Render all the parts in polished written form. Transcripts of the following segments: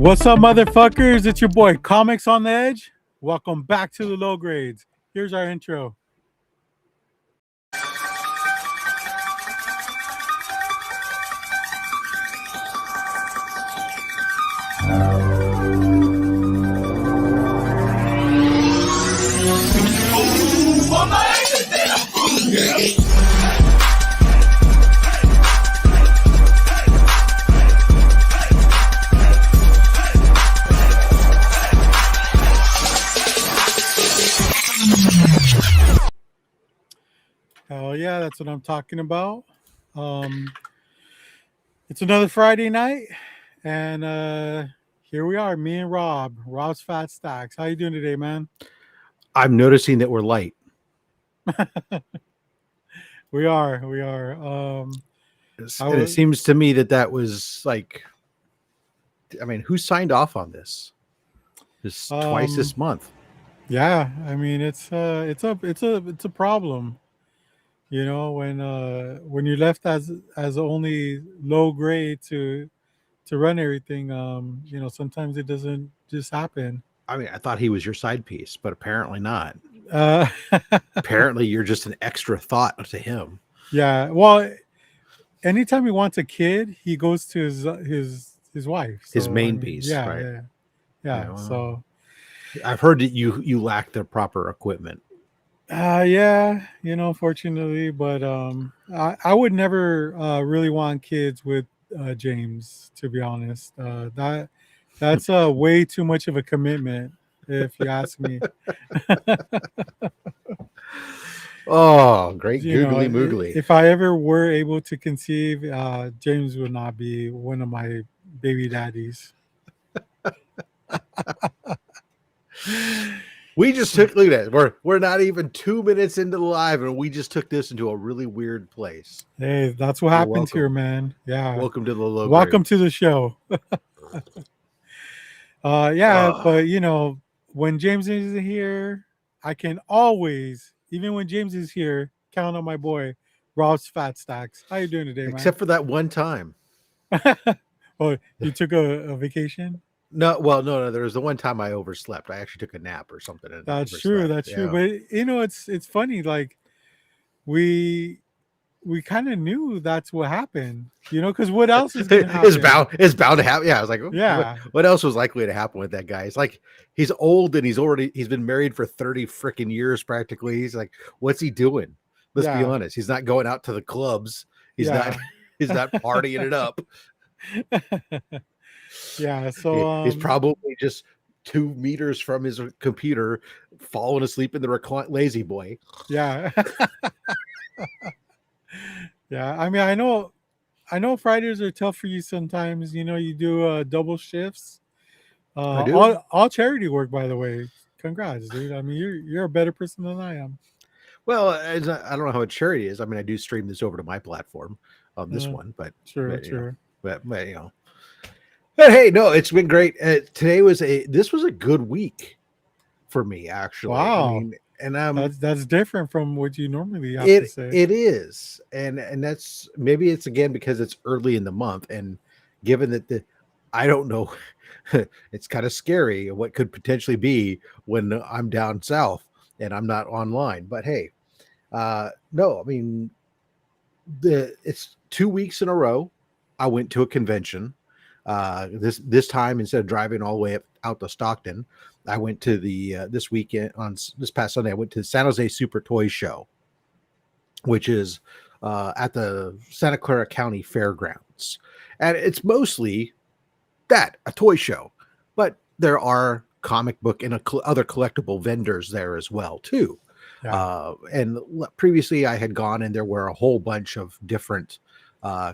What's up, motherfuckers? It's your boy Comics on the Edge. Welcome back to the Low Grades. Here's our intro. Hell yeah, that's what I'm talking about. It's another Friday night, and here we are, me and Rob's FatStax. How you doing today, man? I'm noticing that we're light. We are. And it seems to me that was like, I mean, who signed off on this? Just twice this month. Yeah, I mean it's a problem. You know, when you're left as only low grade to run everything, you know, sometimes it doesn't just happen. I mean, I thought he was your side piece, but apparently not. Uh, Apparently, you're just an extra thought to him. Yeah. Well, anytime he wants a kid, he goes to his wife. So, His main piece, yeah, right? Yeah. So I've heard that you lack the proper equipment. yeah, you know, fortunately, but I would never really want kids with James, to be honest. That's way too much of a commitment, if you ask me. Oh, great You know, googly moogly. if I ever were able to conceive, James would not be one of my baby daddies. We just took, look at that. We're not even 2 minutes into the live, and we just took this into a really weird place. Hey, that's what happens here, man. Yeah. Welcome to the low. Welcome to the show. But you know, when James isn't here, I can always, even when James is here, count on my boy Rob's FatStax. How you doing today, man? Except for that one time. Oh, you took a vacation? No, well, no. There was the one time I overslept. I actually took a nap or something. And That's true. That's true. But you know, it's funny. Like we kind of knew that's what happened. You know, because what else is gonna happen? It's bound to happen. Yeah, I was like, yeah. What else was likely to happen with that guy? It's like he's old and he's been married for 30 freaking years practically. He's like, what's he doing? Let's be honest. He's not going out to the clubs. He's not partying it up. Yeah, so he's probably just 2 meters from his computer, falling asleep in the lazy boy. Yeah. Yeah, I mean, I know Fridays are tough for you sometimes. You know, you do double shifts. I do. All charity work, by the way. Congrats, dude. I mean, you're a better person than I am. Well, I don't know how much charity is. I mean, I do stream this over to my platform on this one, but sure. But you know. But hey, no, it's been great. This was a good week for me, actually. Wow. I mean, and that's different from what you normally have to say. It is, and that's maybe it's again because it's early in the month, and given that I don't know, it's kind of scary what could potentially be when I'm down south and I'm not online. But hey, no, I mean, it's 2 weeks in a row. I went to a convention. This time, instead of driving all the way out to Stockton, I went to the this weekend on this past Sunday. I went to the San Jose Super Toy Show, which is at the Santa Clara County Fairgrounds, and it's mostly a toy show, but there are comic book and other collectible vendors there as well too. Yeah. And previously, I had gone, and there were a whole bunch of different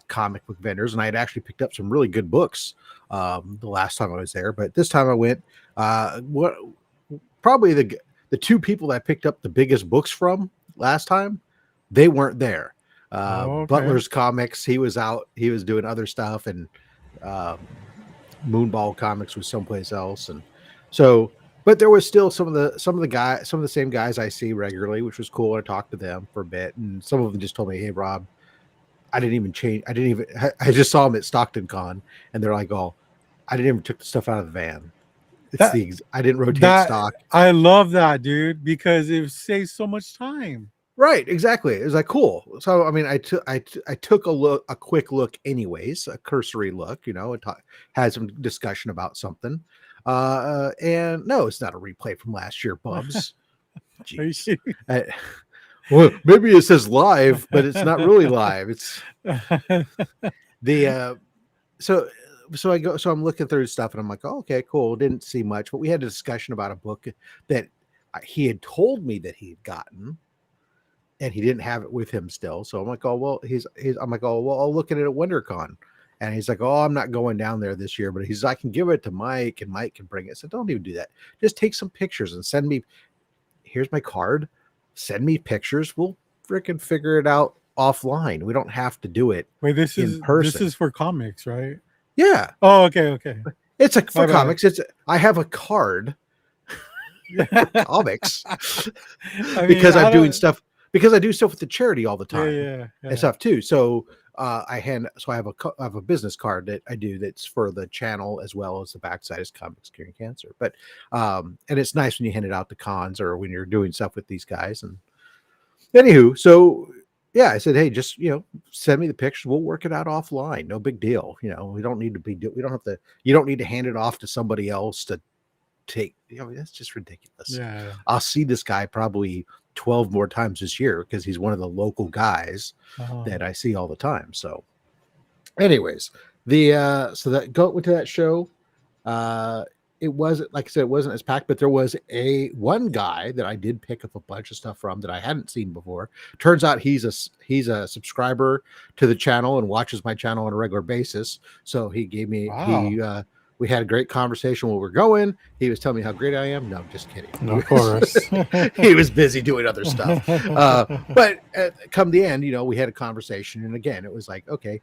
comic book vendors, and I had actually picked up some really good books the last time I was there. But this time I went, probably the 2 people that I picked up the biggest books from last time, they weren't there. Okay. Butler's Comics, he was out, he was doing other stuff, and Moonball Comics was someplace else, and so. But there was still some of the same guys I see regularly, which was cool. I talked to them for a bit, and some of them just told me, "Hey, Rob, I just saw them at Stockton Con," and they're like, "Oh, I didn't even took the stuff out of the van. That I didn't rotate that stock. I love that, dude, because it saves so much time. Right, exactly. It was like cool. So I mean, I took a quick look, anyways, a cursory look. Had some discussion about something. And no, it's not a replay from last year, Bubs. Are you Jeez. kidding? Well, maybe it says live, but it's not really live. It's the so so I'm looking through stuff and I'm like, oh, okay, cool. Didn't see much, but we had a discussion about a book that he had told me that he'd gotten, and he didn't have it with him still. So I'm like, oh well, I'm like, oh well, I'll look at it at WonderCon. And he's like, oh, I'm not going down there this year, but I can give it to Mike, and Mike can bring it. So don't even do that. Just take some pictures and send me. Here's my card. Send me pictures. We'll freaking figure it out offline. We don't have to do it. Wait, this in person. This is for comics, right? Yeah. Oh, okay. It's like for My bad. comics. I have a card for comics because I'm doing stuff. Because I do stuff with the charity all the time, yeah. and stuff too. So I have a business card that I do that's for the channel, as well as the backside is comics curing cancer. But and it's nice when you hand it out to cons or when you're doing stuff with these guys. And anywho, so yeah, I said, hey, just send me the pictures. We'll work it out offline. No big deal. We don't need to we don't have to. You don't need to hand it off to somebody else to take. That's just ridiculous. Yeah. I'll see this guy probably 12 more times this year because he's one of the local guys that I see all the time. So anyways, so that went to that show. It wasn't, like I said, it wasn't as packed, but there was one guy that I did pick up a bunch of stuff from that I hadn't seen before. Turns out he's a subscriber to the channel and watches my channel on a regular basis. So he gave me we had a great conversation while we're going. He was telling me how great I am. No, I'm just kidding. No, of course. He was busy doing other stuff. But come the end, we had a conversation. And again, it was like, okay,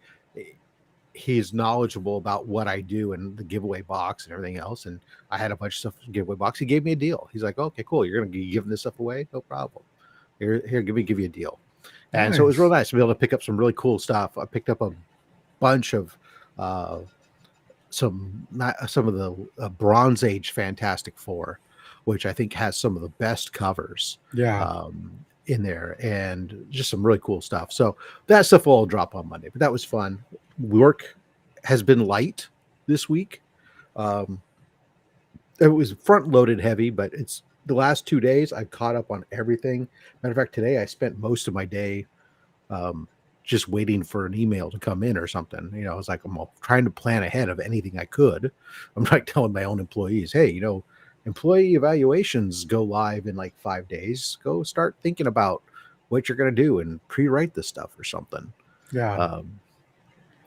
he's knowledgeable about what I do and the giveaway box and everything else. And I had a bunch of stuff in the giveaway box. He gave me a deal. He's like, okay, cool. You're going to be giving this stuff away? No problem. Here, give you a deal. And so it was real nice to be able to pick up some really cool stuff. I picked up a bunch of some of the Bronze Age Fantastic Four, which I think has some of the best covers in there, and just some really cool stuff. So that stuff will all drop on Monday, but that was fun. Work has been light this week. It was front loaded heavy, but it's the last 2 days I've caught up on everything. Matter of fact, today I spent most of my day just waiting for an email to come in or something. I was like, I'm trying to plan ahead of anything I could. I'm like telling my own employees, hey, employee evaluations go live in like 5 days. Go start thinking about what you're going to do and pre-write this stuff or something. Yeah.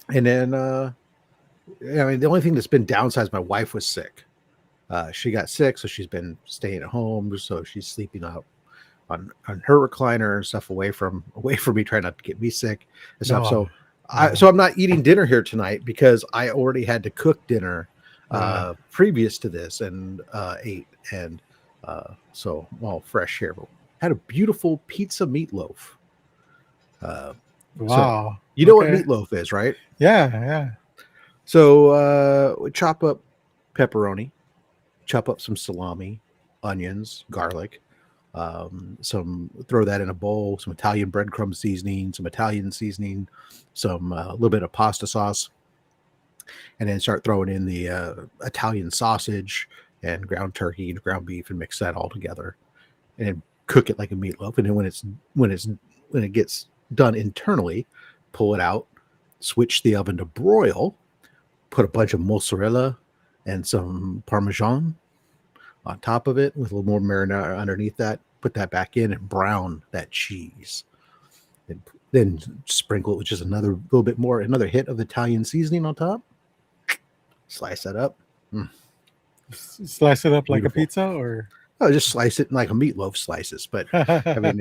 And then, the only thing that's been downsized, my wife was sick. She got sick, so she's been staying at home. So she's sleeping out on her recliner and stuff away from me, trying not to get me sick and stuff. So I'm not eating dinner here tonight because I already had to cook dinner previous to this and ate. And so I'm all fresh here. But had a beautiful pizza meatloaf. Wow. So you know what meatloaf is, right? Yeah. So we chop up pepperoni, chop up some salami, onions, garlic, throw that in a bowl, some Italian breadcrumb seasoning, some Italian seasoning, some a little bit of pasta sauce, and then start throwing in the Italian sausage and ground turkey and ground beef and mix that all together, and then cook it like a meatloaf. And then when it gets done internally, pull it out, switch the oven to broil, put a bunch of mozzarella and some Parmesan on top of it with a little more marinara underneath that, put that back in and brown that cheese. And then sprinkle it with just another hit of Italian seasoning on top. Slice that up. Slice it up like Beautiful. a pizza, or just slice it like a meatloaf slices. But I mean,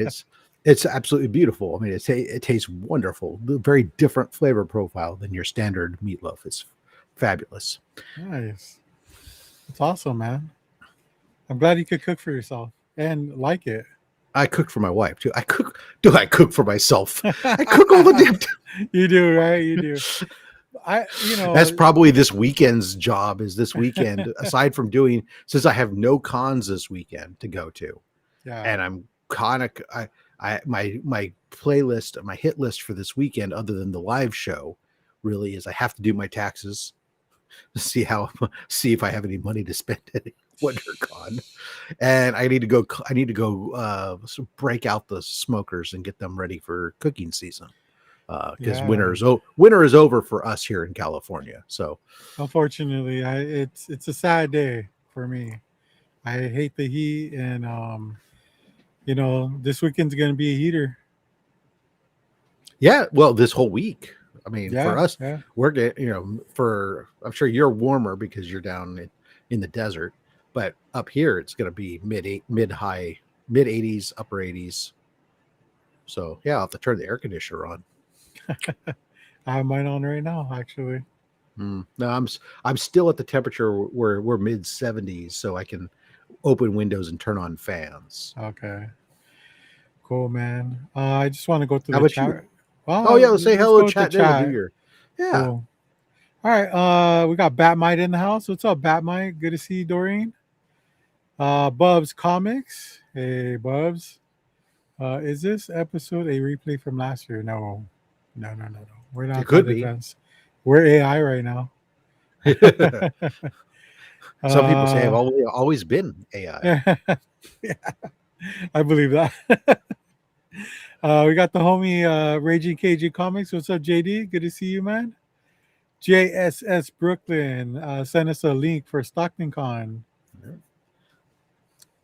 it's absolutely beautiful. I mean, it tastes wonderful. Very different flavor profile than your standard meatloaf. It's fabulous. Nice. It's awesome, man. I'm glad you could cook for yourself and like it. I cook for my wife too. I cook for myself. I cook all the damn time. You do, right? You do. That's probably this weekend's job is this weekend, aside from doing, since I have no cons this weekend to go to, yeah, and I'm kind of, my playlist, my hit list for this weekend, other than the live show, really is I have to do my taxes to see if I have any money to spend at WonderCon, and I need to go break out the smokers and get them ready for cooking season. Because yeah. winter is over for us here in California. So Unfortunately, it's a sad day for me. I hate the heat, and this weekend's gonna be a heater. yeah, well, this whole week. I mean, for Yeah, us, yeah, we're getting, I'm sure you're warmer because you're down in the desert, but up here it's going to be mid 80s, upper 80s. So yeah, I'll have to turn the air conditioner on. I have mine on right now, actually. No, I'm still at the temperature where we're mid 70s, so I can open windows and turn on fans. Okay, cool, man. I just want to go through How the about you? chat. Oh Well, yeah, let's say let's hello, go with the chat. Then we'll do chat. your yeah. Cool. All right. We got Batmite in the house. What's up, Batmite? Good to see you, Doreen. Bubs Comics. Hey, Bubs. Is this episode a replay from last year? No. No. We're It not could that be. advanced. We're AI right now. Some people say I've uh, always been AI. yeah, I believe that. We got the homie Raging KG Comics. What's up, JD? Good to see you, man. JSS Brooklyn. Send us a link for Stockton Con.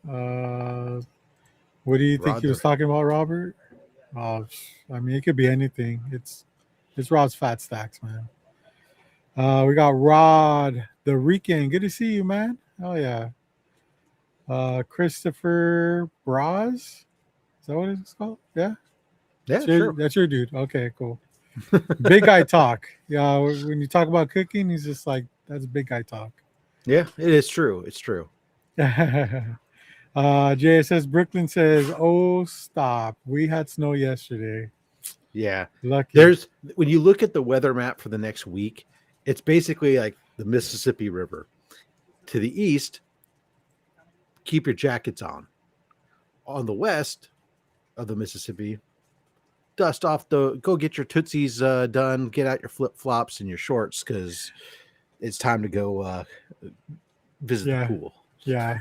What do you think he was talking about, Robert? I mean, it could be anything. It's Rob's FatStax, man. We got Rod the Rican. Good to see you, man. Oh yeah. Christopher Braz. Is that what it's called? Yeah. Yeah, sure. That's your dude. Okay, cool. Big guy talk. Yeah, when you talk about cooking, he's just like, that's big guy talk. Yeah, it is true. It's true. JSS Brooklyn says, "Oh, stop! We had snow yesterday." Yeah, Lucky. when you look at the weather map for the next week, it's basically like the Mississippi River. To the east, keep your jackets on. On the west of the Mississippi, go get your tootsies done. Get out your flip flops and your shorts because it's time to go visit the pool. Yeah.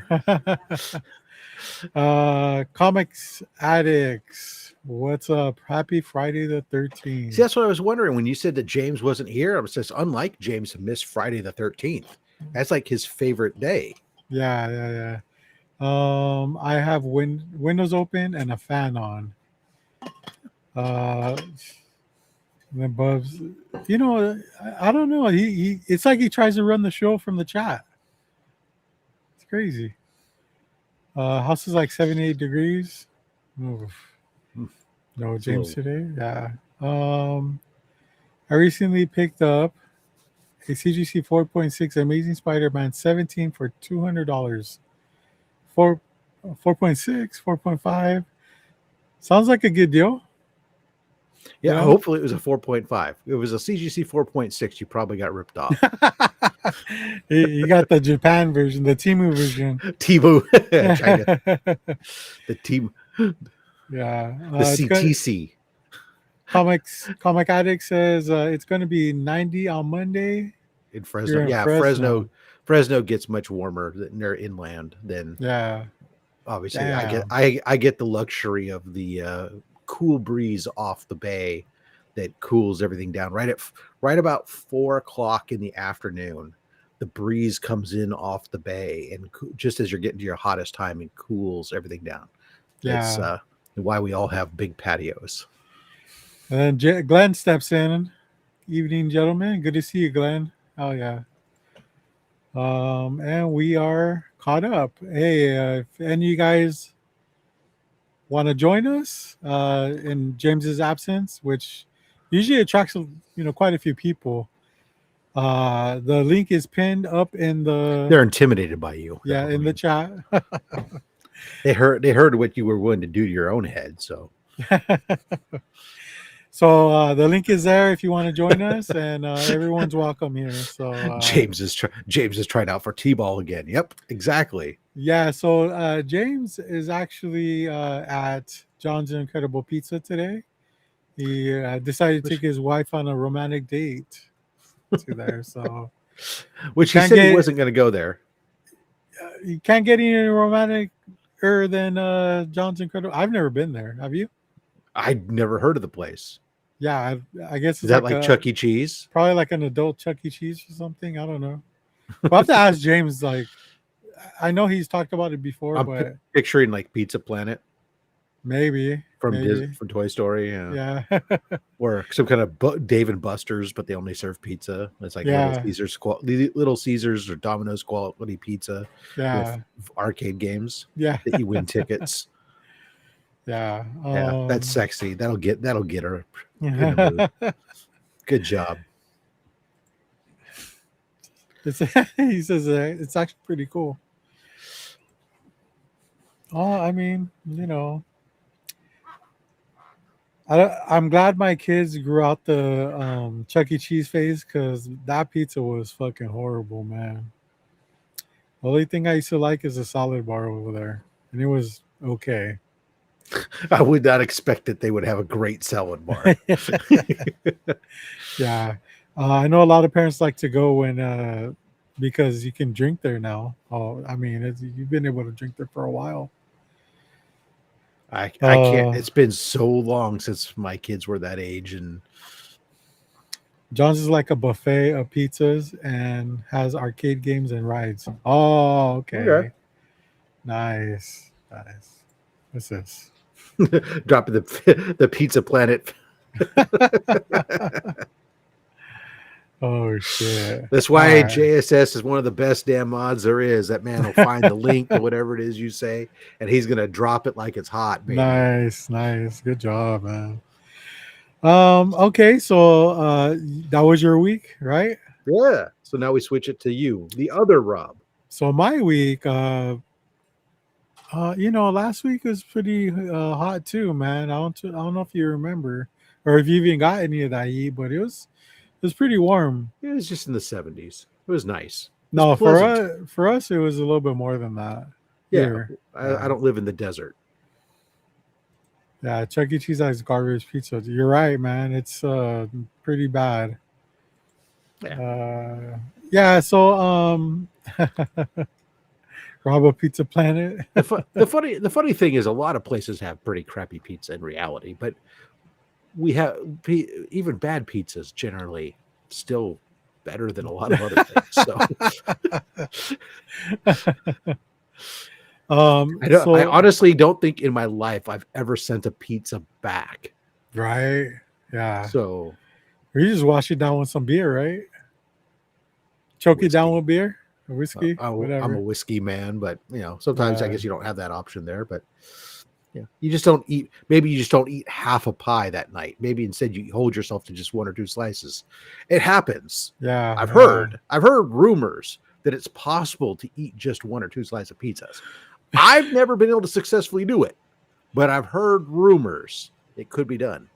Comics Addicts. What's up? Happy Friday the 13th. See, that's what I was wondering when you said that James wasn't here. I was just unlike James to miss Friday the 13th. That's like his favorite day. Yeah. I have windows open and a fan on. And then Bubs, I don't know. He it's like he tries to run the show from the chat. It's crazy. House is like 78 degrees. Oof. No James today. Yeah. I recently picked up a CGC 4.6 Amazing Spider-Man 17 for $200. 4.6, 4.5. Sounds like a good deal. Yeah, hopefully it was a 4.5. If it was a CGC 4.6, you probably got ripped off. You got the Japan version, the Timu version. China. The team. Yeah. The CTC. Comic Addict says it's going to be 90 on Monday. In Fresno. Yeah, Fresno gets much warmer near inland than. Yeah. Obviously, I get the luxury of the cool breeze off the bay that cools everything down. Right about 4:00 in the afternoon, the breeze comes in off the bay, and just as you're getting to your hottest time, and cools everything down. Yeah. That's why we all have big patios. And then Glenn steps in. Evening, gentlemen. Good to see you, Glenn. Oh yeah. And we are caught up. Hey, if any of you guys want to join us in James's absence, which usually attracts quite a few people, the link is pinned up in the. They're intimidated by you. Yeah, in the chat. They heard what you were willing to do to your own head. So So the link is there if you want to join us, and everyone's welcome here. So James is trying out for T-ball again. Yep, exactly. yeah, so James is actually at John's Incredible Pizza today. He decided to take his wife on a romantic date to there. So Which he said he wasn't going to go there. You can't get any romantic-er than John's Incredible. I've never been there. Have you? I'd never heard of the place. Yeah, I guess it's Is that like Chuck E. Cheese? Probably like an adult Chuck E. Cheese or something. I don't know. We'll have to ask James. Like, I know he's talked about it before, but picturing like Pizza Planet maybe from Toy Story. Yeah. Or some kind of Dave and Buster's, but they only serve pizza. It's like Little Caesars or Domino's quality pizza. Yeah. With arcade games. Yeah. That you win tickets. Yeah. That's sexy. That'll get her in the mood. Good job. He says it's actually pretty cool. Oh, I mean, I'm glad my kids grew out the Chuck E. Cheese phase, because that pizza was fucking horrible, man. The only thing I used to like is a salad bar over there, and it was okay. I would not expect that they would have a great salad bar. Yeah. I know a lot of parents like to go when because you can drink there now. Oh, I mean, you've been able to drink there for a while. I can't. It's been so long since my kids were that age, and John's is like a buffet of pizzas and has arcade games and rides. Oh, okay. Nice. What's this? Dropping the Pizza Planet. Oh shit! That's why JSS is one of the best damn mods there is. That man will find the link to whatever it is you say, and he's gonna drop it like it's hot, baby. Nice. Good job, man. Okay, so that was your week, right? Yeah. So now we switch it to you, the other Rob. So my week, last week was pretty hot too, man. I don't know if you remember or if you even got any of that heat, but it was pretty warm. It was just in the 70s. It was nice. No, for us it was a little bit more than that. Yeah, I don't live in the desert. Yeah, Chuck E. Cheese has garbage pizza. You're right, man. It's pretty bad. Yeah. So Robo Pizza Planet. The funny thing is, a lot of places have pretty crappy pizza in reality, but we have even bad pizzas generally still better than a lot of other things. So I honestly don't think in my life I've ever sent a pizza back. Right. Yeah. So you just wash it down with some beer, right? Choke it down with beer or whiskey. Whatever. I'm a whiskey man, but sometimes I guess you don't have that option there, but you just don't eat. Maybe you just don't eat half a pie that night. Maybe instead you hold yourself to just one or two slices. It happens. Yeah. I've heard rumors that it's possible to eat just one or two slices of pizzas. I've never been able to successfully do it, but I've heard rumors it could be done.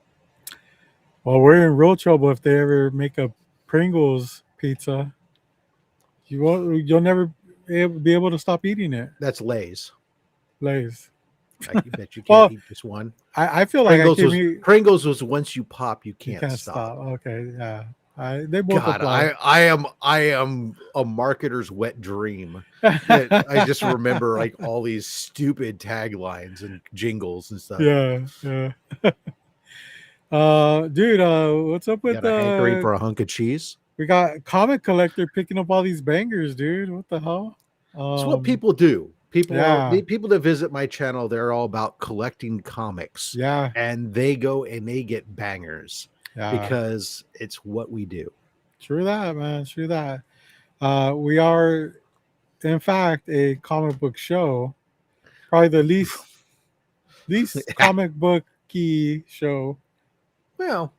Well, we're in real trouble if they ever make a Pringles pizza. You'll never be able to stop eating it. That's Lay's. I bet you can't eat just one. I feel like Pringles was once you pop, you can't stop. Okay, yeah. They both God, apply. I am a marketer's wet dream. I just remember like all these stupid taglines and jingles and stuff. Yeah. Dude, what's up with hankering for a hunk of cheese? We got Comic Collector picking up all these bangers, dude. What the hell? It's what people do. People that visit my channel, they're all about collecting comics. Yeah. And they go and they get bangers. Yeah. Because it's what we do. True that, man. True that. We are, in fact, a comic book show. Probably the least comic booky show. Well,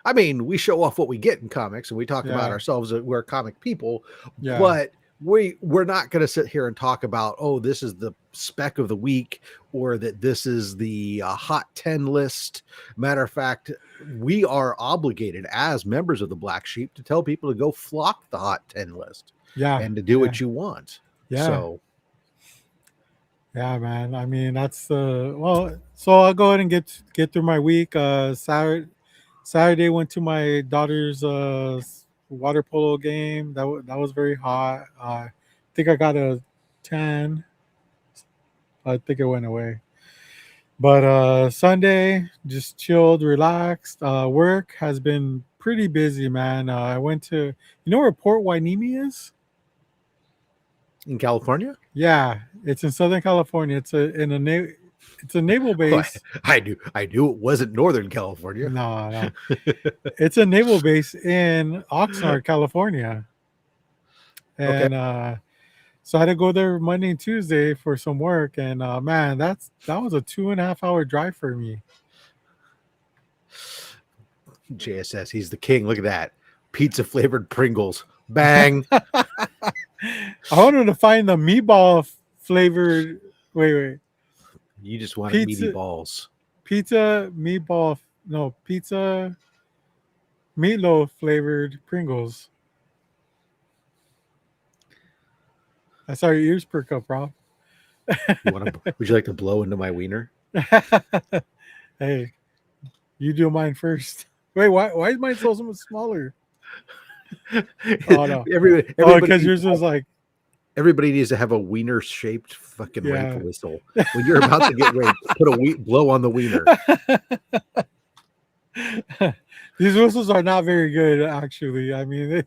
I mean, we show off what we get in comics and we talk about ourselves. We're comic people, but we're not going to sit here and talk about, oh, this is the spec of the week, or that this is the hot 10 list. Matter of fact, we are obligated as members of the Black Sheep to tell people to go flock the hot 10 list Yeah, and to do yeah, what you want. yeah, So yeah, man. I mean, that's well. So I'll go ahead and get through my week. Saturday went to my daughter's water polo game. That was very hot. I think I got a 10. I think it went away. But Sunday, just chilled, relaxed. Work has been pretty busy, man. I went to, you know where Port Hueneme is? in California, Yeah, it's in Southern California. It's a naval oh, base. I knew it wasn't Northern California. No, no, it's a naval base in Oxnard, California, Okay. and so I had to go there Monday and Tuesday for some work. And man, that was a 2.5 hour drive for me. JSS, he's the king. Look at that. Pizza flavored Pringles. Bang. I wanted to find the meatball flavored. Wait. You just wanted Pizza, meaty balls. pizza, meatball. No, pizza, meatloaf flavored Pringles. I saw your ears perk up, Rob. Would you like to blow into my wiener? Hey, you do mine first. Wait, why is mine so much smaller? Oh no. Everybody, Because yours was like, everybody needs to have a wiener shaped fucking yeah. rape whistle. When you're about to get raped, put a blow on the wiener. These whistles are not very good, actually. I mean,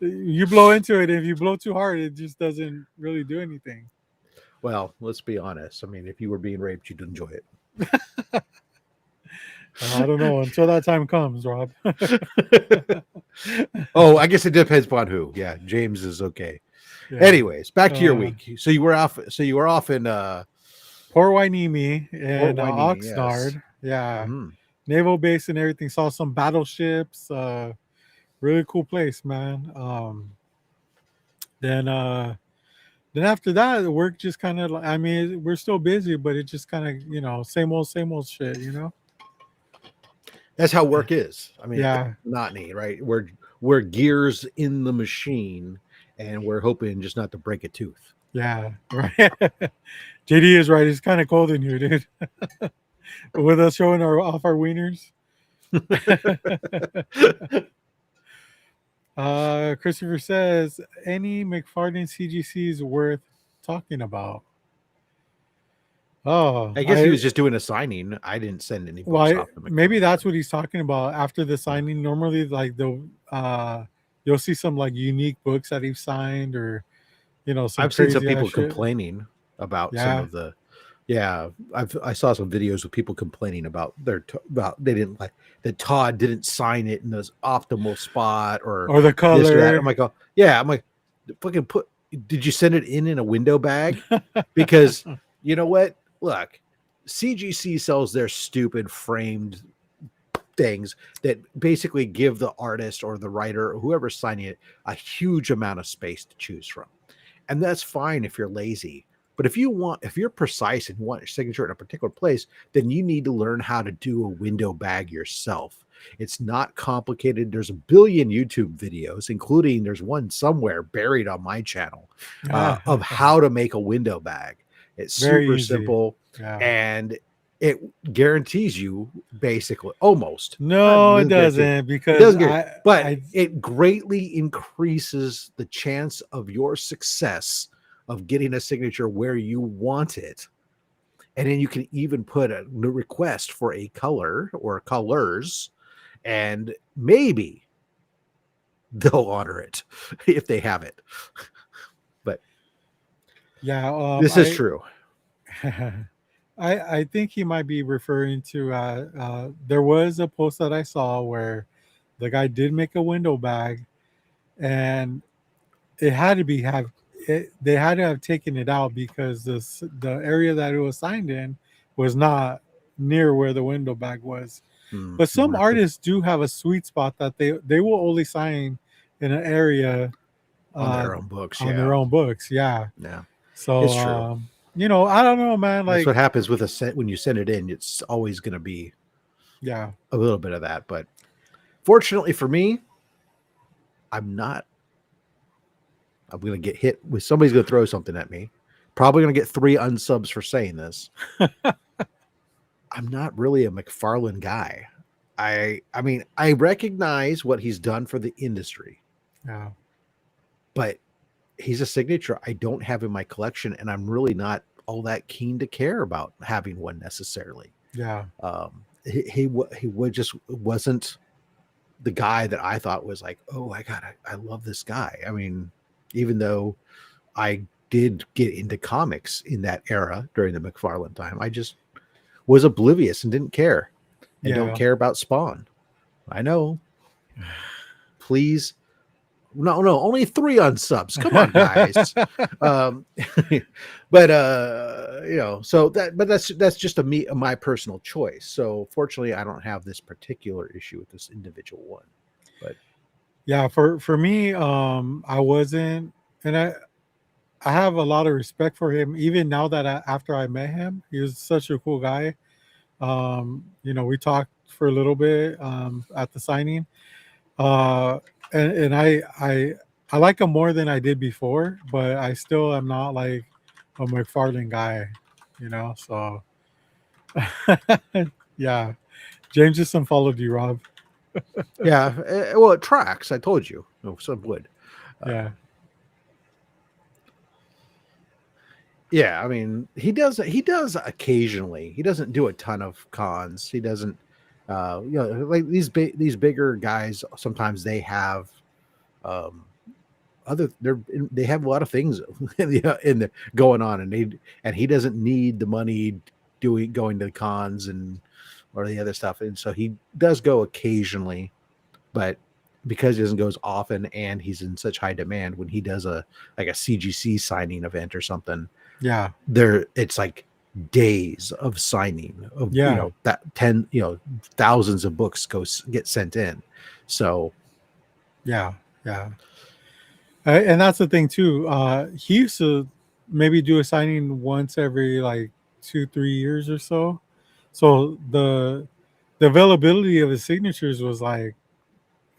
you blow into it. If you blow too hard, it just doesn't really do anything. Well, let's be honest. I mean, if you were being raped, you'd enjoy it. I don't know until that time comes, Rob. Oh, I guess it depends upon who. Yeah, James is okay. Yeah. Anyways, back to your week. So you were off. So you were off in Port Hueneme and Hueneme, Oxnard. yes. Yeah, Mm-hmm. naval base and everything. Saw some battleships. Really cool place, man. Then after that, the work just kind of. I mean, we're still busy, but it just kind of same old shit. That's how work is. I mean, Yeah. monotony, right? We're gears in the machine, and we're hoping just not to break a tooth. Yeah, right. JD is right. It's kind of cold in here, dude. With us showing off our wieners. Christopher says, any McFarlane CGCs worth talking about? Oh, I guess he was just doing a signing. I didn't send any books well, off to McFarlane. maybe that's what he's talking about after the signing. Normally, like you'll see some like unique books that he's signed, or some I've seen some crazy people ass shit. complaining about Yeah. some of the. Yeah, I saw some videos of people complaining about they didn't like that Todd didn't sign it in this optimal spot or the this or color. that. I'm like, oh, yeah. I'm like, fucking did you send it in a window bag? Because you know what? Look, CGC sells their stupid framed things that basically give the artist or the writer or whoever's signing it a huge amount of space to choose from. And that's fine if you're lazy. But if you're precise and want your signature in a particular place, then you need to learn how to do a window bag yourself. It's not complicated. There's a billion YouTube videos, including there's one somewhere buried on my channel of how to make a window bag. It's Very super easy. Simple, Yeah. and it guarantees you basically almost. No, it doesn't, because it greatly increases the chance of your success of getting a signature where you want it. And then you can even put a request for a color or colors, and maybe they'll honor it if they have it. But yeah, this is true. I think he might be referring to there was a post that I saw where the guy did make a window bag, and it had to be they had to have taken it out because the area that it was signed in was not near where the window bag was. But some artists do have a sweet spot that they will only sign in an area on uh, their own books. on their Yeah, own books. Yeah. yeah, So it's true. I don't know, man. That's Like, what happens with a set when you send it in. It's always going to be yeah, a little bit of that, but fortunately for me, I'm not. I'm going to get hit with somebody's going to throw something at me. Probably going to get 3 unsubs for saying this. I'm not really a McFarlane guy. I mean, I recognize what he's done for the industry, yeah, but he's a signature I don't have in my collection, and I'm really not all that keen to care about having one necessarily. yeah, He would just wasn't the guy that I thought was like, oh, I love this guy. I mean, even though I did get into comics in that era during the McFarlane time, I just was oblivious and didn't care and don't yeah. care about Spawn. I know. Please. No, only 3 unsubs. Come on, guys. um, but so that's just my personal choice. So fortunately, I don't have this particular issue with this individual one. But Yeah, for me, I wasn't, and I have a lot of respect for him. Even now that after I met him, he was such a cool guy. We talked for a little bit at the signing, uh, and I like him more than I did before, but I still am not like a McFarlane guy, So yeah, James just unfollowed you, Rob. yeah, well, it tracks. I told you. No, some would. Uh, Yeah, yeah, I mean, he does. He does occasionally. He doesn't do a ton of cons. He doesn't. Like these bigger guys. Sometimes they have um, they have a lot of things in the going on, and he doesn't need the money going to the cons and or the other stuff, and so he does go occasionally, but because he doesn't go as often and he's in such high demand, when he does a CGC signing event or something, yeah, it's like days of signing of yeah, that 10 thousands of books get sent in, so yeah, yeah. And that's the thing too. He used to maybe do a signing once every like 2-3 years or so. So the availability of his signatures was like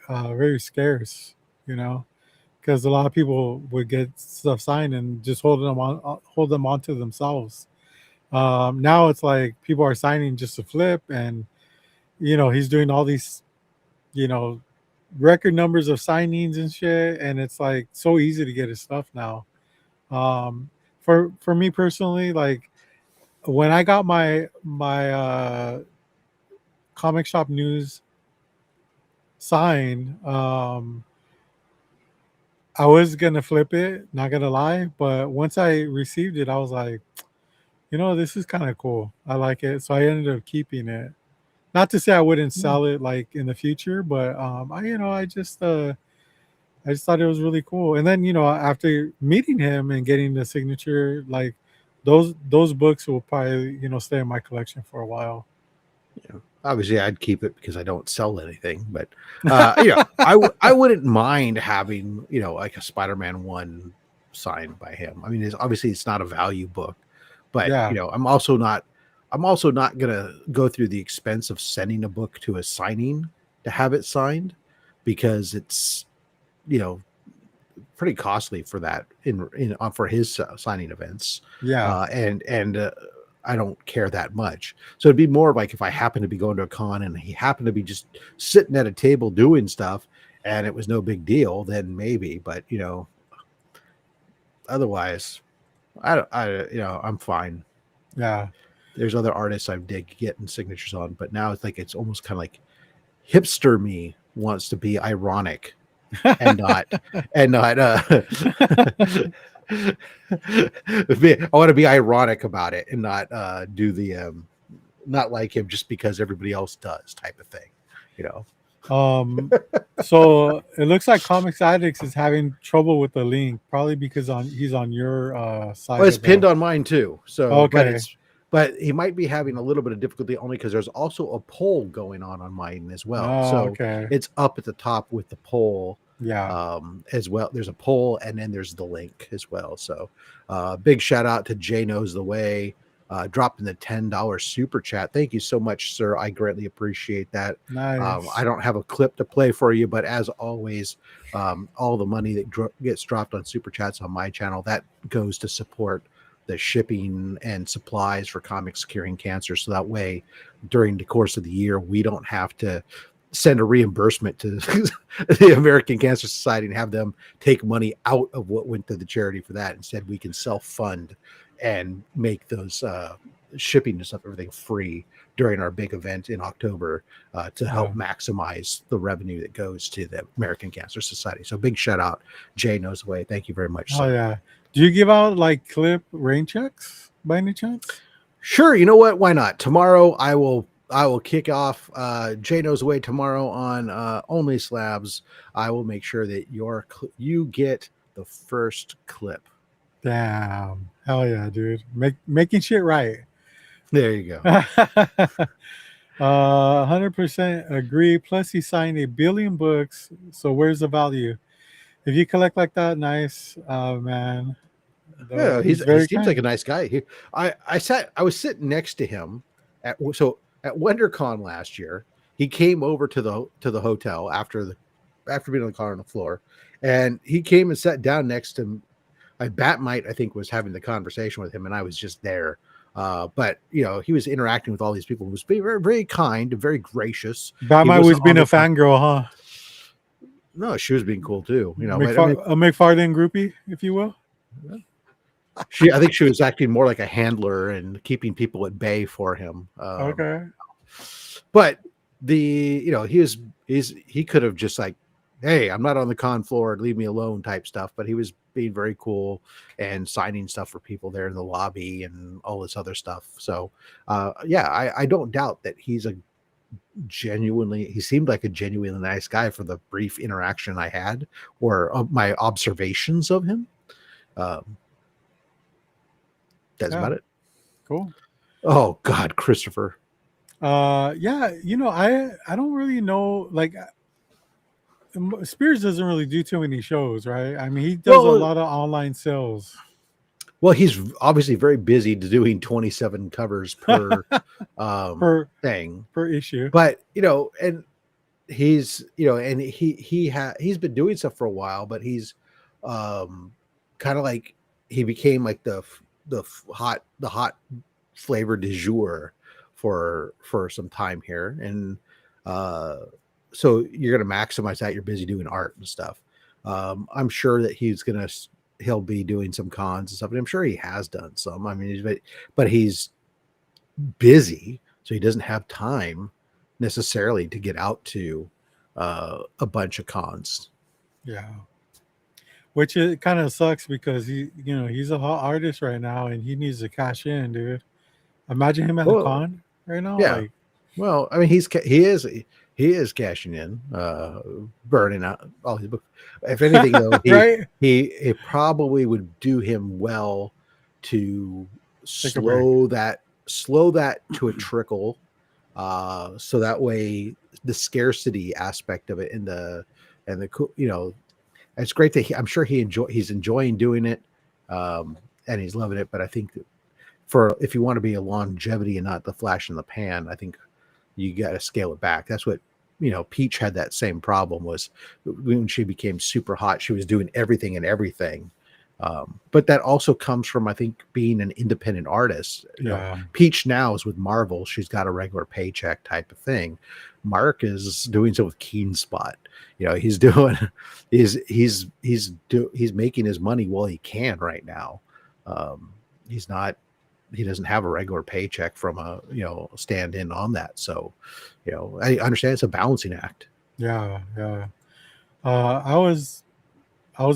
very scarce, because a lot of people would get stuff signed and just hold them onto themselves. Now it's like people are signing just to flip, and he's doing all these you know record numbers of signings and shit, and it's like so easy to get his stuff now. Um, for me personally, like when I got my comic shop news sign, I was gonna flip it, not gonna lie, but once I received it, I was like, this is kind of cool. I like it, so I ended up keeping it. Not to say I wouldn't sell it like in the future, but I just thought it was really cool. And then, after meeting him and getting the signature, like those books will probably, stay in my collection for a while. obviously I'd keep it because I don't sell anything, but I wouldn't mind having like a Spider-Man 1 signed by him. I mean, it's not a value book, but Yeah. I'm also not gonna go through the expense of sending a book to a signing to have it signed, because it's you know pretty costly for that for his signing events, Yeah. and I don't care that much. So it'd be more like if I happened to be going to a con and he happened to be just sitting at a table doing stuff, and it was no big deal, then maybe. But otherwise, I'm fine. Yeah. There's other artists I dig getting signatures on, but now it's almost kind of like hipster me wants to be ironic and not I want to be ironic about it and not do the not like him just because everybody else does type of thing, you know. um so it looks like Comics Addicts is having trouble with the link, probably because he's on your Well, side it's of the pinned on mine too. So, okay. but he might be having a little bit of difficulty only because there's also a poll going on mine as well. Oh, So okay. it's up at the top with the poll. Yeah. as well. There's a poll, and then there's the link as well. So big shout out to Jay Knows the Way, dropping the $10 super chat. Thank you so much, sir. I greatly appreciate that. I Nice. don't have a clip to play for you, but as always, all the money that gets dropped on super chats on my channel, that goes to support the shipping and supplies for Comics Curing Cancer. So that way, during the course of the year, we don't have to send a reimbursement to the American Cancer Society and have them take money out of what went to the charity for that. Instead, we can self-fund and make those shipping and stuff, everything free during our big event in October to help Yeah. maximize the revenue that goes to the American Cancer Society. So big shout out, Jay Knows the Way. Thank you very much, Oh sir. yeah. Do you give out like clip rain checks by any chance? Sure, you know what? Why not? Tomorrow I will kick off Jay Knows the Way tomorrow on Only Slabs. I will make sure that you get the first clip. Damn. Hell yeah, dude. Making shit right. There you go. 100% agree. Plus, he signed 1 billion books. So where's the value? If you collect like that, nice, man. Yeah, He's he very seems like a kind. nice guy. I was sitting next to him at WonderCon last year. He came over to the hotel after being on the car on the floor, and he came and sat down next to him. Batmite, I think, was having the conversation with him, and I was just there. But he was interacting with all these people. He was being very, very kind and very gracious. That He might wasn't always on been a the con- fangirl, huh? No, she was being cool too. But I mean, A McFarlane groupie, if you will. I think she was acting more like a handler and keeping people at bay for him. Okay. But he could have just like, hey, I'm not on the con floor, leave me alone type stuff. But he was being very cool and signing stuff for people there in the lobby and all this other stuff. So I don't doubt that he seemed like a genuinely nice guy for the brief interaction I had or my observations of him. That's about it. Cool. Oh God, Christopher. Yeah, I don't really know, like, Spears doesn't really do too many shows, right? I mean, he does a Well, lot of online sales. he's obviously very busy doing 27 covers per per thing, per issue. but and he's and he's been doing stuff for a while, but he's kind of like he became like the hot flavor du jour for some time here, and so you're going to maximize that. You're busy doing art and stuff. I'm sure that he'll be doing some cons and stuff, and I'm sure he has done some. I mean, but he's busy, so he doesn't have time necessarily to get out to a bunch of cons. Yeah. Which it kind of sucks because he's a hot artist right now and he needs to cash in, dude. Imagine him at the Well, con right now. yeah. Like, Well, I mean, he is cashing in, burning out all his books. If anything, though, right? it probably would do him well to Take a break. slow that to a trickle, so that way the scarcity aspect of it and the it's great that I'm sure he's enjoying doing it, and he's loving it. But I think that if you want to be a longevity and not the flash in the pan, I think you got to scale it back. That's what Peach had that same problem. Was when she became super hot, she was doing everything and everything. But that also comes from, I think, being an independent artist. Yeah. Peach now is with Marvel. She's got a regular paycheck type of thing. Mark is doing so with Keen Spot. He's doing, he's making his money while he can right now. He doesn't have a regular paycheck from a stand in on that. So, I understand it's a balancing act. Yeah. Yeah. I was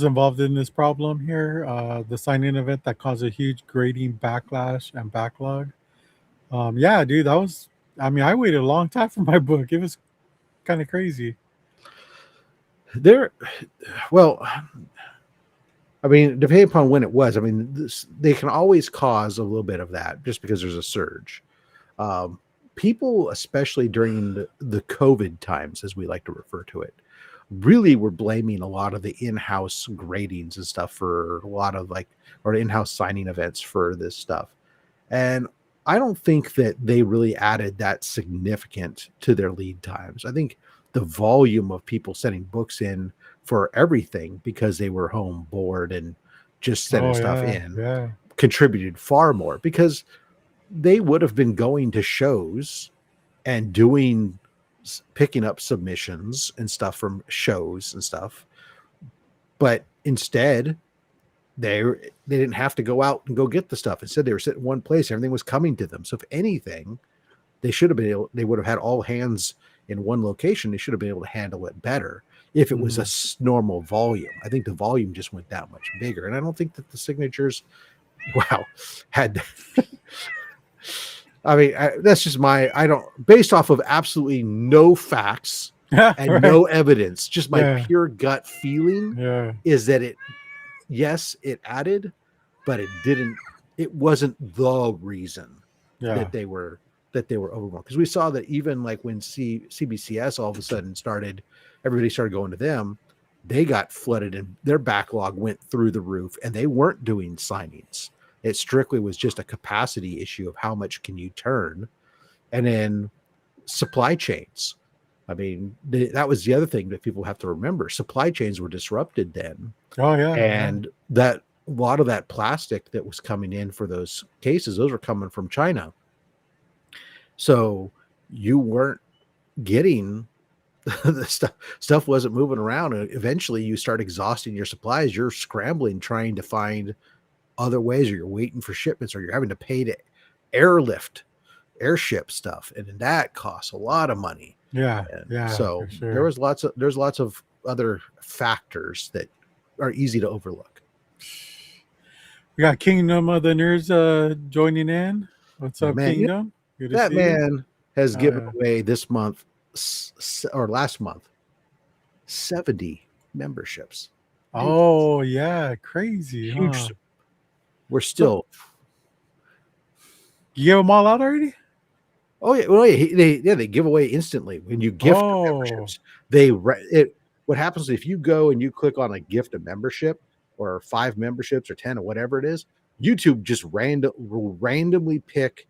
involved in this problem here. The sign-in event that caused a huge grading backlash and backlog. Yeah, dude, I mean, I waited a long time for my book. It was kind of crazy. Well, I mean, depending upon when it was, I mean, they can always cause a little bit of that just because there's a surge. People, especially during the COVID times, as we like to refer to it, really were blaming a lot of the in-house gradings and stuff for a lot of like, or in-house signing events for this stuff. And I don't think that they really added that significant to their lead times. I think the volume of people sending books in for everything because they were home bored and just sending Oh stuff yeah, in yeah. contributed far more, because they would have been going to shows and doing, picking up submissions and stuff from shows and stuff, but instead they didn't have to go out and go get the stuff. Instead, they were sitting in one place. Everything was coming to them. So if anything, they should have been able, they would have had all hands in one location. They should have been able to handle it better if it was a normal volume. I think the volume just went that much bigger. And I don't think that the signatures, wow, had, I mean, that's just my, I don't, based off of absolutely no facts and Right. no evidence, just my Yeah. pure gut feeling Yeah. is that it, yes, it added, but it wasn't the reason Yeah. that they were overwhelmed. Because we saw that even like when CBCS all of a sudden everybody started going to them, they got flooded and their backlog went through the roof, and they weren't doing signings. It strictly was just a capacity issue of how much can you turn. And then supply chains. I mean, that was the other thing that people have to remember. Supply chains were disrupted then. Oh yeah. And that a lot of that plastic that was coming in for those cases, those were coming from China. So you weren't getting the stuff wasn't moving around. And eventually you start exhausting your supplies. You're scrambling, trying to find other ways, or you're waiting for shipments, or you're having to pay to airship stuff. And that costs a lot of money. Yeah. And Yeah. so For sure. there's lots of other factors that are easy to overlook. We got Kingdom of the Nerds joining in. What's up, Man, Kingdom? Good to that see you. man has given yeah. away this month or last month 70 memberships. Oh yeah, crazy. Huge. Huh? We're still. You gave them all out already? Oh yeah, well they give away instantly when you gift the memberships. What happens if you go and you click on a gift a membership, or 5 memberships or 10 or whatever it is, YouTube just randomly pick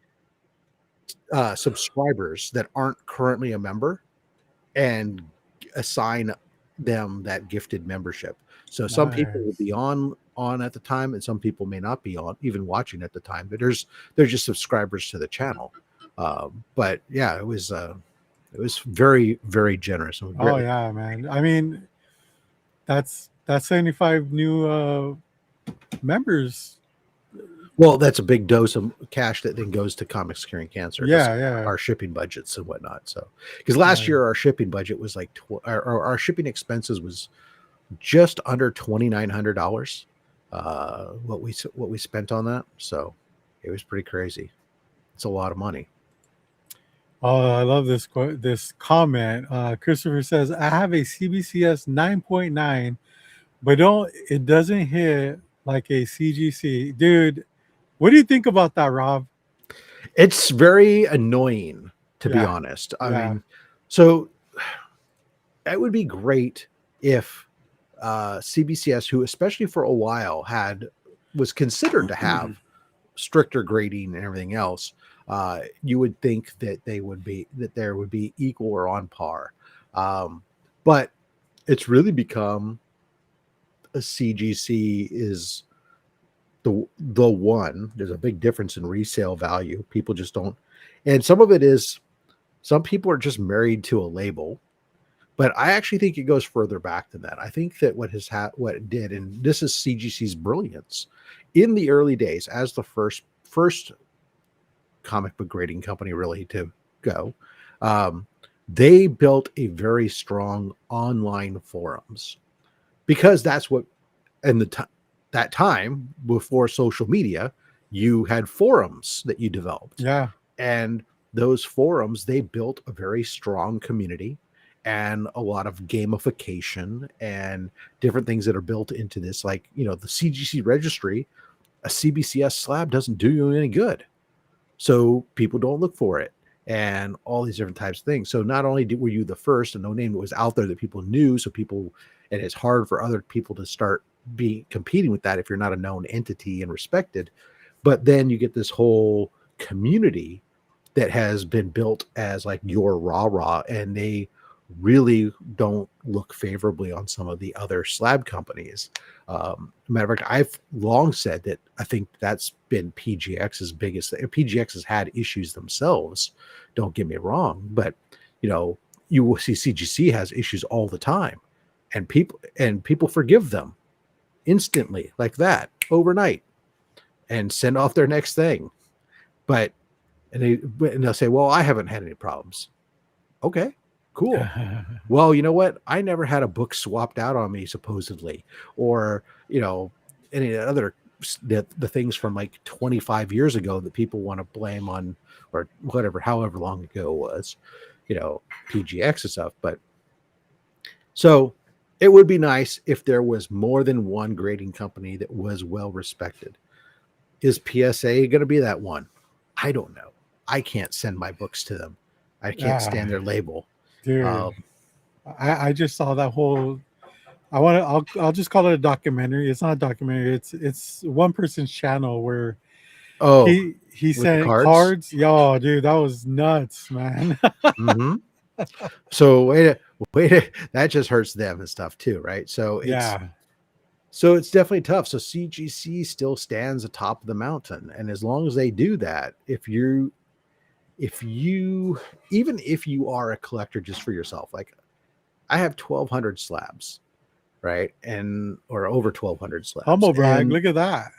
subscribers that aren't currently a member and assign them that gifted membership. So some people will be on at the time, and some people may not be on even watching at the time, but they're just subscribers to the channel. But yeah, it was very, very generous. Oh yeah, man. I mean, that's 75 new members. Well, that's a big dose of cash that then goes to Comics Curing Cancer. Yeah. Our shipping budgets and whatnot. So, because last year our shipping budget was like our shipping expenses was just under $2,900. What we spent on that. So it was pretty crazy. It's a lot of money. Oh, I love this comment. Christopher says, I have a CBCS 9.9, but it doesn't hit like a CGC. Dude, what do you think about that, Rob? It's very annoying, to be honest. I mean, so it would be great if CBCS, who especially for a while was considered to have stricter grading and everything else, you would think that there would be equal or on par. But it's really become a CGC is the one. There's a big difference in resale value. People just don't, and some of it is some people are just married to a label. But I actually think it goes further back than that. I think that what it did, and this is CGC's brilliance, in the early days, as the first comic book grading company really to go, they built a very strong online forums, because that's what, in that time before social media, you had forums that you developed. Yeah. And those forums, they built a very strong community and a lot of gamification and different things that are built into this. Like, the CGC registry, a CBCS slab doesn't do you any good. So people don't look for it. and all these different types of things. So not only were you the first, a no name that was out there that people knew, so people, and it's hard for other people to start be competing with that if you're not a known entity and respected. But then you get this whole community that has been built as like your rah, and they really don't look favorably on some of the other slab companies. Matter of fact, I've long said that I think that's been PGX's biggest thing. PGX has had issues themselves, don't get me wrong, but you know, you will see CGC has issues all the time, and people forgive them instantly like that overnight and send off their next thing. But and they'll say, well, I haven't had any problems. Okay, cool. Well, you know what? I never had a book swapped out on me, supposedly, or, you know, any other the things from like 25 years ago that people want to blame on, or whatever, however long ago it was, you know, PGX and stuff. But so it would be nice if there was more than one grading company that was well respected. Is PSA going to be that one? I don't know. I can't send my books to them. I can't stand their label. Dude, I just saw that whole. I'll just call it a documentary. It's not a documentary. It's one person's channel where he sent cards. Yo, dude, that was nuts, man. Mm-hmm. So wait, that just hurts them and stuff too, right? So it's definitely tough. So CGC still stands atop of the mountain, and as long as they do that, if you even if you are a collector just for yourself, like I have 1,200 slabs, right? Or over 1,200 slabs. Humble brag, look at that.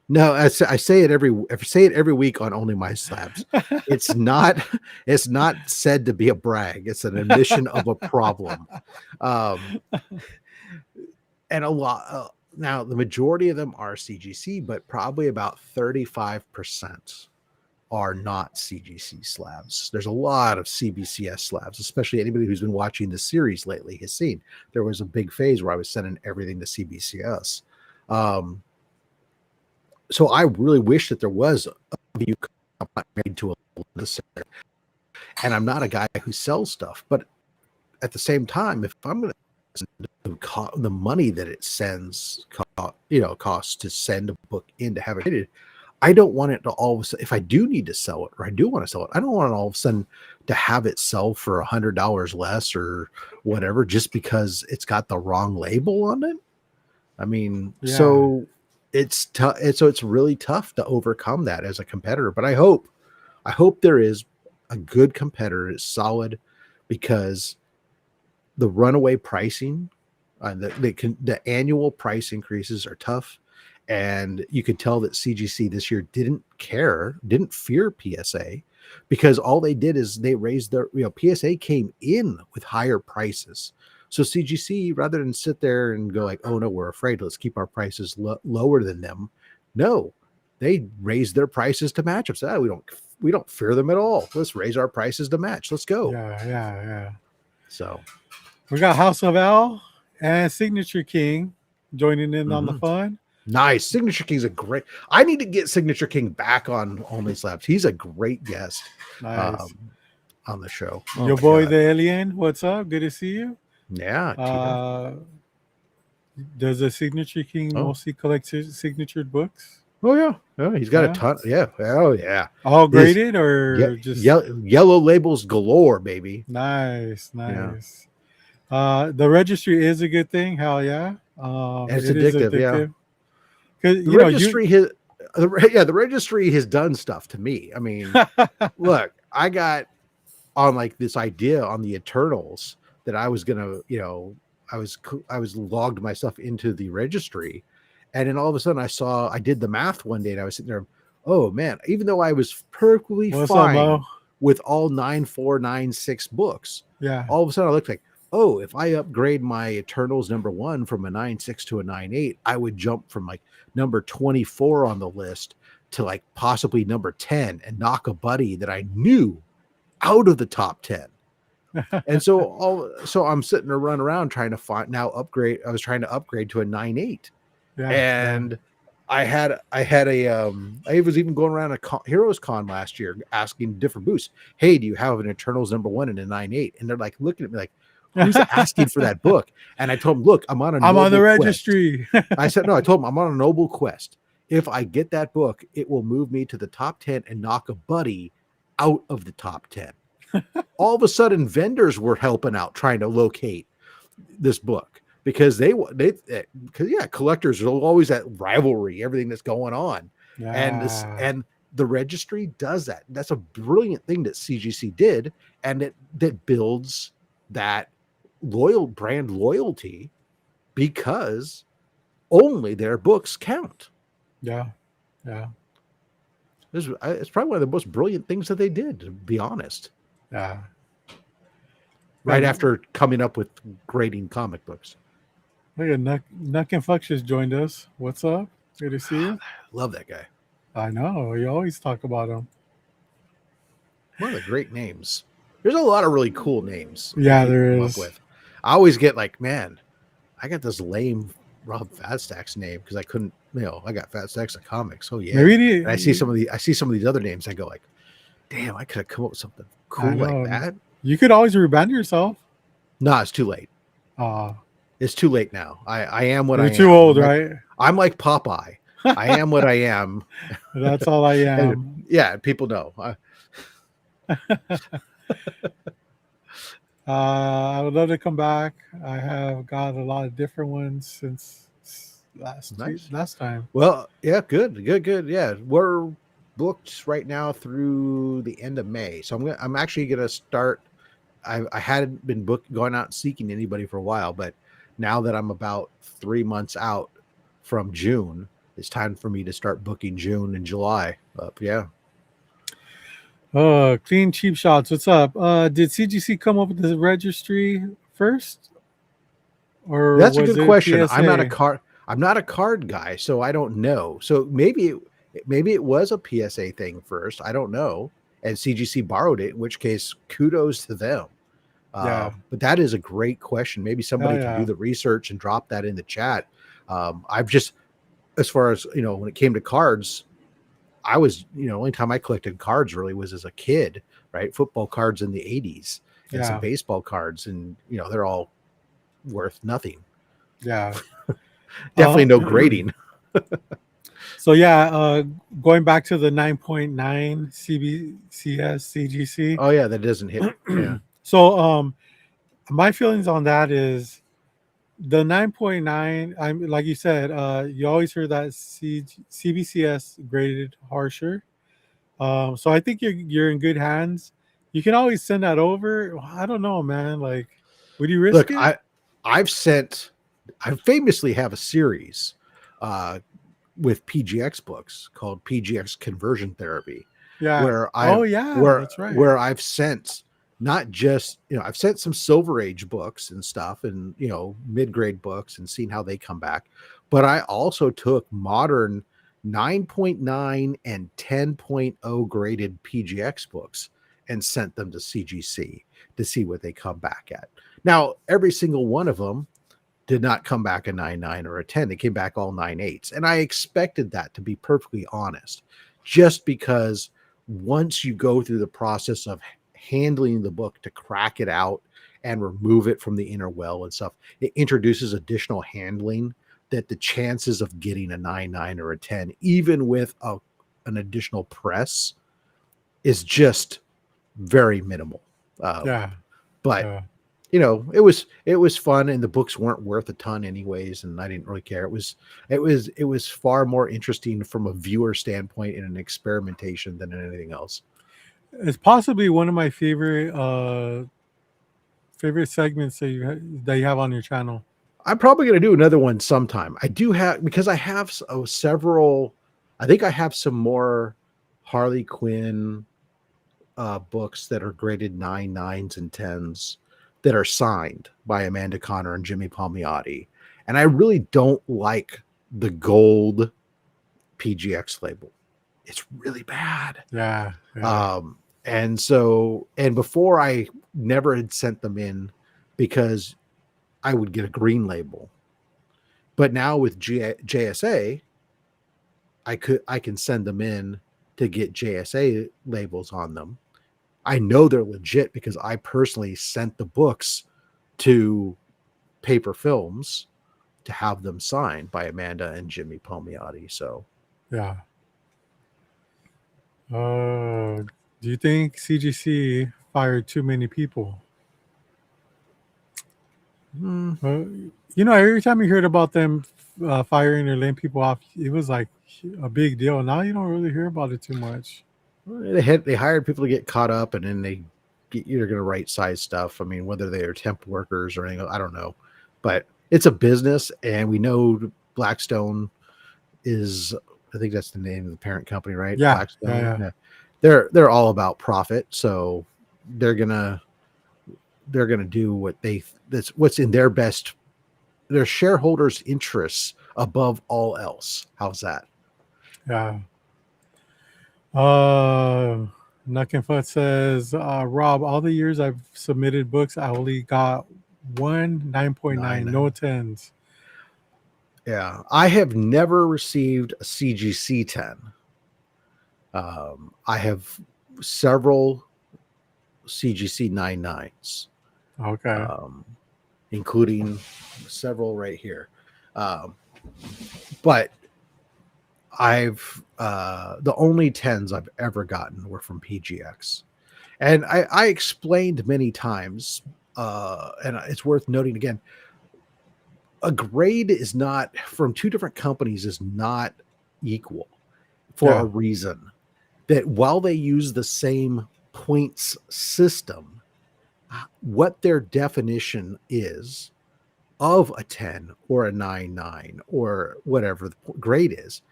No, I say it every week on Only My Slabs. It's not said to be a brag. It's an admission of a problem. And a lot now, the majority of them are CGC, but probably about 35% are not CGC slabs. There's a lot of CBCS slabs, especially anybody who's been watching the series lately has seen. There was a big phase where I was sending everything to CBCS. So I really wish that there was a view made to a necessary. And I'm not a guy who sells stuff, but at the same time, if I'm going to the money that it sends, costs to send a book in to have it rated, I don't want it to all of a sudden, if I do need to sell it, or I do want to sell it, I don't want it all of a sudden to have it sell for $100 less or whatever, just because it's got the wrong label on it. I mean, so it's tough. So it's really tough to overcome that as a competitor, but I hope there is a good competitor that's solid, because the runaway pricing, the annual price increases are tough. And you could tell that CGC this year didn't fear PSA, because all they did is they raised their, PSA came in with higher prices. So CGC, rather than sit there and go like, oh no, we're afraid, let's keep our prices lower than them. No, they raised their prices to match up. So we don't fear them at all. Let's raise our prices to match. Let's go. Yeah. So we got House of L and Signature King joining in on the fun. Nice. Signature King's I need to get Signature King back on Only Slabs. He's a great guest. Nice. On the show. Your boy, the Alien. What's up? Good to see you. Yeah. Does the Signature King mostly collect signatured books? Oh yeah. He's got a ton. Yeah. Oh yeah. All graded or just yellow labels galore, baby. Nice. Yeah. The registry is a good thing. Hell yeah. It's addictive. Yeah. The registry has done stuff to me. I mean, look, I got on like this idea on the Eternals that I was gonna, I was logged myself into the registry, and then all of a sudden I did the math one day, and I was sitting there, oh man, even though I was perfectly fine with all 9496 books, all of a sudden I looked like, oh, if I upgrade my Eternals #1 from a 9.6 to a 9.8, I would jump from like number 24 on the list to like possibly number 10 and knock a buddy that I knew out of the top 10. And so I'm sitting there running around trying to upgrade. I was trying to upgrade to a 9.8. And I was even going around Heroes Con last year asking different booths, hey, do you have an Eternals #1 and a 9.8? And they're like looking at me like, who's asking for that book? And I told them, look, I'm on a I'm on the noble quest. registry. I said, no, I told them I'm on a noble quest. If I get that book, it will move me to the top 10 and knock a buddy out of the top 10. All of a sudden, vendors were helping out trying to locate this book because because collectors are always that rivalry, everything that's going on. Yeah. And the registry does that. That's a brilliant thing that CGC did, and that builds that brand loyalty because only their books count. Yeah. Yeah. It's probably one of the most brilliant things that they did, to be honest. Yeah. Right And after coming up with grading comic books. look at Nuck and Fuck just joined us. What's up? Good to see you. Love that guy. I know. You always talk about him. One of the great names. There's a lot of really cool names. Yeah, there is. I always get like, man, I got this lame Rob FatStax name because I couldn't, I got FatStax of comics. Oh yeah. And I see some of these other names. I go like, damn, I could have come up with something cool like that. You could always rebrand yourself. No, it's too late. It's too late now. I am what I am. You're too old, right? I'm like Popeye. I am what I am. That's all I am. Yeah, people know. I would love to come back. I have got a lot of different ones since last time. Well, yeah, good. Yeah, we're booked right now through the end of May, so I'm actually gonna start. I hadn't been going out seeking anybody for a while, but now that I'm about 3 months out from June, it's time for me to start booking June and July up. Yeah. Clean Cheap Shots. What's up? Did CGC come up with the registry first? Or that's a good question. PSA? I'm not a card guy, so I don't know. So maybe it was a PSA thing first. I don't know. And CGC borrowed it, in which case kudos to them. Yeah. But that is a great question. Maybe somebody can do the research and drop that in the chat. I've just, as far as, when it came to cards, I was, only time I collected cards really was as a kid, right? Football cards in the 80s and some baseball cards, and they're all worth nothing. Yeah. Definitely no grading. So yeah, going back to the 9.9 CBCS CGC. Oh yeah, that doesn't hit. Yeah. So my feelings on that is the 9.9. I'm like you said, you always hear that CBCS graded harsher. So I think you're in good hands. You can always send that over. I don't know, man. Like, would you risk it? I famously have a series with PGX books called PGX Conversion Therapy. Yeah. That's right. Where I've sent not just, I've sent some Silver Age books and stuff and, mid-grade books and seen how they come back. But I also took modern 9.9 and 10.0 graded PGX books and sent them to CGC to see what they come back at. Now, every single one of them did not come back a 9.9 or a 10. They came back all 9.8s. And I expected that, to be perfectly honest, just because once you go through the process of handling the book to crack it out and remove it from the inner well and stuff, it introduces additional handling that the chances of getting a 9.9 or a 10, even with an additional press, is just very minimal. But it was fun, and the books weren't worth a ton anyways, and I didn't really care. It was far more interesting from a viewer standpoint in an experimentation than anything else. It's possibly one of my favorite segments that you have on your channel. I'm probably going to do another one sometime. I do have, because I have several. I think I have some more Harley Quinn books that are graded 9.9s and 10s that are signed by Amanda Connor and Jimmy Palmiotti. And I really don't like the gold PGX label. It's really bad. Yeah. And before I never had sent them in because I would get a green label. But now with JSA, I can send them in to get JSA labels on them. I know they're legit because I personally sent the books to Paper Films to have them signed by Amanda and Jimmy Palmiotti. So Yeah. Do you think CGC fired too many people? mm, Every time you heard about them firing or laying people off, it was like a big deal. Now you don't really hear about it too much. they hired people to get caught up, and then they you're going to right size stuff. I mean, whether they are temp workers or anything, I don't know, but it's a business, and we know Blackstone is, I think that's the name of the parent company, right? Yeah, yeah, Blackstone. yeah, Yeah. They're all about profit, so they're gonna do what that's what's in their shareholders' interests above all else. How's that? yeah. Uh, Nuckenfoot says, Rob, all the years I've submitted books, I only got one 9.9, no 9. tens. Yeah, I have never received a CGC 10. I have several CGC 99s, Okay. including several right here. Um, but I've the only 10s I've ever gotten were from PGX. And I explained many times, and it's worth noting again, a grade is not from two different companies is not equal for a Yeah. reason. That while they use the same points system, what their definition is of a 10 or a 9 or whatever the grade is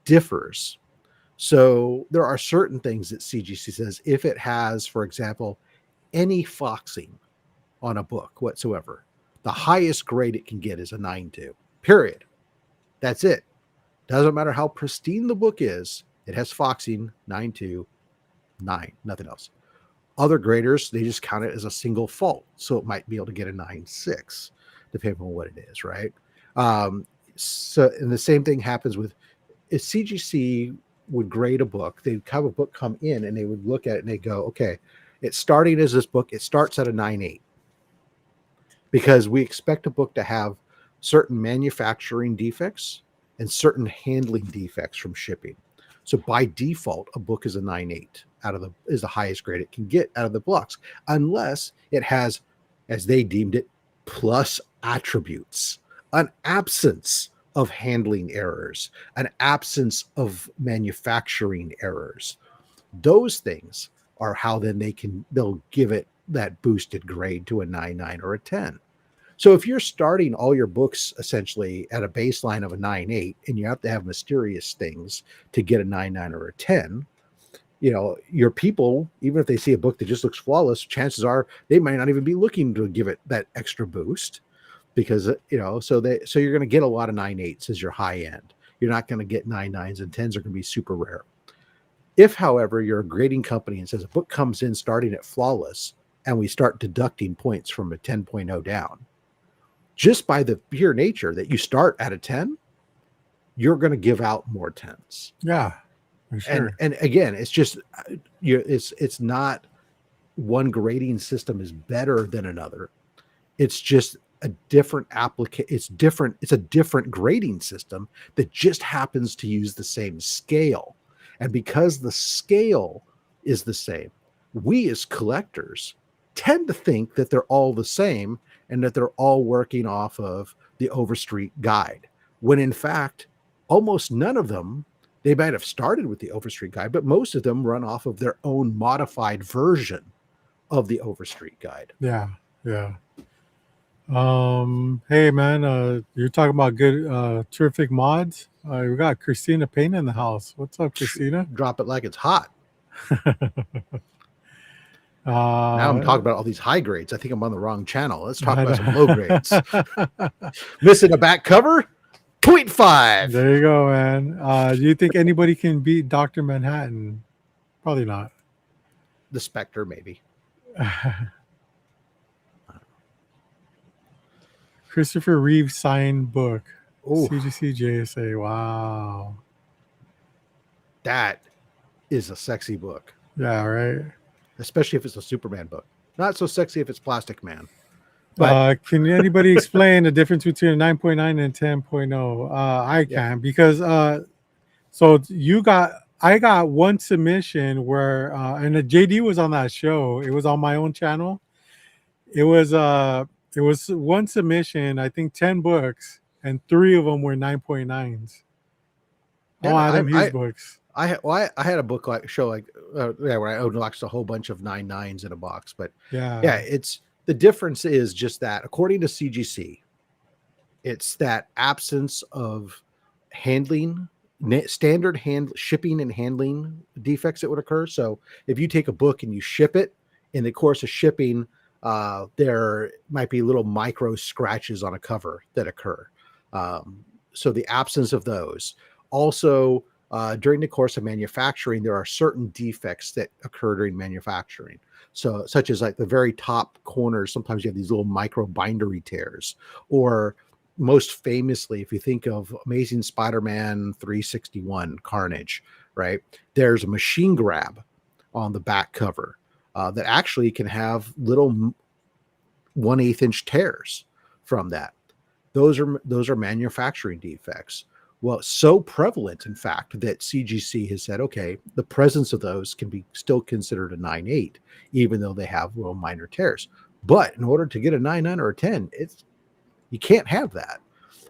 differs. So there are certain things that CGC says if it has, for example, any foxing on a book whatsoever, the highest grade it can get is a 9.2. Period. That's it. Doesn't matter how pristine the book is, it has foxing 9.2, 9, nothing else. Other graders, they just count it as a single fault. So it might be able to get a 9.6, depending on what it is, right? And the same thing happens with if CGC would grade a book, they'd have a book come in and they would look at it and they go, okay, it's starting as this book, it starts at a 9.8 because we expect a book to have certain manufacturing defects and certain handling defects from shipping. So by default, a book is a 9.8 is the highest grade it can get out of the blocks, unless it has, as they deemed it, plus attributes, an absence of handling errors, an absence of manufacturing errors. Those things are how then they'll give it that boosted grade to a 9.9 or a 10. So if you're starting all your books essentially at a baseline of a 9.8 and you have to have mysterious things to get a 9.9 or a 10, your people, even if they see a book that just looks flawless, chances are they might not even be looking to give it that extra boost because, so you're going to get a lot of 9.8s as your high end. You're not going to get 9.9s, and 10s are going to be super rare. If, however, you're a grading company and says a book comes in starting at flawless and we start deducting points from a 10.0 down, just by the pure nature that you start at a 10, you're going to give out more 10s. Yeah, for And sure. again, it's just it's not one grading system is better than another. It's just a different it's a different grading system that just happens to use the same scale. And because the scale is the same, we as collectors tend to think that they're all the same and that they're all working off of the Overstreet guide, when in fact, almost none of them, they might have started with the Overstreet guide, but most of them run off of their own modified version of the Overstreet guide. Yeah, yeah. Hey man, you're talking about good, terrific mods. We got Christina Payne in the house. What's up, Christina? Drop it like it's hot. Now I'm uh, talking about all these high grades. I think I'm on the wrong channel. Let's talk I about some low grades. know. Missing a back cover? 0.5. There you go, man. Do you think anybody can beat Dr. Manhattan? Probably not. The Spectre, maybe. Christopher Reeve signed book. Oh, CGC JSA. Wow. that is a sexy book, Yeah, right. especially if it's a Superman book. Not so sexy if it's Plastic Man. But Can anybody explain the difference between a 9.9 and 10.0? I yeah, can because so I got one submission where and the JD was on that show. It was on my own channel. It was uh it was one submission, I think 10 books, and 3 of them were 9.9s. All yeah, Adam Hughes books. I had a book like show like yeah, where I unlocked a whole bunch of 9.9s in a box. But yeah, Yeah. it's the difference is just that according to CGC, it's that absence of handling standard shipping and handling defects that would occur. So if you take a book and you ship it in the course of shipping, there might be little micro scratches on a cover that occur. So the absence of those. Also, during the course of manufacturing, there are certain defects that occur during manufacturing. So, such as like the very top corners, sometimes you have these little micro bindery tears, or most famously, if you think of Amazing Spider-Man 361 Carnage, right? There's a machine grab on the back cover that actually can have little 1/8 inch tears from that. Those are manufacturing defects. Well, so prevalent, in fact, that CGC has said, okay, the presence of those can be still considered a 9.8, even though they have little minor tears. But in order to get a 9.9 or a 10, you can't have that,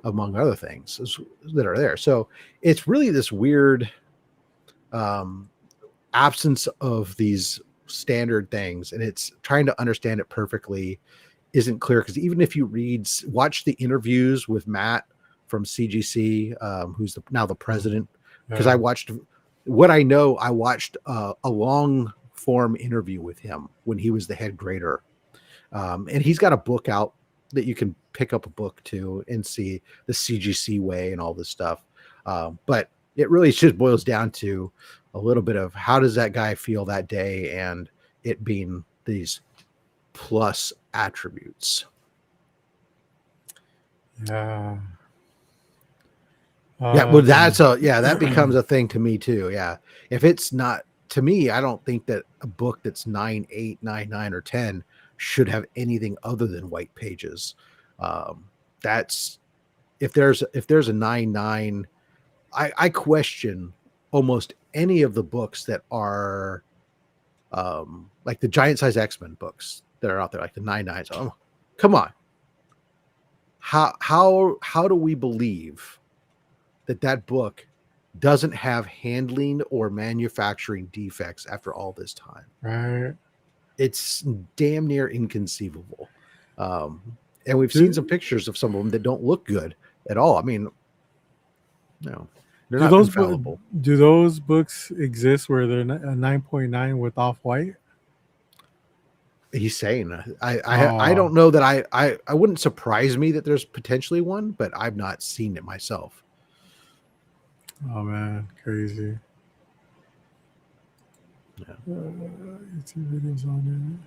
among other things that are there. So it's really this weird absence of these standard things, and it's trying to understand it perfectly isn't clear, because even if you watch the interviews with Matt from CGC, who's now the president, because I watched a long form interview with him when he was the head grader, and he's got a book out that you can pick up a book to and see the CGC way and all this stuff. But it really just boils down to a little bit of how does that guy feel that day, and it being these plus attributes. Yeah. Yeah, well, that becomes a thing to me too. Yeah, if it's not, to me, I don't think that a book that's 9.8, 9.9, or 10 should have anything other than white pages. That's if there's a 9.9, I question almost any of the books that are like the giant size X-Men books that are out there, like the 9.9s. Oh, come on. How do we believe that book doesn't have handling or manufacturing defects after all this time? Right. It's damn near inconceivable. And we've seen some pictures of some of them that don't look good at all. I mean, no, they're not infallible. Do those books exist where they're a 9.9 with off-white? He's saying, I don't know that I wouldn't surprise me that there's potentially one, but I've not seen it myself. Oh man, crazy. Yeah. YouTube videos on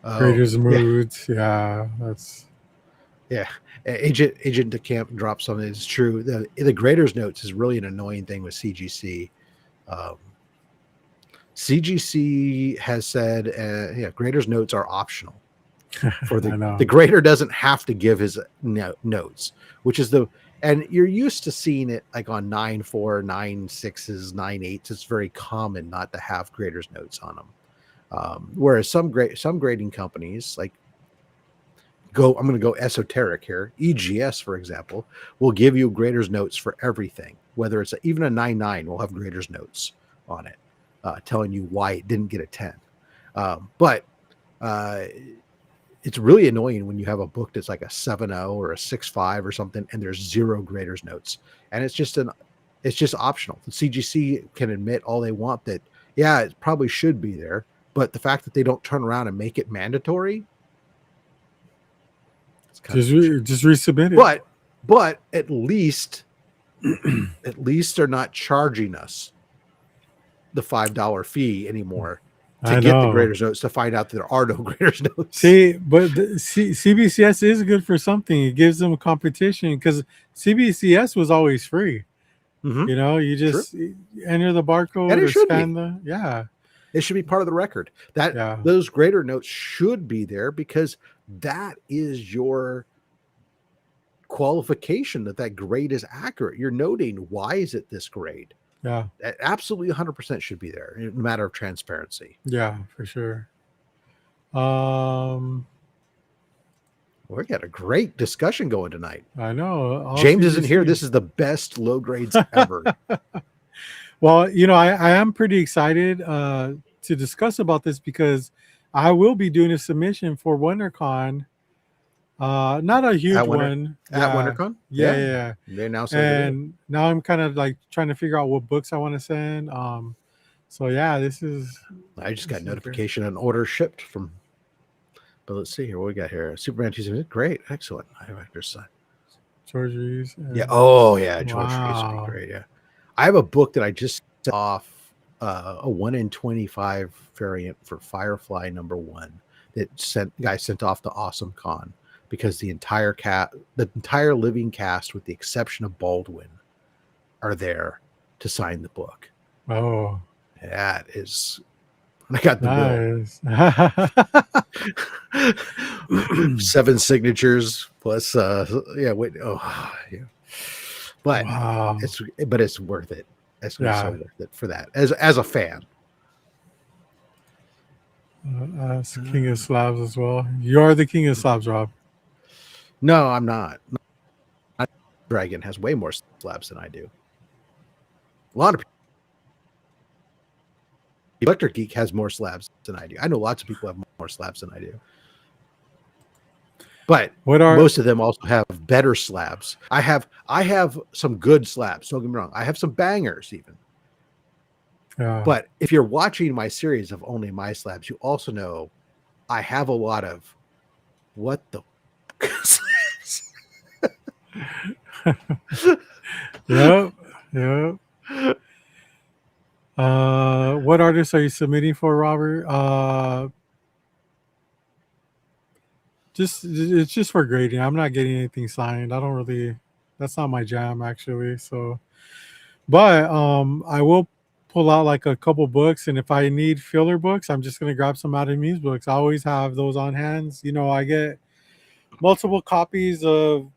there. Graders moods. Yeah, that's. Yeah. Agent DeCamp dropped something. It's true. The graders notes is really an annoying thing with CGC. CGC has said, graders notes are optional. For the grader doesn't have to give his notes, which is and you're used to seeing it like on 9.4, 9.6s, 9.8s. It's very common not to have graders notes on them. Whereas some grading companies, like I'm going to go esoteric here. EGS, for example, will give you graders notes for everything. Whether it's even a 9.9 will have graders notes on it, telling you why it didn't get a 10. But it's really annoying when you have a book that's like a 7.0 or a 6.5 or something, and there's 0 graders notes, and it's just optional. The CGC can admit all they want that, yeah, it probably should be there, but the fact that they don't turn around and make it mandatory, it's just resubmit it. But at least they're not charging us the $5 fee anymore to get the graders notes, to find out that there are no graders notes. See, but CBCS is good for something. It gives them a competition, because CBCS was always free. Mhm. You True. just enter the And barcode it or should scan be. the, yeah, It should be part of the record. That yeah, those grader notes should be there because that is your qualification that that grade is accurate. You're noting why is it this grade? yeah, That absolutely 100% should be there in a matter of transparency. yeah, for sure. Um, We got a great discussion going tonight. I know all James isn't here. CGC. This is the best low grades ever. Well, I am pretty excited to discuss about this because I will be doing a submission for WonderCon. Not a huge At Winter one. at Yeah. WinterCon? Yeah, Yeah. yeah, yeah. They announced the other day. And now I'm kind of like trying to figure out what books I want to send. So yeah, I just got this is great. notification an order shipped from. But let's see here. What we got here? Superman 2 great, excellent. I have actor's son. George Reeves. Yeah. Oh yeah, George Reeves would be Wow. great. Yeah. I have a book that I just sent off a 1 in 25 variant for Firefly #1 that guy sent off to Awesome Con because the entire living cast, with the exception of Baldwin, are there to sign the book. Oh, That is, I got the nice. bill. 7 signatures plus yeah, wait, oh yeah. But Wow. it's worth it. It's gonna be so Yeah. worth it for that as a fan. That's King of Slabs as well. You're the King of Slabs, Rob. No, I'm not. Dragon has way more slabs than I do. A lot of people. Electric Geek has more slabs than I do. I know lots of people have more slabs than I do. But most of them also have better slabs. I have some good slabs. Don't get me wrong. I have some bangers even. Yeah. But if you're watching my series of only my slabs, you also know I have a lot of what the Yep. Yep. What artists are you submitting for, Robert? It's just for grading. I'm not getting anything signed. I don't really. That's not my jam actually. So, but I will pull out like a couple books, and if I need filler books, I'm just gonna grab some Adam Hughes books. I always have those on hands. I get multiple copies of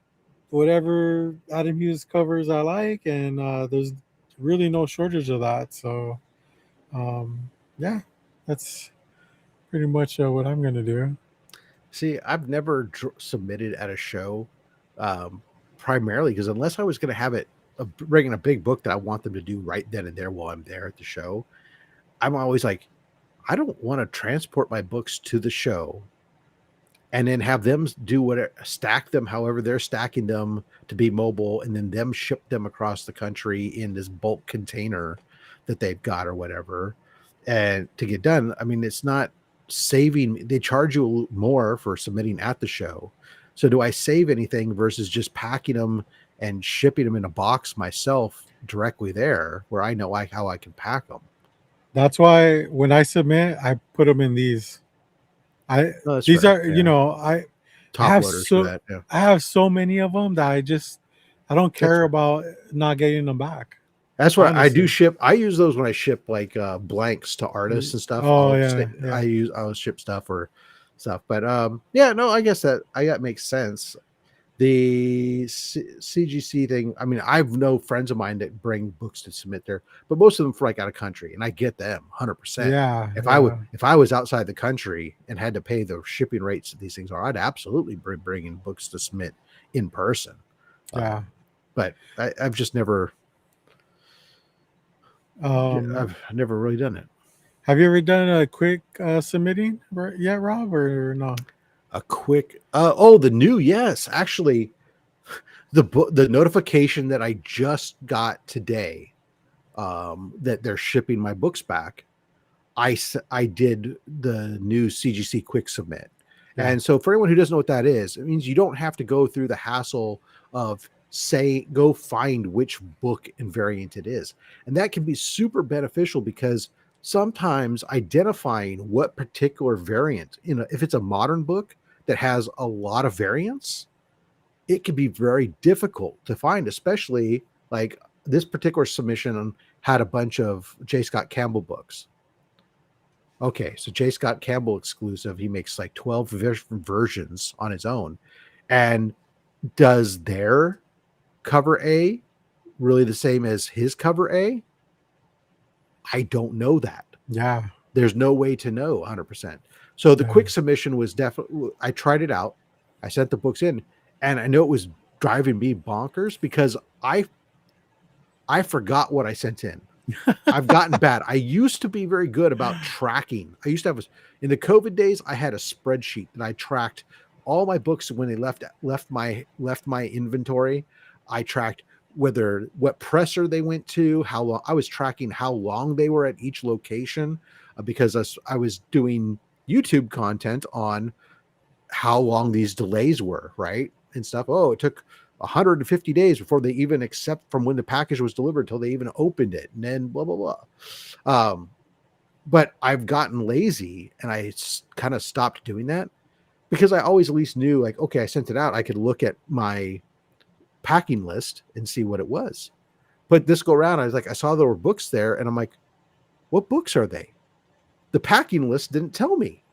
whatever Adam Hughes covers I like, and there's really no shortage of that. So, yeah, that's pretty much what I'm gonna do. See, I've never submitted at a show, primarily because unless I was going to have it bringing a big book that I want them to do right then and there while I'm there at the show, I'm always like, I don't want to transport my books to the show and then have them do whatever, stack them however they're stacking them to be mobile, and then them ship them across the country in this bulk container that they've got or whatever, and to get done. I mean, it's not saving. They charge you more for submitting at the show. So do I save anything versus just packing them and shipping them in a box myself directly there where I know how I can pack them? That's why when I submit, I put them in these. These right, are yeah. Top loaders for that. Yeah. I have so many of them that I don't care about not getting them back. That's what honestly. I do ship. I use those when I ship like blanks to artists and stuff. Oh yeah. I'll ship stuff or stuff. But yeah, no, I guess that makes sense. The CGC thing. I mean, I've no friends of mine that bring books to submit there, but most of them for like out of country, and I get them 100%. Yeah. If I was outside the country and had to pay the shipping rates that these things are, I'd absolutely be bringing books to submit in person. Yeah. But I've just never. I've never really done it. Have you ever done a quick submitting yet, Rob, or no? A quick the new, yes, actually, the notification that I just got today, that they're shipping my books back. I did the new CGC quick submit, and so for anyone who doesn't know what that is, it means you don't have to go through the hassle of go find which book and variant it is, and that can be super beneficial because sometimes identifying what particular variant, if it's a modern book that has a lot of variants, it can be very difficult to find, especially like this particular submission had a bunch of J. Scott Campbell books. Okay, so J. Scott Campbell exclusive. He makes like 12 versions on his own. And does their cover A really the same as his cover A? I don't know that. Yeah. There's no way to know 100%. So the Yeah. quick submission was definitely, I tried it out. I sent the books in, and I know it was driving me bonkers because I forgot what I sent in. I've gotten bad. I used to be very good about tracking. I used to have in the COVID days, I had a spreadsheet that I tracked all my books when they left my inventory. I tracked what presser they went to, how long. I was tracking how long they were at each location because I was doing YouTube content on how long these delays were, right? And stuff. Oh, it took 150 days before they even accept from when the package was delivered till they even opened it, and then blah blah blah. But I've gotten lazy and I kind of stopped doing that because I always at least knew, like, okay, I sent it out, I could look at my packing list and see what it was. But this go around, I was like, I saw there were books there, and I'm like, what books are they? The packing list didn't tell me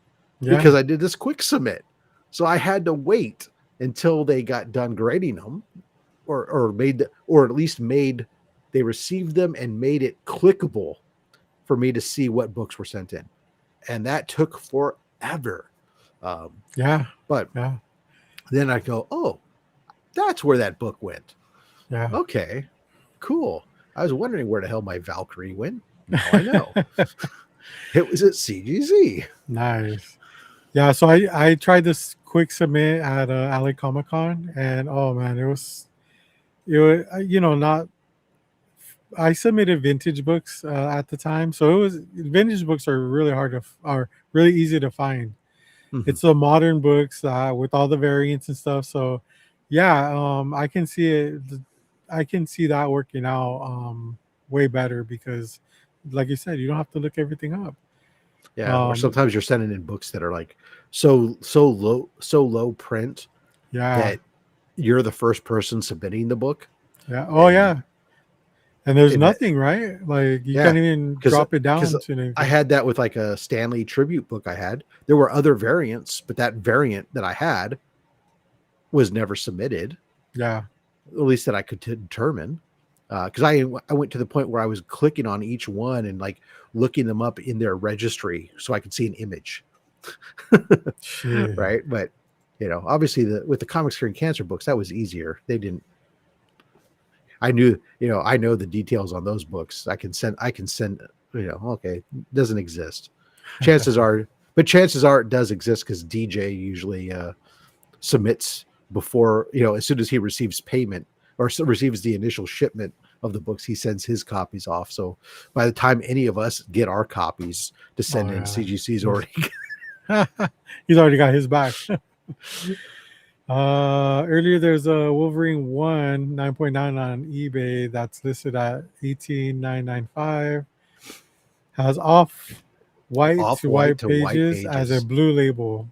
because I did this quick submit, so I had to wait until they got done grading them, or at least they received them and made it clickable for me to see what books were sent in, and that took forever. But then I go, oh, that's where that book went. Yeah. Okay, cool. I was wondering where the hell my Valkyrie went. Now I know. It was at CGC. Nice. Yeah, so I tried this quick submit at LA Comic Con, and oh man, it was not. I submitted vintage books at the time, so vintage books are really are really easy to find. Mm-hmm. It's the modern books with all the variants and stuff. So yeah, I can see it. I can see that working out way better because, like you said, you don't have to look everything up. Yeah, or sometimes you're sending in books that are like so low print that you're the first person submitting the book. Yeah. Oh, yeah. And there's nothing, right? Like you can't even drop it down to anything. I had that with like a Stanley tribute book I had. There were other variants, but that variant that I had was never submitted. Yeah. At least that I could determine. Because I went to the point where I was clicking on each one and like looking them up in their registry so I could see an image. Right. But, obviously with the Comic Screen Cancer books, that was easier. They didn't. I know the details on those books. I can send, okay, doesn't exist. Chances are it does exist because DJ usually submits before, as soon as he receives payment or receives the initial shipment of the books, he sends his copies off. So by the time any of us get our copies to send in, CGC's already he's already got his back. Earlier there's a Wolverine 1 9.9 on eBay that's listed at $18,995. Has off white to white pages as a blue label.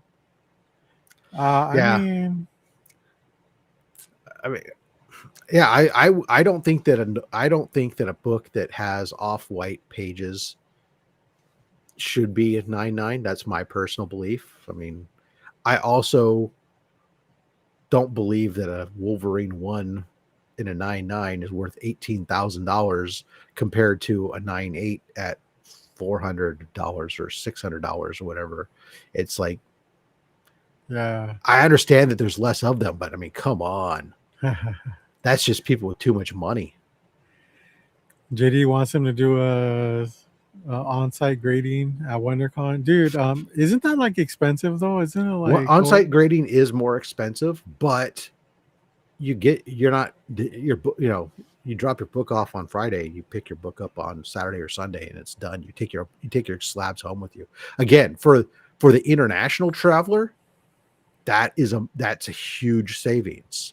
I mean, I don't think that a book that has off-white pages should be at 9.9. That's my personal belief. I mean, I also don't believe that a Wolverine 1 in a 9.9 is worth $18,000 compared to a 9.8 at $400 or $600 or whatever. It's like, yeah, I understand that there's less of them, but I mean, come on. That's just people with too much money. JD wants him to do a on-site grading at WonderCon. Dude, isn't that like expensive though? Isn't it like on-site grading is more expensive, but you drop your book off on Friday, you pick your book up on Saturday or Sunday, and it's done. You take your slabs home with you. Again, for the international traveler, that's a huge savings.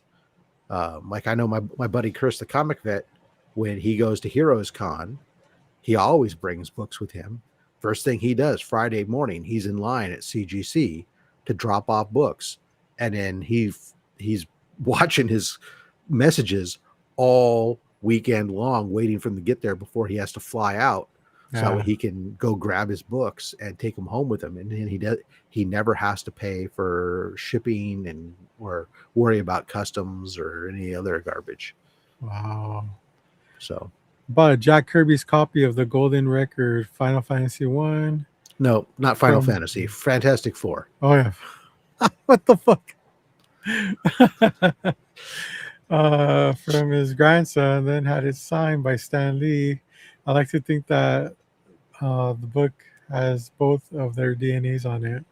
Like I know my buddy Chris, the comic vet, when he goes to Heroes Con, he always brings books with him. First thing he does Friday morning, he's in line at CGC to drop off books, and then he's watching his messages all weekend long waiting for him to get there before he has to fly out, so Yeah. he can go grab his books and take them home with him. And then he never has to pay for shipping and or worry about customs or any other garbage. Wow. So Bought a Jack Kirby's copy of the Golden Record Final Fantasy One no, not Final from. Fantasy, Fantastic Four. Oh yeah. What the fuck? From his grandson, then had it signed by Stan Lee. I like to think that the book has both of their DNAs on it.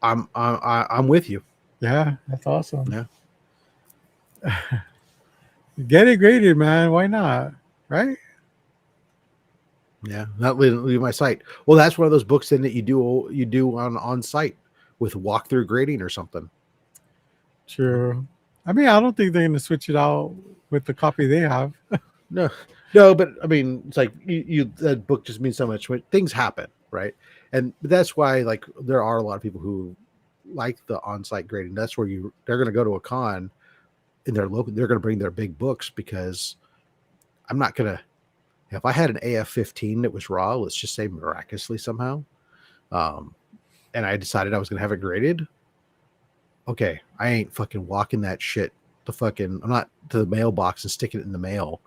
I'm with you. Yeah, that's awesome. Yeah. Get it graded, man. Why not? Right? Yeah, not leave my site. Well, that's one of those books then that you do on site with walkthrough grading or something. True. I mean, I don't think they're gonna switch it out with the copy they have. No, no, but I mean, it's like you that book just means so much when things happen, right? And that's why like there are a lot of people who like the on-site grading. That's where they're going to go to a con in their local. They're going to bring their big books because I'm not going to. If I had an AF-15 that was raw, let's just say miraculously somehow, and I decided I was going to have it graded, okay, I ain't fucking walking that shit I'm not to the mailbox and sticking it in the mail.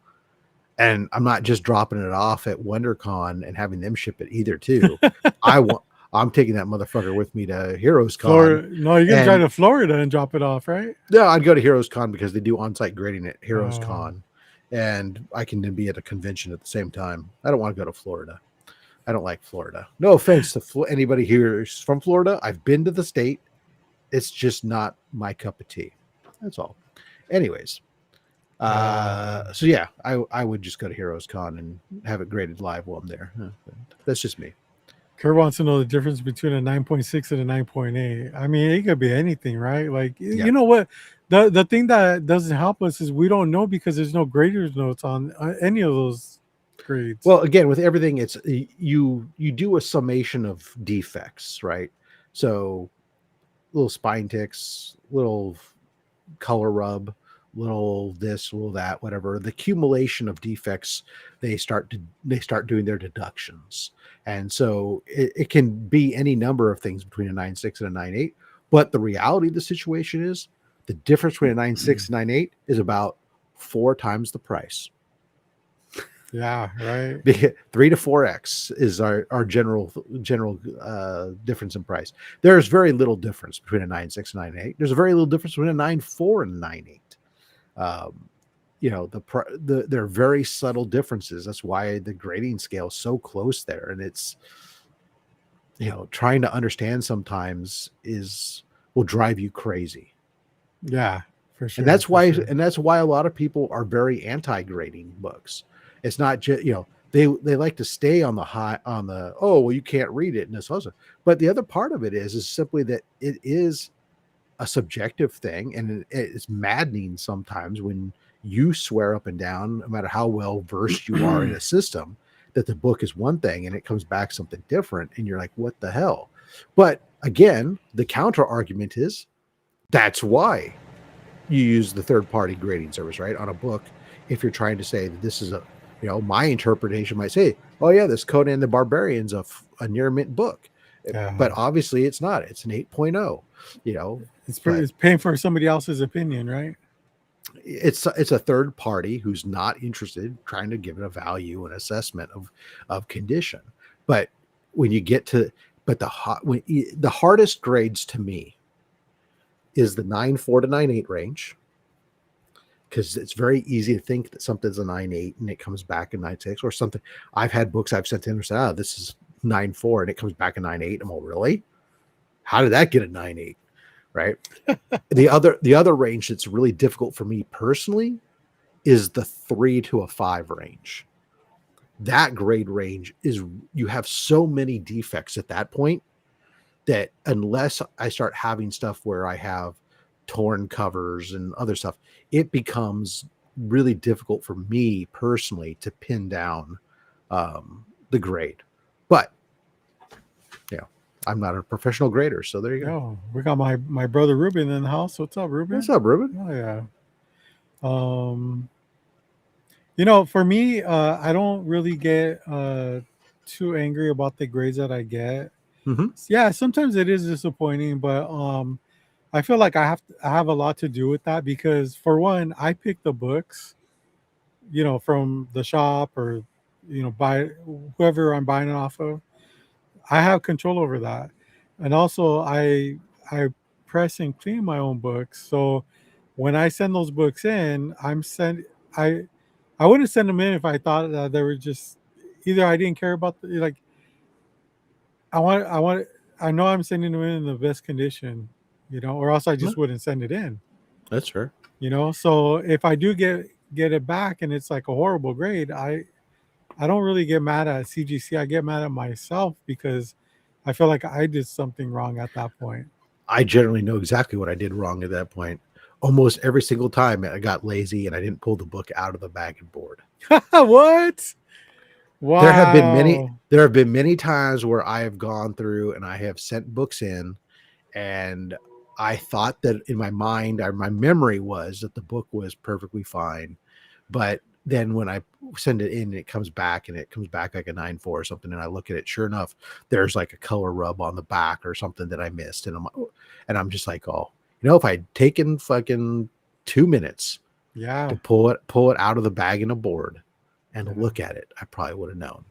And I'm not just dropping it off at WonderCon and having them ship it either too. I'm taking that motherfucker with me to Heroes Con. No, you're gonna drive to Florida and drop it off, right? No, I'd go to Heroes Con because they do on-site grading at Heroes Oh. Con. And I can then be at a convention at the same time. I don't want to go to Florida. I don't like Florida. No offense to anybody here is from Florida. I've been to the state. It's just not my cup of tea. That's all. Anyways, so yeah, I would just go to Heroes Con and have it graded live while I'm there. That's just me. Kurt wants to know the difference between a 9.6 and a 9.8. I mean, it could be anything, right? Like, you know what? The thing that doesn't help us is we don't know because there's no graders notes on any of those grades. Well, again, with everything, it's you do a summation of defects, right? So little spine ticks, little color rub, little this, little that, whatever. The accumulation of defects, they start doing their deductions. And so it can be any number of things between a 9.6 and a 9.8. But the reality of the situation is the difference between a 9.6 and 9.8 is about 4 times the price. Yeah, right. 3 to 4x is our general difference in price. There's very little difference between a 9.6 and 9.8. There's a very little difference between a 9.4 and a 9.8. You know, they're very subtle differences. That's why the grading scale is so close there, and it's, you know, trying to understand sometimes will drive you crazy. Yeah, for sure. And that's why a lot of people are very anti-grading books. It's not just, you know, they like to stay on the oh, well, you can't read it and this also. But the other part of it is simply that it is a subjective thing, and it's maddening sometimes when you swear up and down, no matter how well versed you are in a system, that the book is one thing and it comes back something different, and you're like, what the hell? But again, the counter argument is that's why you use the third-party grading service, right, on a book. If you're trying to say that this is my interpretation might say, oh yeah, this Conan the Barbarian's a near mint book. But obviously it's not. It's an 8.0. You know, it's paying for somebody else's opinion, right? It's a third party who's not interested, trying to give it a value and assessment of condition. But when you get to the hardest grades to me is the 9.4 to 9.8 range, because it's very easy to think that something's a 9.8 and it comes back a 9.6 or something. I've had books I've sent in and said, this is 9.4 and it comes back a 9.8. I'm all, really? How did that get a 9.8? Right. The other range that's really difficult for me personally is the 3 to a 5 range. That grade range is, you have so many defects at that point that unless I start having stuff where I have torn covers and other stuff, it becomes really difficult for me personally to pin down the grade. But I'm not a professional grader, so there you go. Oh, we got my brother Ruben in the house. What's up, Ruben? What's up, Ruben? Oh yeah. For me, I don't really get too angry about the grades that I get. Hmm. Yeah, sometimes it is disappointing, but I feel like I have a lot to do with that because for one, I pick the books, from the shop or buy whoever I'm buying it off of. I have control over that, and also I press and clean my own books. So when I send those books in, I I wouldn't send them in if I thought that they were just either I didn't care about like I want I know I'm sending them in the best condition, or else I just wouldn't send it in. That's fair. So if I do get it back and it's like a horrible grade, I don't really get mad at CGC. I get mad at myself because I feel like I did something wrong at that point. I generally know exactly what I did wrong at that point. Almost every single time I got lazy and I didn't pull the book out of the bag and board. What? There have been many Wow. there have been many times where I have gone through and I have sent books in, and I thought that in my mind or my memory was that the book was perfectly fine. But then when I send it in, it comes back and it comes back like a 9.4 or something. And I look at it, sure enough, there's like a color rub on the back or something that I missed. And I'm just like, oh, if I'd taken fucking 2 minutes to Yeah. pull it out of the bag and a board and Yeah. look at it, I probably would have known.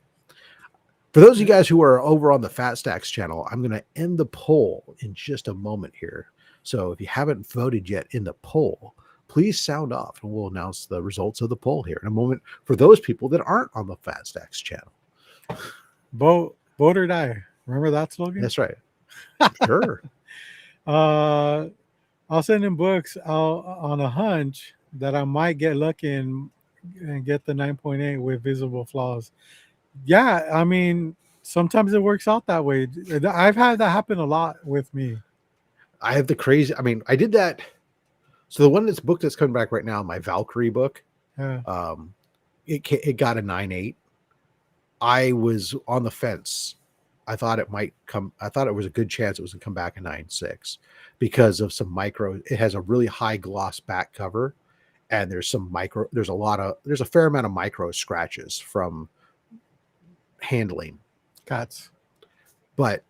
For those of you Yeah. guys who are over on the FatStax channel, I'm going to end the poll in just a moment here. So if you haven't voted yet in the poll, please sound off and we'll announce the results of the poll here in a moment for those people that aren't on the FatStax channel. Vote or die. Remember that slogan? That's right. Sure. uh, I'll send in books out on a hunch that I might get lucky and get the 9.8 with visible flaws. Yeah, I mean, sometimes it works out that way. I've had that happen a lot with me. I have the crazy, I mean, I did that. So the one that's coming back right now, my Valkyrie book, Yeah. um, it got a 9.8. I was on the fence. I thought it might come. I thought it was a good chance it was going to come back a 9.6 because of some micro. It has a really high gloss back cover, and there's some micro. There's a fair amount of micro scratches from handling. Cats. But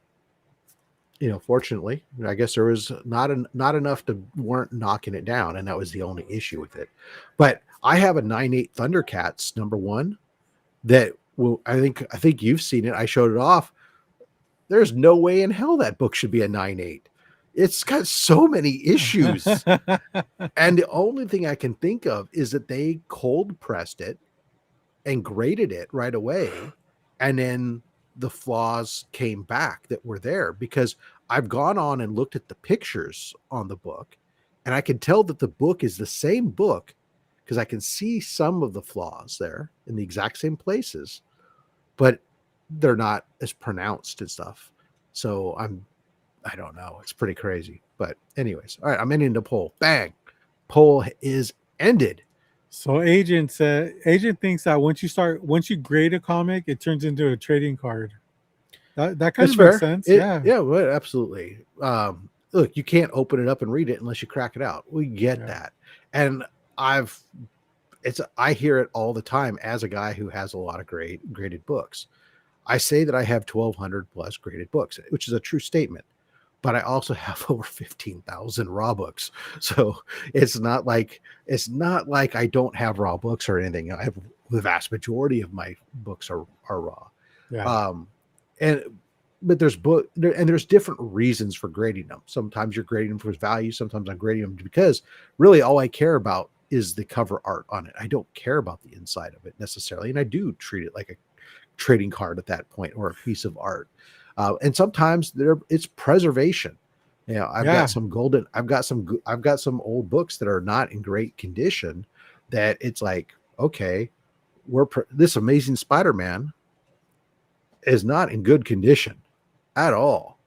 fortunately, I guess there was not enough to warrant knocking it down, and that was the only issue with it. But I have a 9.8 Thundercats #1 that will. I think you've seen it. I showed it off. There's no way in hell that book should be a 9.8. It's got so many issues. And the only thing I can think of is that they cold pressed it and graded it right away. And then the flaws came back that were there because I've gone on and looked at the pictures on the book and I can tell that the book is the same book because I can see some of the flaws there in the exact same places, but they're not as pronounced and stuff. So I don't know. It's pretty crazy. But anyways, all right, I'm ending the poll. Bang. Poll is ended. So agent thinks that once you grade a comic, it turns into a trading card. That kind That's of makes fair. sense. Yeah. Yeah, well, absolutely. Look, you can't open it up and read it unless you crack it out. We get Yeah. that. And I hear it all the time as a guy who has a lot of graded books. I say that I have 1,200 plus graded books, which is a true statement. But I also have over 15,000 raw books. So it's not like I don't have raw books or anything. I have the vast majority of my books are raw. Yeah. Um, and but there's different reasons for grading them. Sometimes you're grading them for value. Sometimes I'm grading them because really all I care about is the cover art on it. I don't care about the inside of it necessarily, and I do treat it like a trading card at that point or a piece of art. And sometimes it's preservation. I've got Yeah. some golden. I've got some old books that are not in great condition. That it's like, okay, this Amazing Spider-Man is not in good condition at all.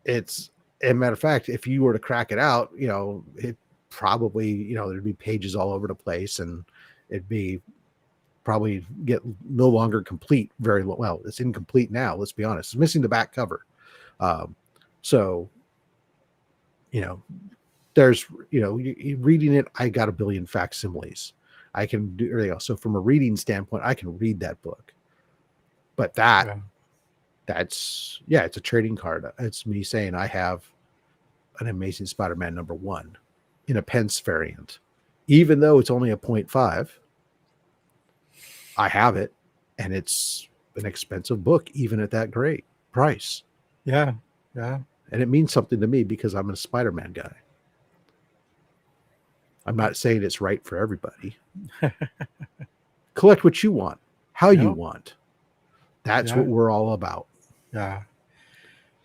It's a matter of fact, if you were to crack it out, it probably, there'd be pages all over the place, and it'd be probably get no longer complete very well. It's incomplete now. Let's be honest. It's missing the back cover. So, there's, reading it, I got a billion facsimiles. I can do everything else. So from a reading standpoint, I can read that book. But Yeah. that's it's a trading card. It's me saying I have an Amazing Spider-Man #1 in a pence variant. Even though it's only a 0.5, I have it, and it's an expensive book, even at that great price. Yeah. Yeah. And it means something to me because I'm a Spider-Man guy. I'm not saying it's right for everybody. Collect what you want, how you Yep. want. That's Yeah. what we're all about. Yeah.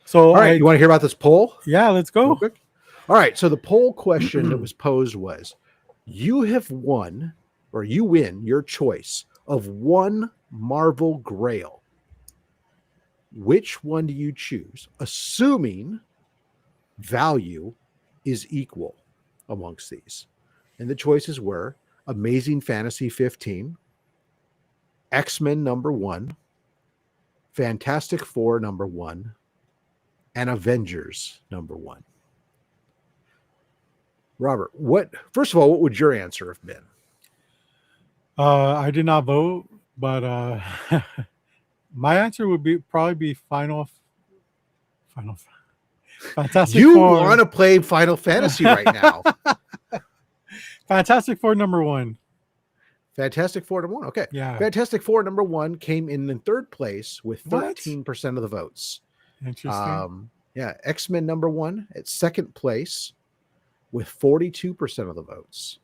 So All right, you want to hear about this poll? Yeah, let's Real go. quick. All right, so the poll question that was posed was, you have won, or you win your choice of one Marvel Grail. Which one do you choose, assuming value is equal amongst these? And the choices were Amazing Fantasy 15, X-Men #1, Fantastic Four #1, and Avengers #1. Robert, first of all, what would your answer have been? I did not vote, but my answer would probably be Final Fantastic You Four. want to play Final Fantasy right now. Fantastic Four #1. Fantastic Four #1. Okay. Yeah. Fantastic Four #1 came in third place with What? 13% of the votes. Interesting. X-Men #1 at second place with 42% of the votes.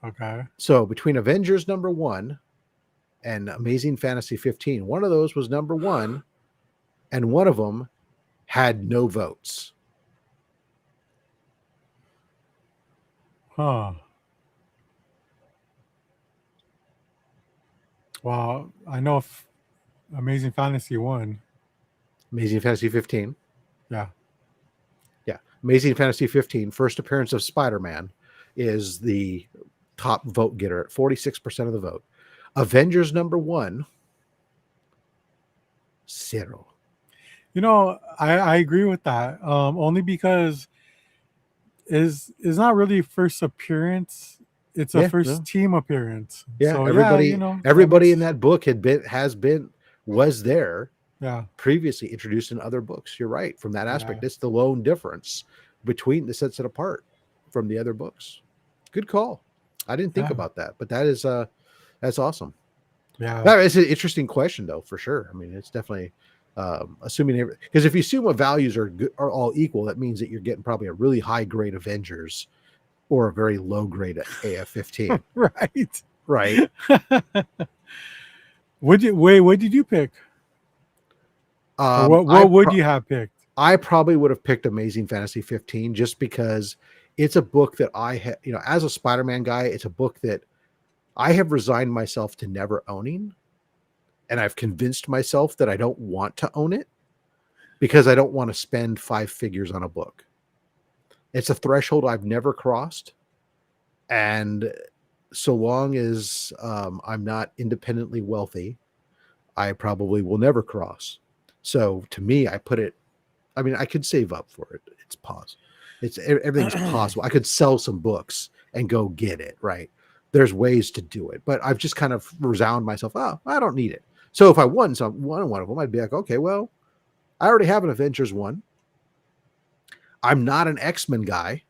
Okay. So between Avengers #1 and Amazing Fantasy 15, one of those was #1, and one of them had no votes. Huh. Well, I know if Amazing Fantasy won. Amazing Fantasy 15. Yeah. Yeah. Amazing Fantasy 15, first appearance of Spider-Man, is the top vote getter at 46% of the vote. Avengers #1, 0. You know, I agree with that. Only because is not really first appearance. It's a first team appearance. Yeah, so everybody, yeah, everybody in that book was there. Yeah. Previously introduced in other books. You're right. From that aspect, Yeah. it's the lone difference between that sets it apart from the other books. Good call. I didn't think about that, but that's awesome. Yeah. It's an interesting question, though, for sure. I mean, it's definitely assuming, because if you assume what values are all equal, that means that you're getting probably a really high grade Avengers or a very low grade AF-15. Right. Right. What did you pick? What would you have picked? I probably would have picked Amazing Fantasy 15 just because it's a book that I have, as a Spider-Man guy, it's a book that I have resigned myself to never owning. And I've convinced myself that I don't want to own it because I don't want to spend 5 figures on a book. It's a threshold I've never crossed. And so long as I'm not independently wealthy, I probably will never cross. So to me, I could save up for it. Everything's possible. I could sell some books and go get it, right? There's ways to do it, but I've just kind of resounded myself, oh, I don't need it. So if I won one of them, I'd be like, okay, well, I already have an Avengers 1. I'm not an X-Men guy.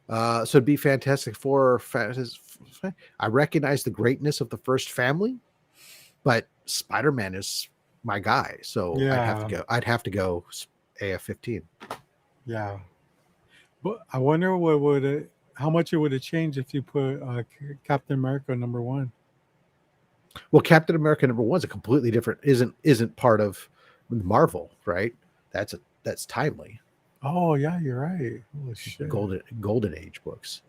So it'd be Fantastic Four. I recognize the greatness of the first family, but Spider-Man is my guy. So I'd have to go AF-15. Yeah. But I wonder how much it would have changed if you put Captain America #1. Well, Captain America #1 is a completely different, isn't part of Marvel, right? That's timely. Oh yeah, you're right. Holy shit. Golden Age books.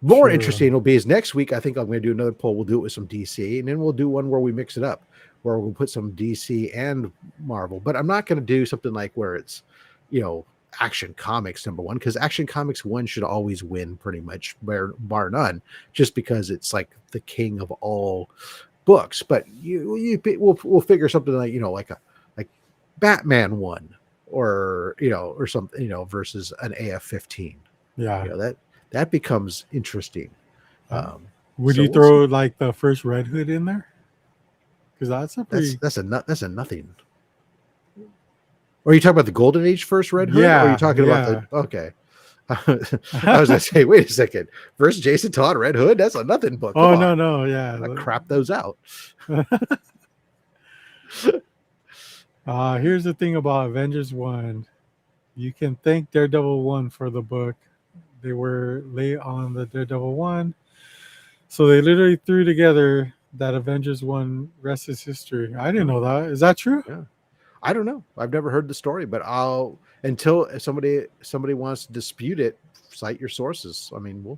More interesting will be is next week. I think I'm going to do another poll. We'll do it with some DC, and then we'll do one where we mix it up, where we'll put some DC and Marvel. But I'm not going to do something like where it's, Action Comics #1, because Action Comics 1 should always win pretty much, bar none, just because it's like the king of all books. But we'll figure something like like Batman 1 or something versus an AF-15. Yeah. That becomes interesting. Uh, Um, would so you we'll see. throw like the first Red Hood in there? Because that's a pretty. That's a nothing. Or are you talking about the Golden Age first Red Hood? Or are you Yeah, talking about the yeah. okay? I was gonna say, wait a second. First Jason Todd Red Hood? That's a nothing book. Come Oh on. no, no, I crap those out. Here's the thing about Avengers 1. You can thank Daredevil 1 for the book. They were late on the Daredevil 1. So they literally threw together that Avengers 1 rest is history. I didn't Yeah, know that. Is that true? yeah. I don't know. I've never heard the story, but I'll until somebody wants to dispute it, cite your sources. I mean,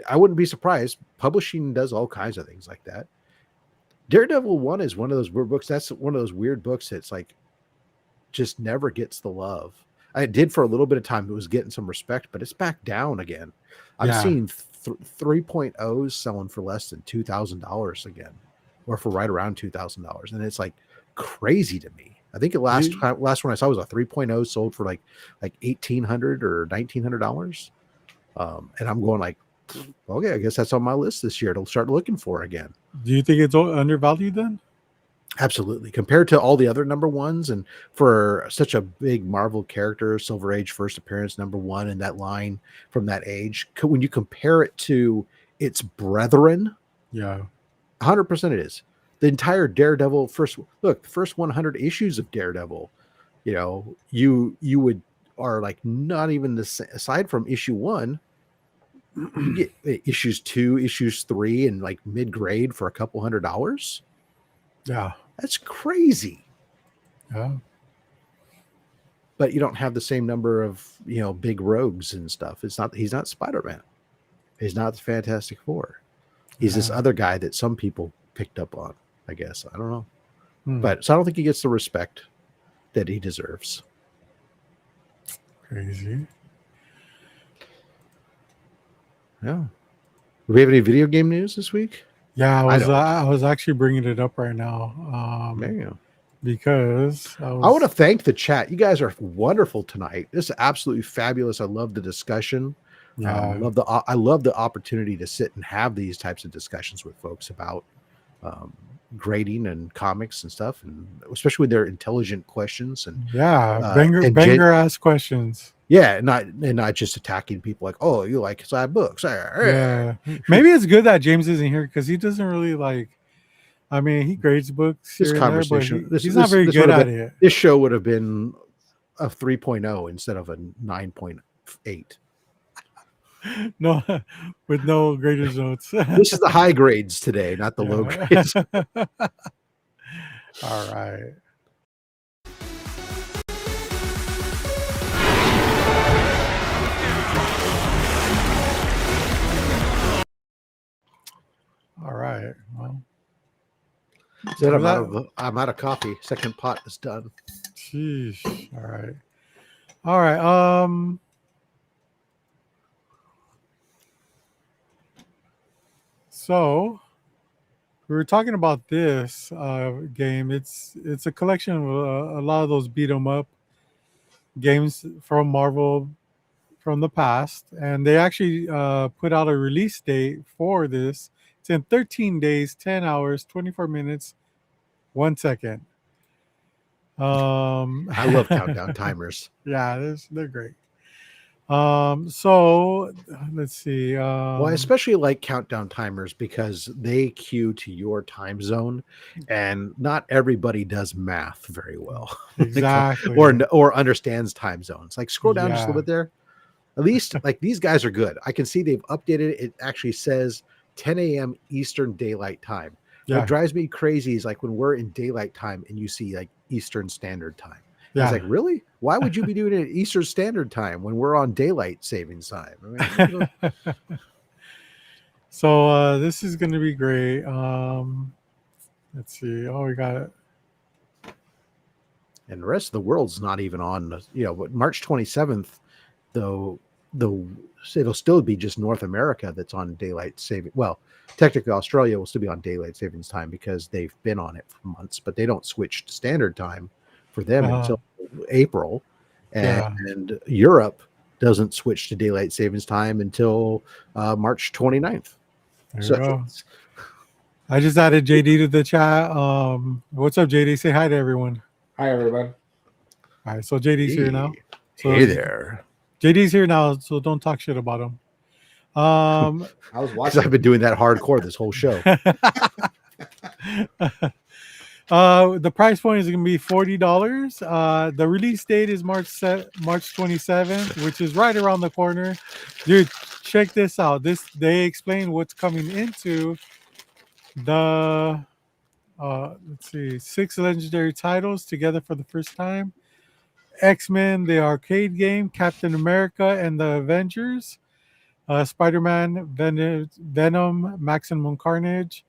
I wouldn't be surprised. Publishing does all kinds of things like that. Daredevil 1 is one of those weird books. That's one of those weird books that's like just never gets the love. I did for a little bit of time. It was getting some respect, but it's back down again. I'm Yeah. seeing 3.0s selling for less than $2,000 again, or for right around $2,000. And it's like crazy to me. I think the last one I saw was a 3.0 sold for like $1,800 or $1,900. And I'm going like, okay, I guess that's on my list this year to start looking for again. Do you think it's undervalued then? Absolutely. Compared to all the other number ones, and for such a big Marvel character, Silver Age first appearance, number one in that line from that age, when you compare it to its brethren, Yeah. 100% it is. The entire Daredevil first 100 issues of Daredevil, you would are like not even aside from issue 1, you get issues 2, issues 3, and like mid-grade for a couple $100. Yeah. That's crazy. Yeah. But you don't have the same number of, big rogues and stuff. He's not Spider-Man. He's not the Fantastic Four. He's this other guy that some people picked up on, I guess. I don't know. But so I don't think he gets the respect that he deserves. Crazy. Yeah. Do we have any video game news this week? Yeah, I was actually bringing it up right now. There you go. Because I want to thank the chat. You guys are wonderful tonight. This is absolutely fabulous. I love the discussion. Yeah. I love the opportunity to sit and have these types of discussions with folks about grading and comics and stuff, and especially with their intelligent questions and banger ass questions. Yeah, not just attacking people like, oh, you like side books. Yeah, maybe it's good that James isn't here because he doesn't really like. I mean, he grades books. This conversation, he's not very good at it. This show would have been a 3.0 instead of a 9.8. No, with no graders notes. This is the high grades today, not the low grades. All right. All right. Well, I'm out of coffee. Second pot is done. Sheesh. All right. All right. So we were talking about this game. It's a collection of a lot of those beat 'em up games from Marvel from the past, and they actually put out a release date for this. It's in 13 days, 10 hours, 24 minutes, 1 second. I love countdown timers. Yeah, they're great. So let's see. Well, I especially like countdown timers because they cue to your time zone, and not everybody does math very well. Exactly. or understands time zones. Like scroll down just a little bit there. At least like these guys are good. I can see they've updated it. It actually says 10 a.m. Eastern Daylight Time. Yeah. What drives me crazy is like when we're in daylight time and you see like Eastern Standard Time. Yeah. It's like, really? Why would you be doing it at Eastern Standard Time when we're on daylight savings time? I mean, so this is going to be great. Let's see. Oh, we got it. And the rest of the world's not even on, but March 27th, though, it'll still be just North America that's on daylight saving. Well, technically Australia will still be on daylight savings time because they've been on it for months, but they don't switch to standard time for them until April, and Europe doesn't switch to daylight savings time until March 29th. There you So go. I just added JD to the chat. What's up, JD? Say hi to everyone. Hi, everyone. All right, so JD's here now. So hey there. JD's here now, so don't talk shit about him. I was Because watching. I've been doing that hardcore this whole show. The price point is going to be $40. The release date is March 27th, which is right around the corner. Dude, check this out. They explain what's coming into the let's see, 6 legendary titles together for the first time. X-Men, the arcade game, Captain America and the Avengers, Spider-Man, Venom, Maximum Carnage,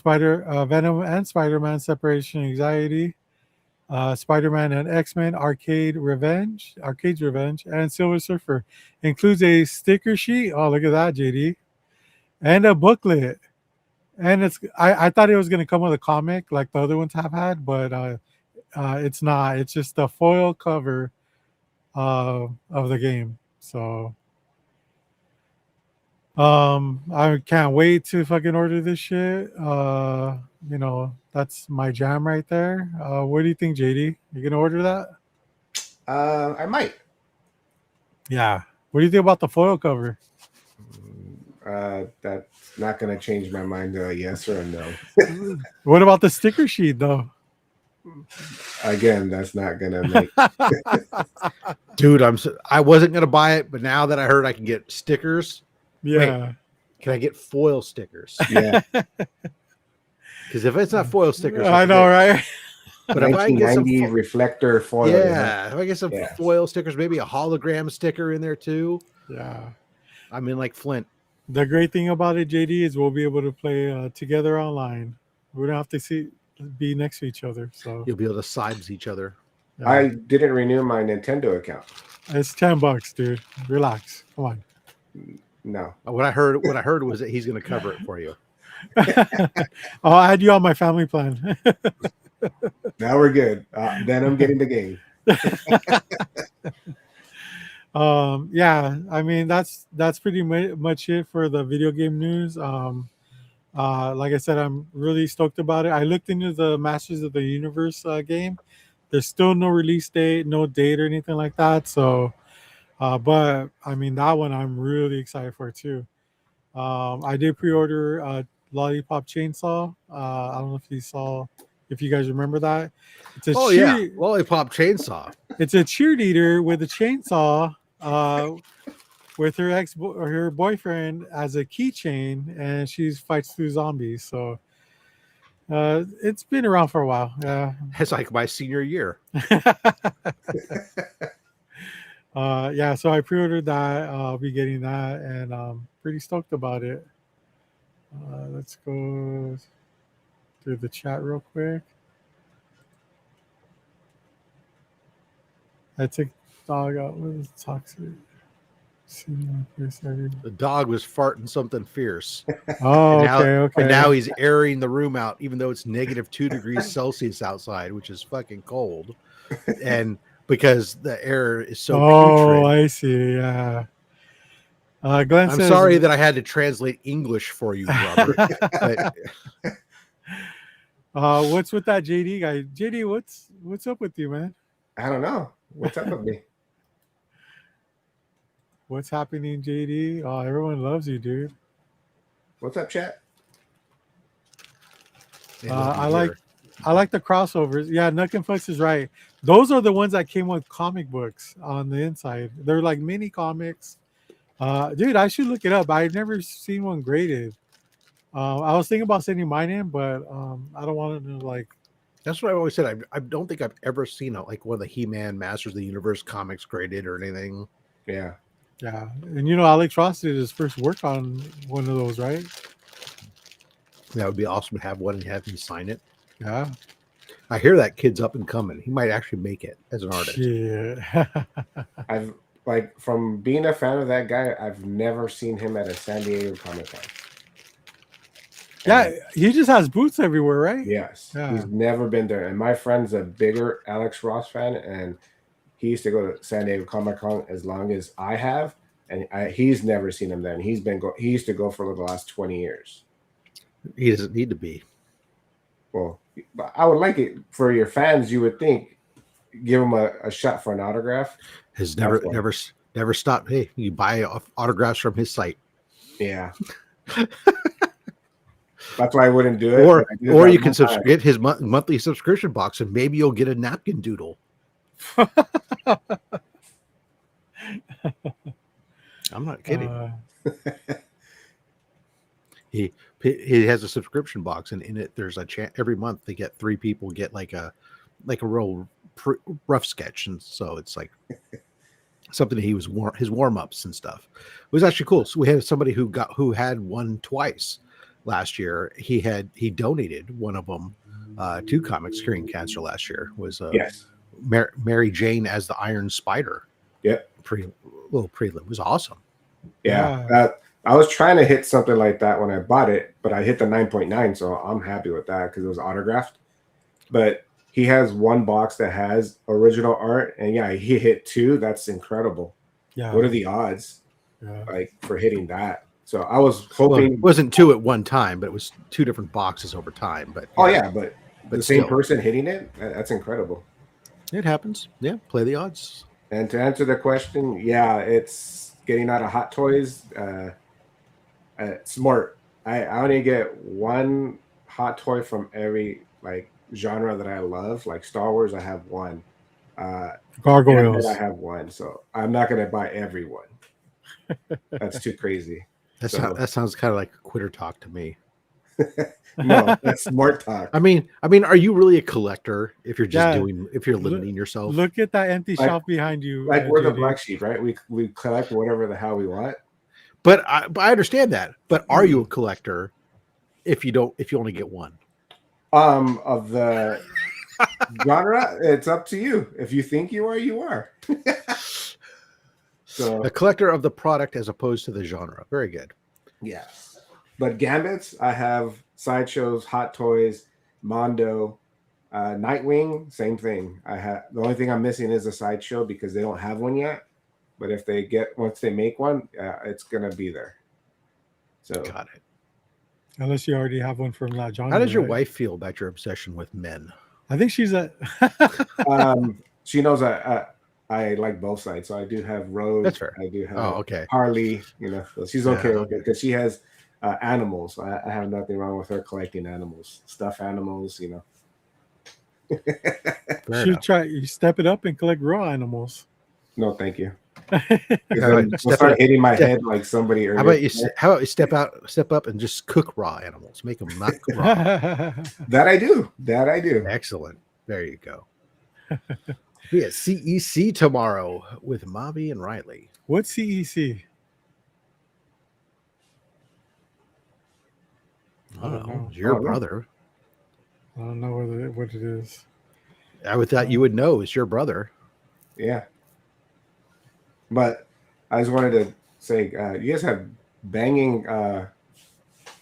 Venom and Spider-Man Separation Anxiety, Spider-Man and X-Men Arcade's Revenge, and Silver Surfer. Includes a sticker sheet. Oh, look at that, JD. And a booklet. And I thought it was gonna come with a comic like the other ones have had, but it's not. It's just a foil cover of the game. So I can't wait to fucking order this shit. That's my jam right there. What do you think, JD? You gonna order that? I might. Yeah. What do you think about the foil cover? That's not going to change my mind to a yes or a no. What about the sticker sheet though? Again, that's not going to make. Dude, I wasn't gonna buy it, but now that I heard I can get stickers, Yeah. can I get foil stickers? Yeah. Because if it's not foil stickers, I know, right? But if I can get some 1990 reflector foil. yeah, if I get some foil stickers, maybe a hologram sticker in there too. Yeah. I'm in like Flint. The great thing about it, JD, is we'll be able to play together online. We don't have to be next to each other. So You'll be able to sides each other. yeah. I didn't renew my Nintendo account. It's $10, dude. Relax. Come on. No. What I heard was that he's going to cover it for you. I'll add you on my family plan. Now we're good. Then I'm getting the game. Yeah, I mean that's pretty much it for the video game news. Like I said, I'm really stoked about it. I looked into the Masters of the Universe game. There's still no release date, no date or anything like that. So, but I mean that one I'm really excited for too. I did pre-order Lollipop Chainsaw. I don't know if you guys remember that. It's a Lollipop Chainsaw. It's a cheerleader with a chainsaw, with her boyfriend as a keychain, and she fights through zombies. So it's been around for a while. Yeah, It's like my senior year. Yeah. So I pre-ordered that. I'll be getting that, and I'm pretty stoked about it. Let's go through the chat real quick. I took dog out with toxic. The dog was farting something fierce. Oh, okay. And now he's airing the room out, even though it's -2 degrees Celsius outside, which is fucking cold. And because the air is so putrid. I see. Yeah. Glenn I'm says, sorry that I had to translate English for you, Robert. But, what's with that JD guy? JD, what's up with you, man? I don't know. What's up with me? What's happening, JD? Oh, everyone loves you, dude. What's up, chat? I like the crossovers. Yeah, Nuck and Flex is right. Those are the ones that came with comic books on the inside. They're like mini comics. Dude, I should look it up. I've never seen one graded. I was thinking about sending mine in, but I don't want to like. That's what I always said. I don't think I've ever seen like one of the He-Man Masters of the Universe comics graded or anything. Yeah. Yeah, and Alex Ross did his first work on one of those, right? That would be awesome to have one and have him sign it. Yeah. I hear that kid's up and coming. He might actually make it as an artist. Yeah. I've from being a fan of that guy, I've never seen him at a San Diego Comic-Con. Yeah, he just has booths everywhere, right? Yes. Yeah. He's never been there. And my friend's a bigger Alex Ross fan, and he used to go to San Diego Comic-Con as long as I have, and he's never seen him then. He used to go for the last 20 years. He doesn't need to be. Well, I would like it for your fans. You would think, give him a shot for an autograph. Has never stopped. Hey, you buy autographs from his site. Yeah. That's why I wouldn't do it. Or you can get his monthly subscription box, and maybe you'll get a napkin doodle. I'm not kidding. He has a subscription box, and in it there's a every month they get 3 people get like a real rough sketch, and so it's like something that he was his warm-ups and stuff. It was actually cool. So we had somebody who had one twice last year. He donated one of them to Comics Curing Cancer last year. Was yes, Mary Jane as the Iron Spider. Yep. Little prelim. It was awesome. Yeah. I was trying to hit something like that when I bought it, but I hit the 9.9, so I'm happy with that because it was autographed. But he has one box that has original art, and yeah, he hit 2. That's incredible. Yeah. What are the odds like for hitting that? So I was hoping it wasn't 2 at one time, but it was 2 different boxes over time. But but the same person hitting it, that's incredible. It happens. Yeah, play the odds. And to answer the question, yeah, it's getting out of Hot Toys. Smart. I only get one hot toy from every like genre that I love. Like Star Wars, I have one. Gargoyles, I have one. So I'm not gonna buy every one. That's too crazy. That sounds kind of like quitter talk to me. No, that's smart talk. I mean, are you really a collector if you're just if you're limiting yourself? Look at that empty shelf behind you. Like we're the black sheep, right? We collect whatever the hell we want. But I understand that. But are you a collector if you only get one? Of the genre, it's up to you. If you think you are, you are. So a collector of the product as opposed to the genre. Very good. Yes. But Gambits, I have Sideshows, Hot Toys, Mondo, Nightwing, same thing. The only thing I'm missing is a Sideshow because they don't have one yet. But if once they make one, it's gonna be there. So got it. Unless you already have one from La John. How does your wife feel about your obsession with men? I think she's she knows I like both sides. So I do have Rose. That's fair. I do have okay. Harley. So she's okay with it because she has animals. I have nothing wrong with her collecting animals, stuffed animals. You step it up and collect raw animals. No, thank you. I'll start hitting my head like somebody earlier. How about you step up and just cook raw animals? Make them not raw. That I do. Excellent. There you go. We have CEC tomorrow with Mavi and Riley. What's CEC? I don't know. It's your brother. I don't know what it is. I would thought you would know. It's your brother. Yeah. But I just wanted to say, you guys have banging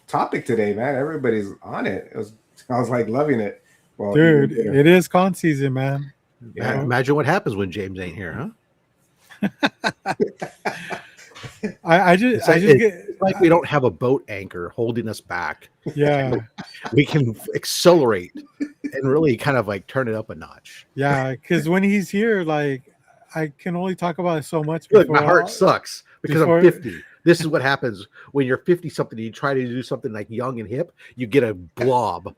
topic today, man. Everybody's on it. I was like loving it. Well, dude, it is con season, man. Yeah. Imagine what happens when James ain't here, huh? I just get like we don't have a boat anchor holding us back. Yeah. We can accelerate and really kind of like turn it up a notch. Yeah, because when he's here, like I can only talk about it so much. Look, my heart sucks because I'm 50. This is what happens when you're 50 something. You try to do something like young and hip, you get a blob.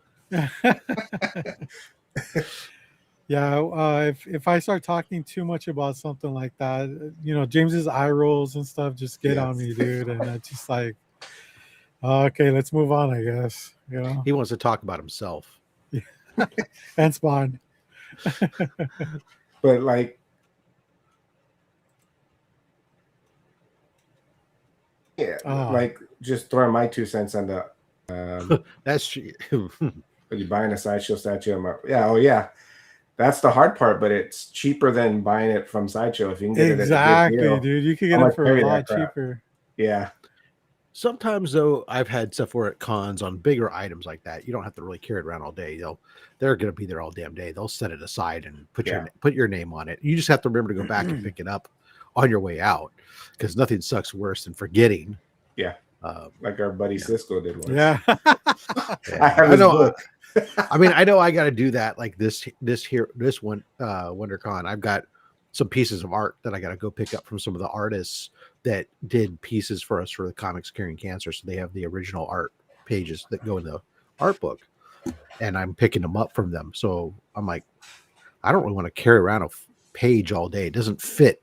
Yeah, if I start talking too much about something like that, James's eye rolls and stuff just get on me, dude, and it's just like, okay, let's move on, I guess. He wants to talk about himself and Spawn. But like, like just throwing my 2 cents on the. That's true. Are you buying a Sideshow statue? Yeah. That's the hard part, but it's cheaper than buying it from Sideshow. If you can get it at a good deal, dude, you can get it for a lot cheaper. Yeah. Sometimes though, I've had stuff where at cons on bigger items like that, you don't have to really carry it around all day. They're going to be there all damn day. They'll set it aside and put your name on it. You just have to remember to go back and pick it up, on your way out, because nothing sucks worse than forgetting. Yeah. Um, Like our buddy Cisco did once. Yeah. I have his book. I mean, I know I got to do that. Like this one, WonderCon, I've got some pieces of art that I got to go pick up from some of the artists that did pieces for us for the Comics Curing Cancer. So they have the original art pages that go in the art book, and I'm picking them up from them. So I'm like, I don't really want to carry around a page all day. It doesn't fit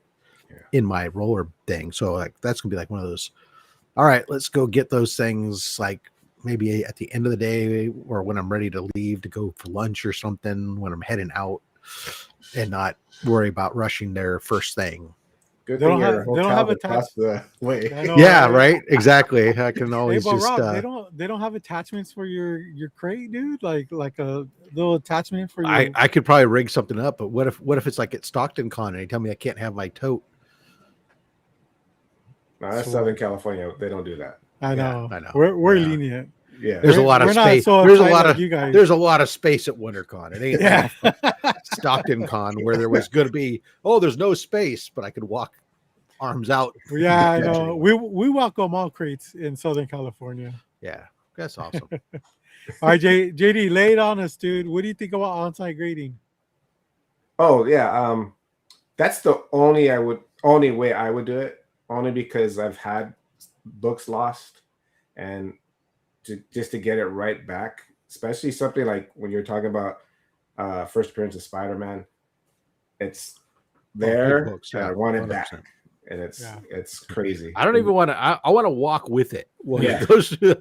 in my roller thing. So like, that's gonna be like one of those. All right, let's go get those things like maybe at the end of the day or when I'm ready to leave to go for lunch or something, when I'm heading out, and not worry about rushing there first thing. Good They thing don't your have- they don't hotel have is across the way. I know, Yeah, right. Exactly. I can always Hey, but just Rob, they don't have attachments for your crate, dude. Like a little attachment for your. I could probably rig something up, but what if it's like at Stockton Con and they tell me I can't have my tote? No, that's So- Southern California. They don't do that. I Yeah, know. I know. We're Yeah. lenient. Yeah. There's a lot of We're not space. so There's a uptight lot like of you guys. there's a lot of space at WonderCon. It ain't Yeah. like Stockton Con where there was going to be there's no space, but I could walk arms out. Yeah, I Yeah. know. We welcome all crates in Southern California. Yeah, that's awesome. All right, JD, lay it on us, dude. What do you think about on-site grading? Oh yeah. That's the only way I would do it. Only because I've had books lost, and just to get it right back, especially something like when you're talking about first appearance of Spider-Man, it's there. books, and yeah, I want it 100%. back, and it's crazy. I don't even want to. I want to walk with it. When Yeah. it goes through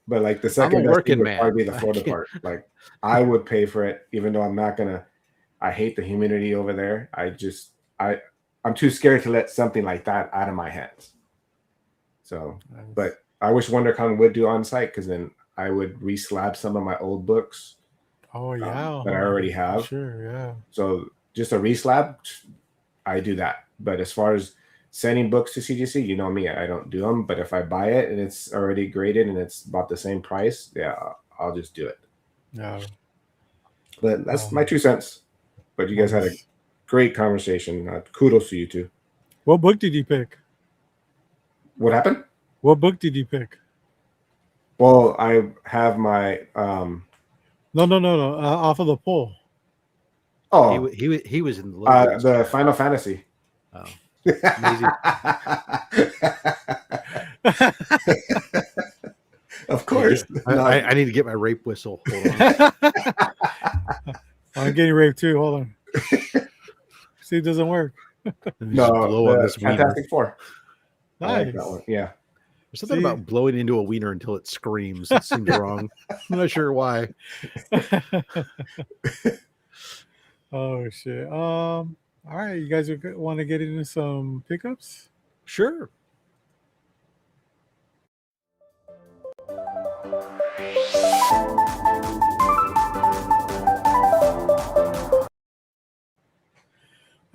But like the second a best working thing would man. probably be the I Florida can't- part. Like I would pay for it, even though I'm not gonna. I hate the humidity over there. I'm too scared to let something like that out of my hands. So, but I wish WonderCon would do on site, because then I would re-slab some of my old books Oh yeah, that I already have. Sure, yeah. So just a re-slab, I do that. But as far as sending books to CGC, you know me, I don't do them. But if I buy it and it's already graded and it's about the same price, yeah, I'll just do it. Yeah. But that's my 2 cents. But you guys had a great conversation. Kudos to you two. What book did you pick? What happened? What book did you pick? Well, I have my No. Off of the poll. oh he was in the logo. the Final Fantasy. Oh, amazing. Of course. I need to get my rape whistle. Hold on. I'm getting raped too. Hold on. See, it doesn't work. No, blow on the this wiener. Fantastic Four. I Nice. like that one. Yeah. There's something See? about blowing into a wiener until it screams. It seems wrong. I'm not sure why. Oh shit. All right, you guys want to get into some pickups? Sure.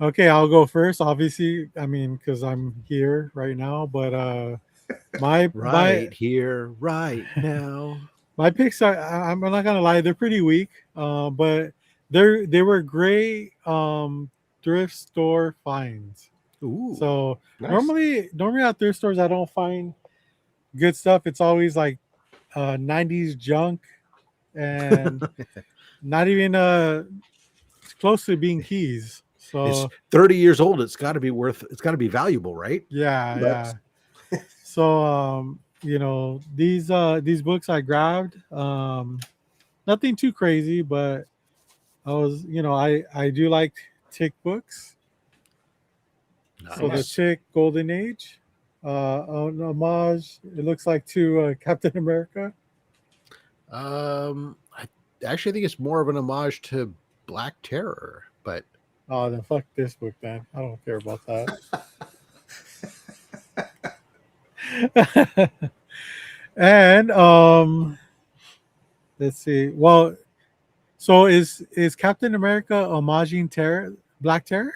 Okay, I'll go first. Obviously, I mean, because I'm here right now. But Right here, right now. my picks are. I'm not gonna lie, they're pretty weak. But they were great thrift store finds. Ooh. So Nice. normally at thrift stores I don't find good stuff. It's always like 90s junk and not even close to being keys. So It's 30 years old. It's got to be valuable, right? yeah. But- So these books I grabbed, nothing too crazy, but I was, I do like Tick books. So the Nice. Tick Golden Age, an homage, it looks like, to Captain America. I actually think it's more of an homage to Black Terror, but Oh, then fuck this book, then. I don't care about that. And let's see. Well, so is Captain America homaging Black Terror?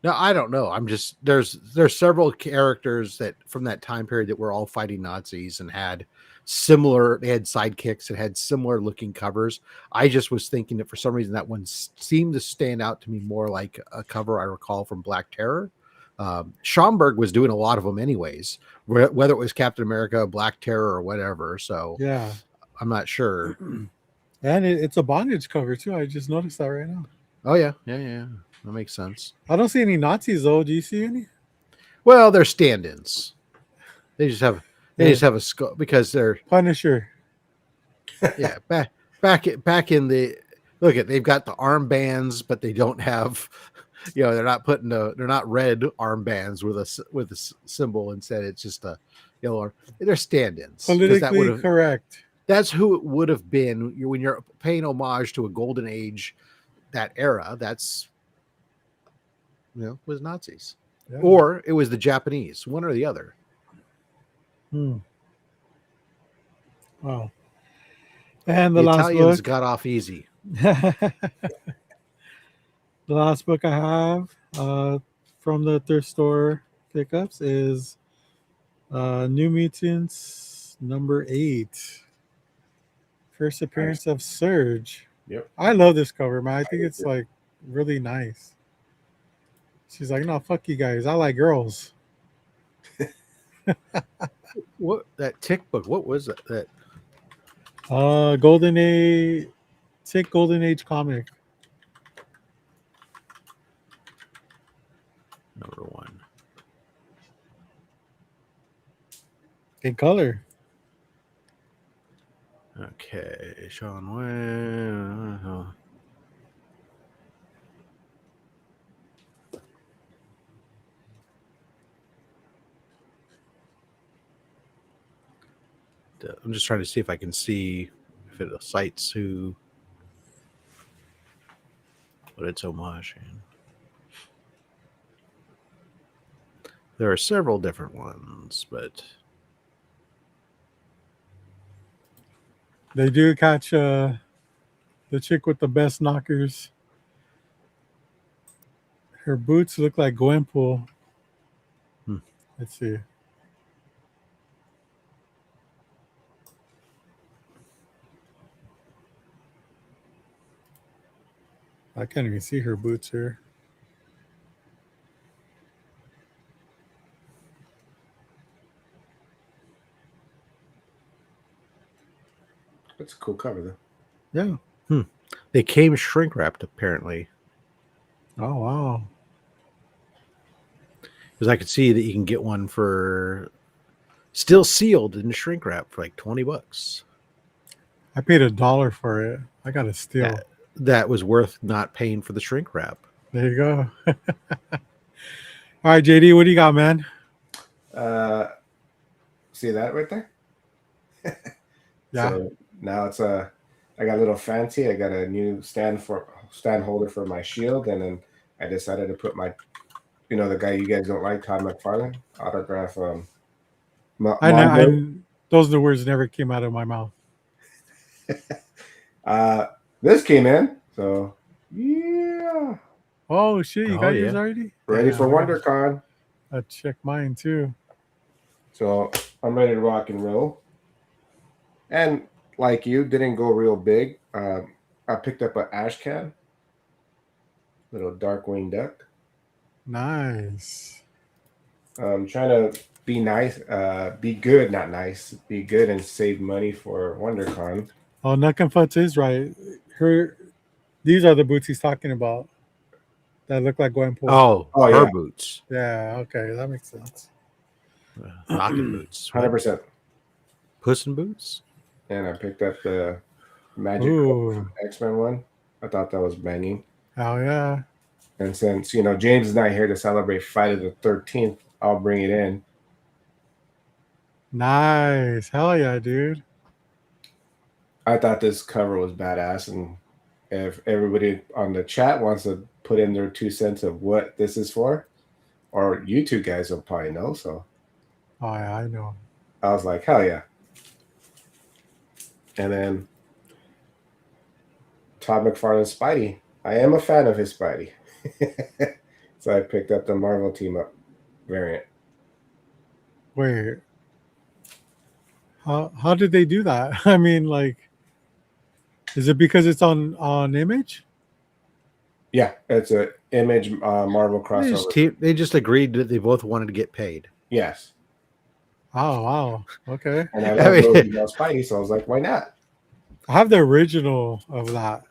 no, I don't know. I'm just there's several characters that from that time period that were all fighting Nazis and had similar. They had sidekicks that had similar looking covers. I just was thinking that for some reason that one seemed to stand out to me more like a cover I recall from Black Terror. Schomburg was doing a lot of them anyways, whether it was Captain America, Black Terror, or whatever. So Yeah. I'm not sure. And it's a bondage cover too. I just noticed that right now. Oh yeah. That makes sense. I don't see any Nazis though. Do you see any? Well, they're stand-ins. They just have a skull because they're Punisher. yeah back in the they've got the armbands, but they don't have they're not red armbands with a symbol. Instead, it's just a yellow. They're stand-ins. Politically correct. That's who it would have been when you're paying homage to a golden age, that era. That's was Nazis, or it was the Japanese, one or the other. Wow. And the Italians last book got off easy. The last book I have from the thrift store pickups is New Mutants number 8. First appearance of Surge. Yep. I love this cover, man. I think it's like really nice. She's like, no, fuck you guys. I like girls. What that Tick book? What was that? Golden Age Tick Golden Age comic. Number 1. In color. Okay, Sean Wayne. I'm just trying to see if I can see if it cites who what it's homaging. There are several different ones, but they do catch the chick with the best knockers. Her boots look like Gwenpool. Let's see. I can't even see her boots here. That's a cool cover, though. Yeah. They came shrink wrapped, apparently. Oh, wow. Because I could see that you can get one for still sealed in shrink wrap for like $20. I paid $1 for it. I got a steal. That was worth not paying for the shrink wrap. There you go. All right, JD, what do you got, man? See that right there? Yeah. So now it's I got a little fancy. I got a new stand holder for my shield, and then I decided to put my, the guy you guys don't like, Todd McFarlane, autograph. Those are the words that never came out of my mouth. This came in, so yeah. Oh shit! You got yours already? Ready for WonderCon? I checked mine too. So I'm ready to rock and roll. And like you, didn't go real big. I picked up an ash can, little Darkwing Duck. Nice. I'm trying to be nice, be good, not nice. Be good and save money for WonderCon. Oh, Nuckenfutz is right. These are the boots he's talking about that look like Gwenpool. Oh, her yeah. boots. Yeah, okay, that makes sense. Knocking boots. 100%. Puss in Boots. And I picked up the Magic X-Men one. I thought that was banging. Oh, yeah. And since, James is not here to celebrate Friday the 13th, I'll bring it in. Nice. Hell yeah, dude. I thought this cover was badass. And if everybody on the chat wants to put in their 2 cents of what this is for, or you two guys will probably know. So, oh, yeah, I know. I was like, hell yeah. And then Todd McFarlane's Spidey. I am a fan of his Spidey. So I picked up the Marvel Team Up variant. Wait. How did they do that? I mean, like, is it because it's on Image? Yeah, it's a Image Marvel crossover. They just agreed that they both wanted to get paid. Yes, Oh wow. Okay. and I I love mean- those email Spidey, so I was like, why not? I have the original of that.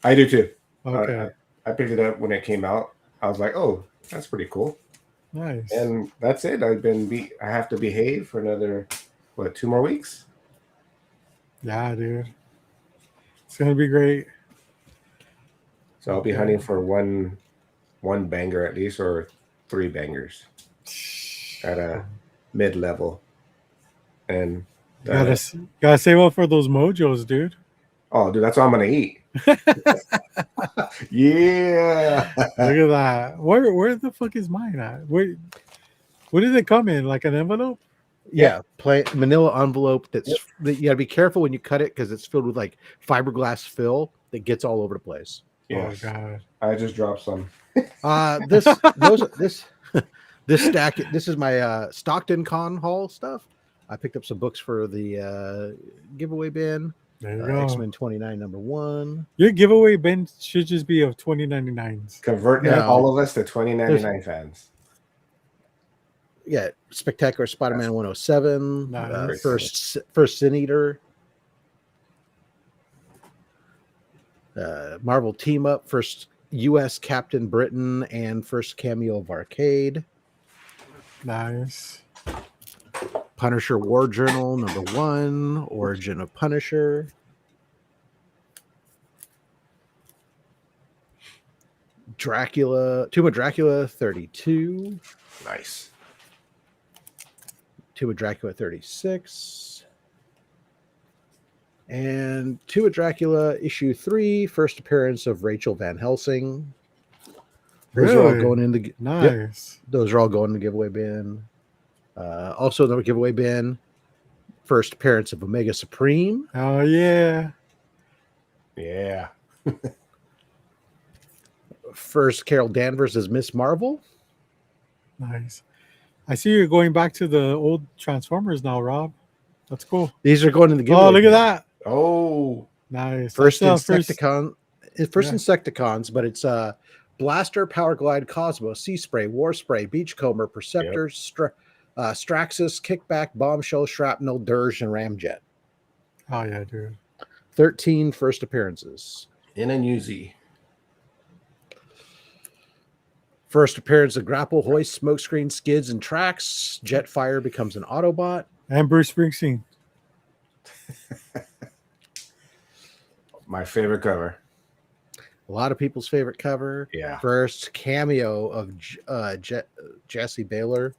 I do too. Okay. I picked it up when it came out. I was like, oh, that's pretty cool. Nice. And that's it. I have to behave for another 2 more weeks. Yeah, dude. It's gonna be great. So I'll be hunting for one banger at least, or 3 bangers at a mid-level. And Gotta save up for those mojos, dude. oh, dude, that's all I'm gonna eat. Yeah. Look at that. Where the fuck is mine at? What did it come in? Like an envelope? Yeah, manila envelope. That you gotta be careful when you cut it because it's filled with like fiberglass fill that gets all over the place. Yes. Oh god. I just dropped some. This stack. This is my Stockton Con haul stuff. I picked up some books for the giveaway bin. There you go. X-Men 29 #1. Your giveaway bin should just be of 2099s. Convert all of us to 2099 fans. Yeah, Spectacular Spider-Man 107. Nice. First Sin Eater. Marvel Team Up, first U.S. Captain Britain, and first cameo of Arcade. Nice. Punisher War Journal #1, Origin of Punisher. Tomb of Dracula 32. Nice. Tomb of Dracula 36. And Tomb of Dracula issue 3, first appearance of Rachel Van Helsing. Those are all Really? going in the Nice. Yep, those are all going in the giveaway bin. Also, another giveaway bin. First appearance of Omega Supreme. Oh yeah. Yeah. First Carol Danvers as Miss Marvel. Nice. I see you're going back to the old Transformers now, Rob. That's cool. These are going in the giveaway. Oh, look at bin. that. Oh. Nice. First That's, Insecticons, but it's Blaster, Power Glide, Cosmos, Sea Spray, War Spray, Beachcomber, Perceptor, Straxus, Kickback, Bombshell, Shrapnel, Dirge, and Ramjet. Oh yeah, dude. 13 first appearances. In a newsy. First appearance of Grapple, Hoist, Smokescreen, Skids, and Tracks. Jetfire becomes an Autobot. And Bruce Springsteen. My favorite cover. A lot of people's favorite cover. Yeah. First cameo of Jesse Baylor.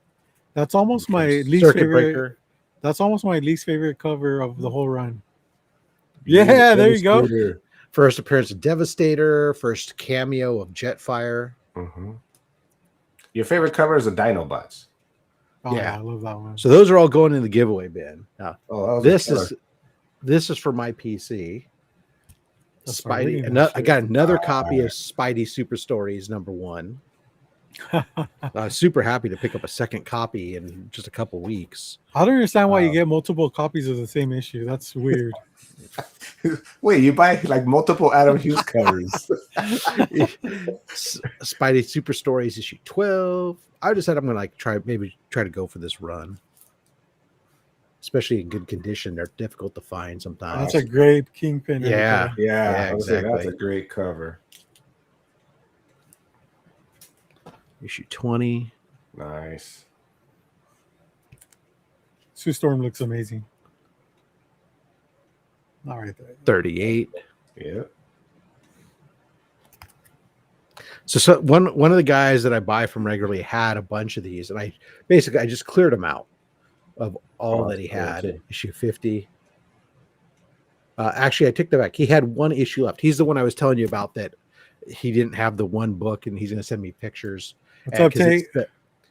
That's almost my least Circuit favorite. Breaker. That's almost my least favorite cover of the whole run. Yeah, there you go. First appearance of Devastator. First cameo of Jetfire. Mm-hmm. Your favorite cover is the Dinobots. Oh, Yeah. I love that one. So those are all going in the giveaway bin. Now, Oh, this is for my PC. That's Spidey. really I got another copy of Spidey Super Stories #1. I was super happy to pick up a second copy in just a couple weeks. I don't understand why you get multiple copies of the same issue. That's weird. Wait, you buy like multiple Adam Hughes covers? Spidey Super Stories issue 12. I decided I'm gonna try to go for this run, especially in good condition. They're difficult to find sometimes. That's a great Kingpin. right Yeah. there. Yeah, exactly. That's a great cover. Issue 20. Nice. Sue Storm looks amazing. All right there. 38. Yeah. So one of the guys that I buy from regularly had a bunch of these, and I just cleared them out of all that he had. Cool. Issue 50. Actually, I took that back. He had one issue left. He's the one I was telling you about that he didn't have the one book, and he's going to send me pictures. What's up, Tate?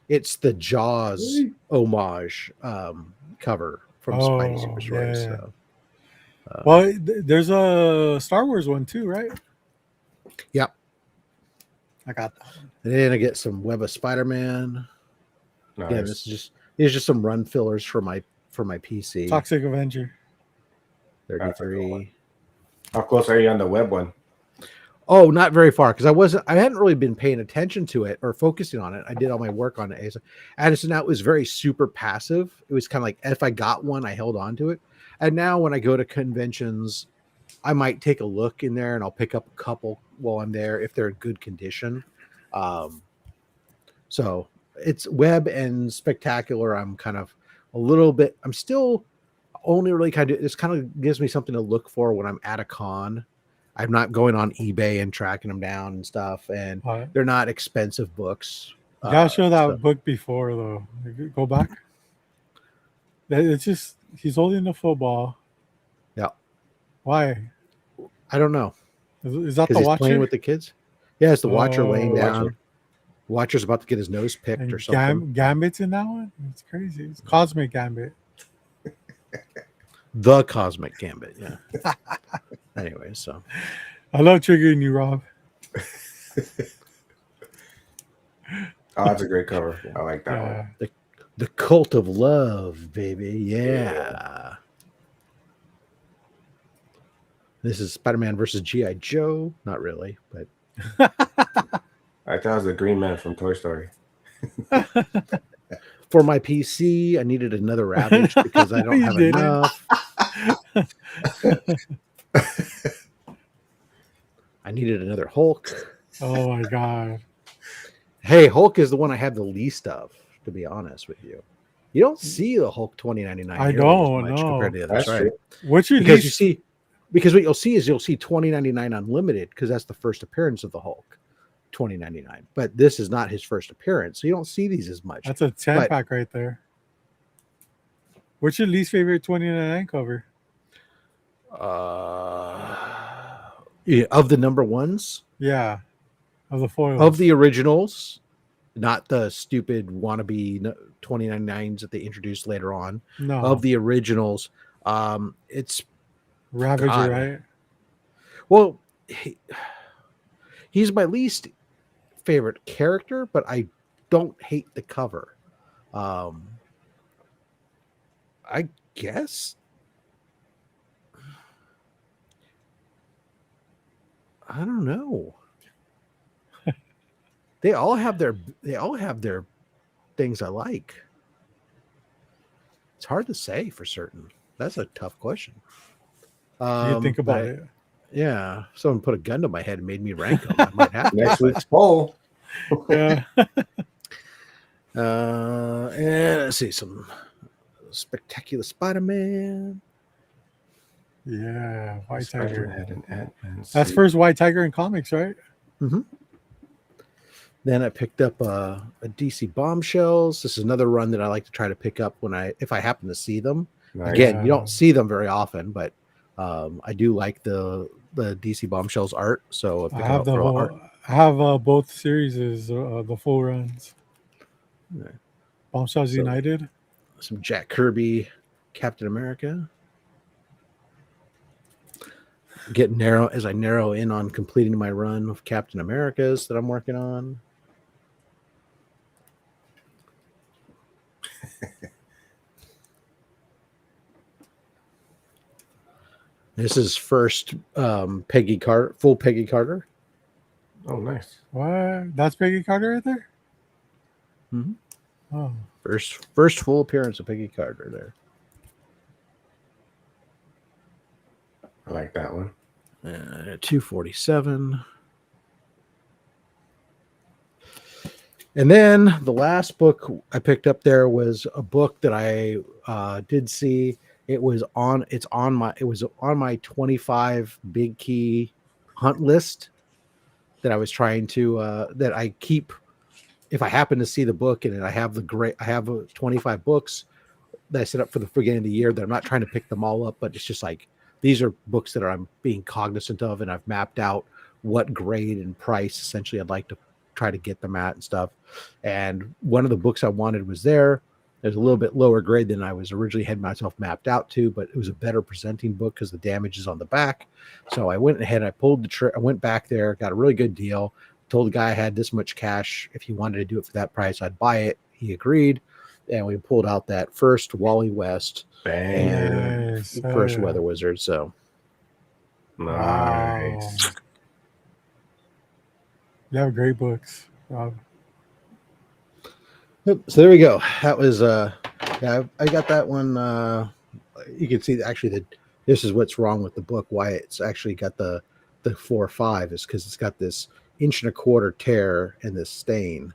It's the Jaws homage cover from Spidey Super Stories. yeah. So, Well, there's a Star Wars one too, right? Yep. I got that one. And then I get some Web of Spider-Man. Nice. Yeah, these are just some run fillers for for my PC. Toxic Avenger. 33. How close are you on the web one? Oh, not very far because I hadn't really been paying attention to it or focusing on it. I did all my work on it. And so now it was very super passive. It was kind of like if I got one, I held on to it. And now when I go to conventions, I might take a look in there and I'll pick up a couple while I'm there if they're in good condition. So it's web and spectacular. I'm kind of a little bit, I'm still only really this kind of gives me something to look for when I'm at a con. I'm not going on eBay and tracking them down and stuff, and they're not expensive books. You gotta show that book before though. Go back. It's just he's holding the football. Yeah. Why? I don't know. Is that the Watcher playing with the kids? Yeah, it's the Watcher laying down. Watcher. Watcher's about to get his nose picked and or something. Gambit's in that one. It's crazy. It's Cosmic Gambit. The Cosmic Gambit. Yeah. Anyway, so I love triggering you, Rob. Oh, that's a great cover. I like that one. The Cult of Love, baby. Yeah. This is Spider-Man versus G.I. Joe. Not really, but I thought it was the Green Man from Toy Story. For my PC, I needed another Ravage because I don't have enough. I needed another Hulk. Oh my god. Hey, Hulk is the one I have the least of, to be honest with you. You don't see the Hulk 2099. I don't know compared to the others, right? What's your because least... you see, because what you'll see is you'll see 2099 Unlimited because that's the first appearance of the Hulk, 2099. But this is not his first appearance, so you don't see these as much. That's a 10-pack right there. What's your least favorite 2099 cover? Yeah, of the number ones. Yeah, of the foils. Of the originals, not the stupid wannabe 2099s that they introduced later on. No. Of the originals, it's Ravager, God. right? Well, he's my least favorite character, but I don't hate the cover. I guess. I don't know. They all have their things I like. It's hard to say for certain. That's a tough question. You think about it. Yeah. Someone put a gun to my head and made me rank them. I might have Next week's poll. Yeah. And let's see some Spectacular Spider-Man. Yeah, White Tiger. That's first White Tiger in comics, right? Mm-hmm. Then I picked up a DC Bombshells. This is another run that I like to try to pick up if I happen to see them. Nice. Again, you don't see them very often, but I do like the DC Bombshells art. So I have both series, the full runs. Yeah. Bombshells United. Some Jack Kirby, Captain America. As I narrow in on completing my run of Captain Americas that I'm working on. This is first Peggy Carter, full Peggy Carter. Oh, nice. What? That's Peggy Carter right there? Mm-hmm. Oh. First full appearance of Peggy Carter there. I like that one. 247. And then the last book I picked up there was a book that I did see. It was on my 25 big key hunt list that I was trying to that I keep if I happen to see the book and I have 25 books that I set up for the beginning of the year that I'm not trying to pick them all up, but it's just like these are books that I'm being cognizant of, and I've mapped out what grade and price essentially I'd like to try to get them at and stuff. And one of the books I wanted was there. There's a little bit lower grade than I was originally had myself mapped out to, but it was a better presenting book because the damage is on the back. So I went ahead, I pulled I went back there, got a really good deal, told the guy I had this much cash. If he wanted to do it for that price, I'd buy it. He agreed. and we pulled out that first Wally West and Nice. Hell first yeah. Weather Wizard. So Wow. Nice. You have great books, Rob. yep, so there we go. That was yeah, I got that one. You can see actually that this is what's wrong with the book. Why it's actually got the 4.5 is because it's got this 1.25 inch tear and this stain.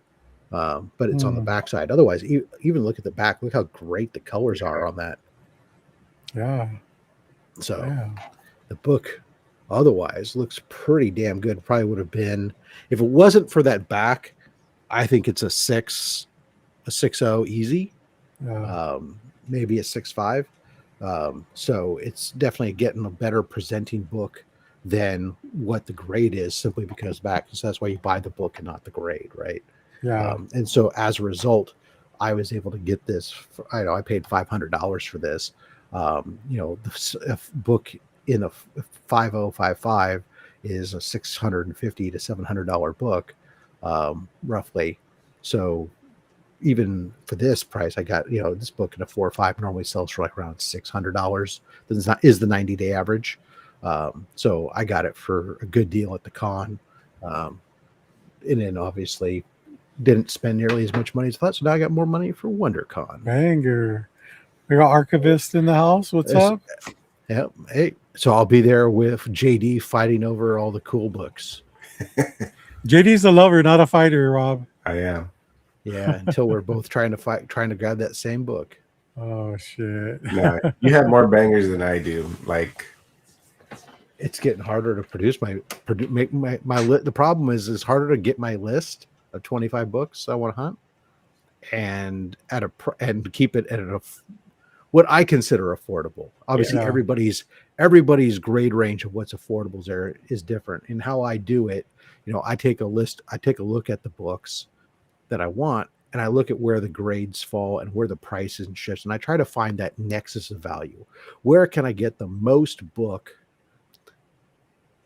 But it's on the backside. Otherwise, even look at the back. Look how great the colors are on that. Yeah. So Yeah. the book otherwise looks pretty damn good. Probably would have been, if it wasn't for that back, I think it's a 6.0 easy. Yeah. Maybe a 6.5. So it's definitely getting a better presenting book than what the grade is, simply because back. So that's why you buy the book and not the grade, right? Yeah. And so as a result, I was able to get this. I paid $500 for this. The book in a 5055 is a $650 to $700 book, roughly. So even for this price, I got this book in a 4.5 normally sells for like around $600. Is the 90-day average. So I got it for a good deal at the con, and then obviously didn't spend nearly as much money as I thought. So now I got more money for WonderCon. Banger. We got Archivist in the house. What's up? Yep. Hey, so I'll be there with JD fighting over all the cool books. JD's a lover, not a fighter, Rob. I am. Yeah, until we're both trying to grab that same book. Oh shit. No, you have more bangers than I do. Like, it's getting harder to make my list. The problem is it's harder to get my list of 25 books I want to hunt, and and keep it at what I consider affordable. Obviously, Yeah. everybody's grade range of what's affordable there is different. And how I do it, I take a look at the books that I want, and I look at where the grades fall and where the price is and shifts, and I try to find that nexus of value. Where can I get the most book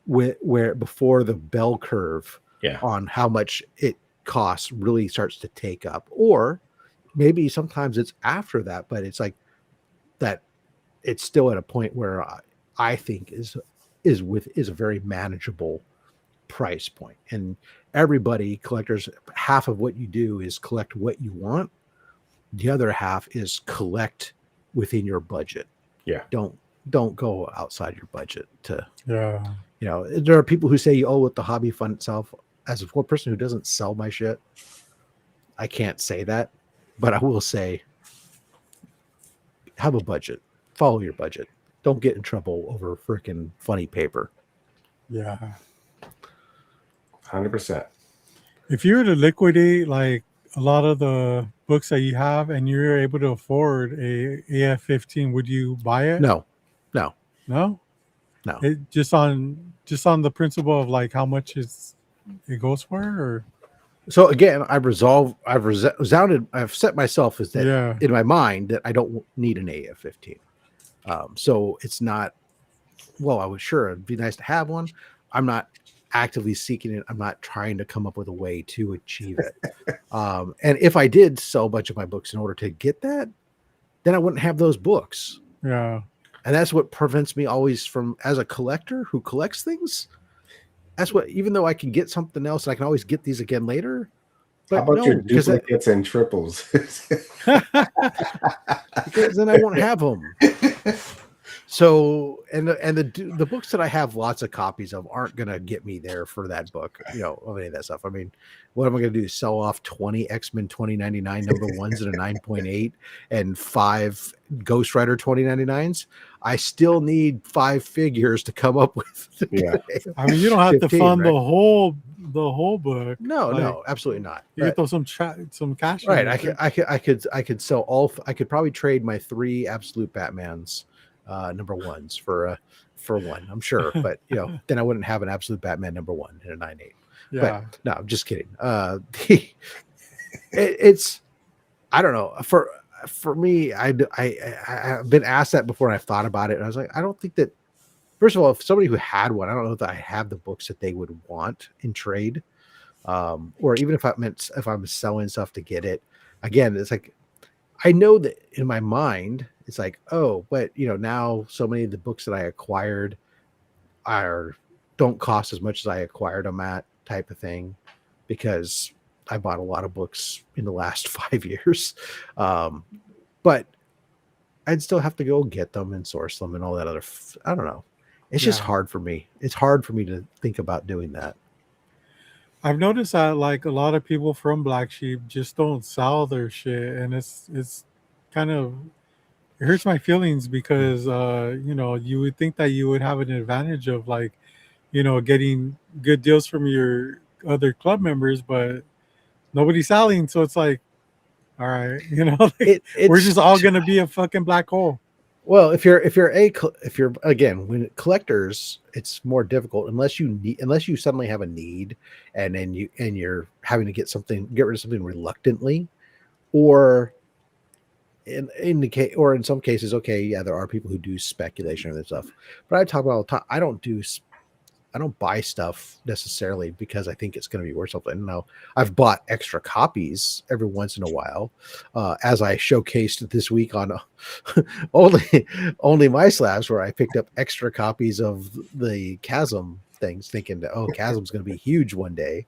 where before the bell curve on how much it costs really starts to take up? Or maybe sometimes it's after that, but it's like that it's still at a point where I think is a very manageable price point. And collectors, half of what you do is collect what you want. The other half is collect within your budget. Yeah. Don't go outside your budget Yeah. There are people who say you owe it the hobby fund itself. As one person who doesn't sell my shit, I can't say that, but I will say have a budget. Follow your budget. Don't get in trouble over freaking funny paper. Yeah. 100%. If you were to liquidate like a lot of the books that you have and you're able to afford a AF-15, would you buy it? No. No? It just on the principle of like how much it goes for, or so again, I've set myself as that in my mind that I don't need an AF-15. So it's not, well, I was sure it'd be nice to have one. I'm not actively seeking it. I'm not trying to come up with a way to achieve it. And if I did sell a bunch of my books in order to get that, then I wouldn't have those books. Yeah. And that's what prevents me always from, as a collector who collects things. That's what, even though I can get something else and I can always get these again later. But how about your duplicates and triples? Because then I won't have them. So, and the books that I have lots of copies of aren't going to get me there for that book, of any of that stuff. I mean, what am I going to do? Sell off 20 X-Men 2099 number ones at a 9.8 and 5 Ghost Rider 2099s? I still need 5 figures to come up with. Yeah. I mean, you don't have 15, to fund right? the whole book. No, absolutely not. You throw some cash. Right. I could sell all. I could probably trade my 3 Absolute Batmans number ones for one, I'm sure. But then I wouldn't have an Absolute Batman number 1 in a 9.8. Yeah. But no, I'm just kidding. It's I don't know. For me, I've been asked that before, and I've thought about it, and I was like, I don't think that. First of all, if somebody who had one, I don't know that I have the books that they would want in trade, or even if I'm selling stuff to get it. Again, it's like I know that in my mind, it's like, oh, but now so many of the books that I acquired are don't cost as much as I acquired them at, type of thing, because I bought a lot of books in the last 5 years. But I'd still have to go get them and source them and all that other. I don't know. It's just Yeah. hard for me. It's hard for me to think about doing that. I've noticed that like a lot of people from Black Sheep just don't sell their shit, and it's kind of it hurts my feelings because you would think that you would have an advantage of like getting good deals from your other club members, but nobody's selling, so it's like, all right, like we're It's just all gonna be a fucking black hole. Well, if you're again, when collectors, it's more difficult unless you suddenly have a need, and then you're having to get rid of something reluctantly, or in some cases, okay, yeah, there are people who do speculation and stuff. But I talk about all the time. I don't buy stuff necessarily because I think it's going to be worth something. No, I've bought extra copies every once in a while, as I showcased this week on only my slabs, where I picked up extra copies of the Chasm things, thinking that Chasm's going to be huge one day.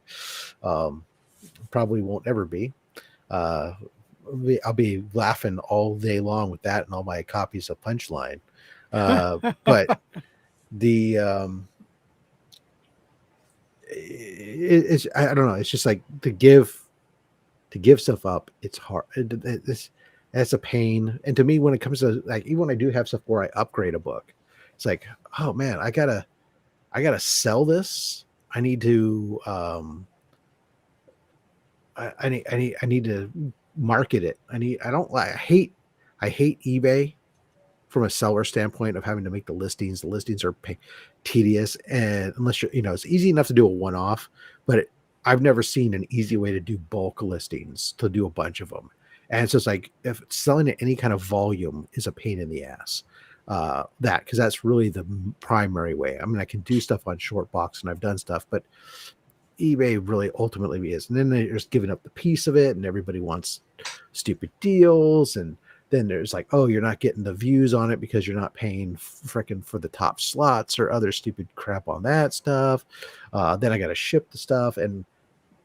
Probably won't ever be. I'll be laughing all day long with that and all my copies of Punchline. But the it's I don't know. It's just like to give stuff up. It's hard. That's a pain. And to me, when it comes to like, even when I do have stuff where I upgrade a book, it's like, oh man, I gotta sell this. I need to I need to market it. I hate eBay from a seller standpoint of having to make the listings. The listings are tedious, and unless it's easy enough to do a one-off, but I've never seen an easy way to do bulk listings, to do a bunch of them. And it's just like, if selling at any kind of volume is a pain in the ass, because that's really the primary way. I mean, I can do stuff on short box, and I've done stuff, but eBay really ultimately is. And then they're just giving up the piece of it, and everybody wants stupid deals, and then there's like, oh, you're not getting the views on it because you're not paying frickin' for the top slots or other stupid crap on that stuff. Then I got to ship the stuff, and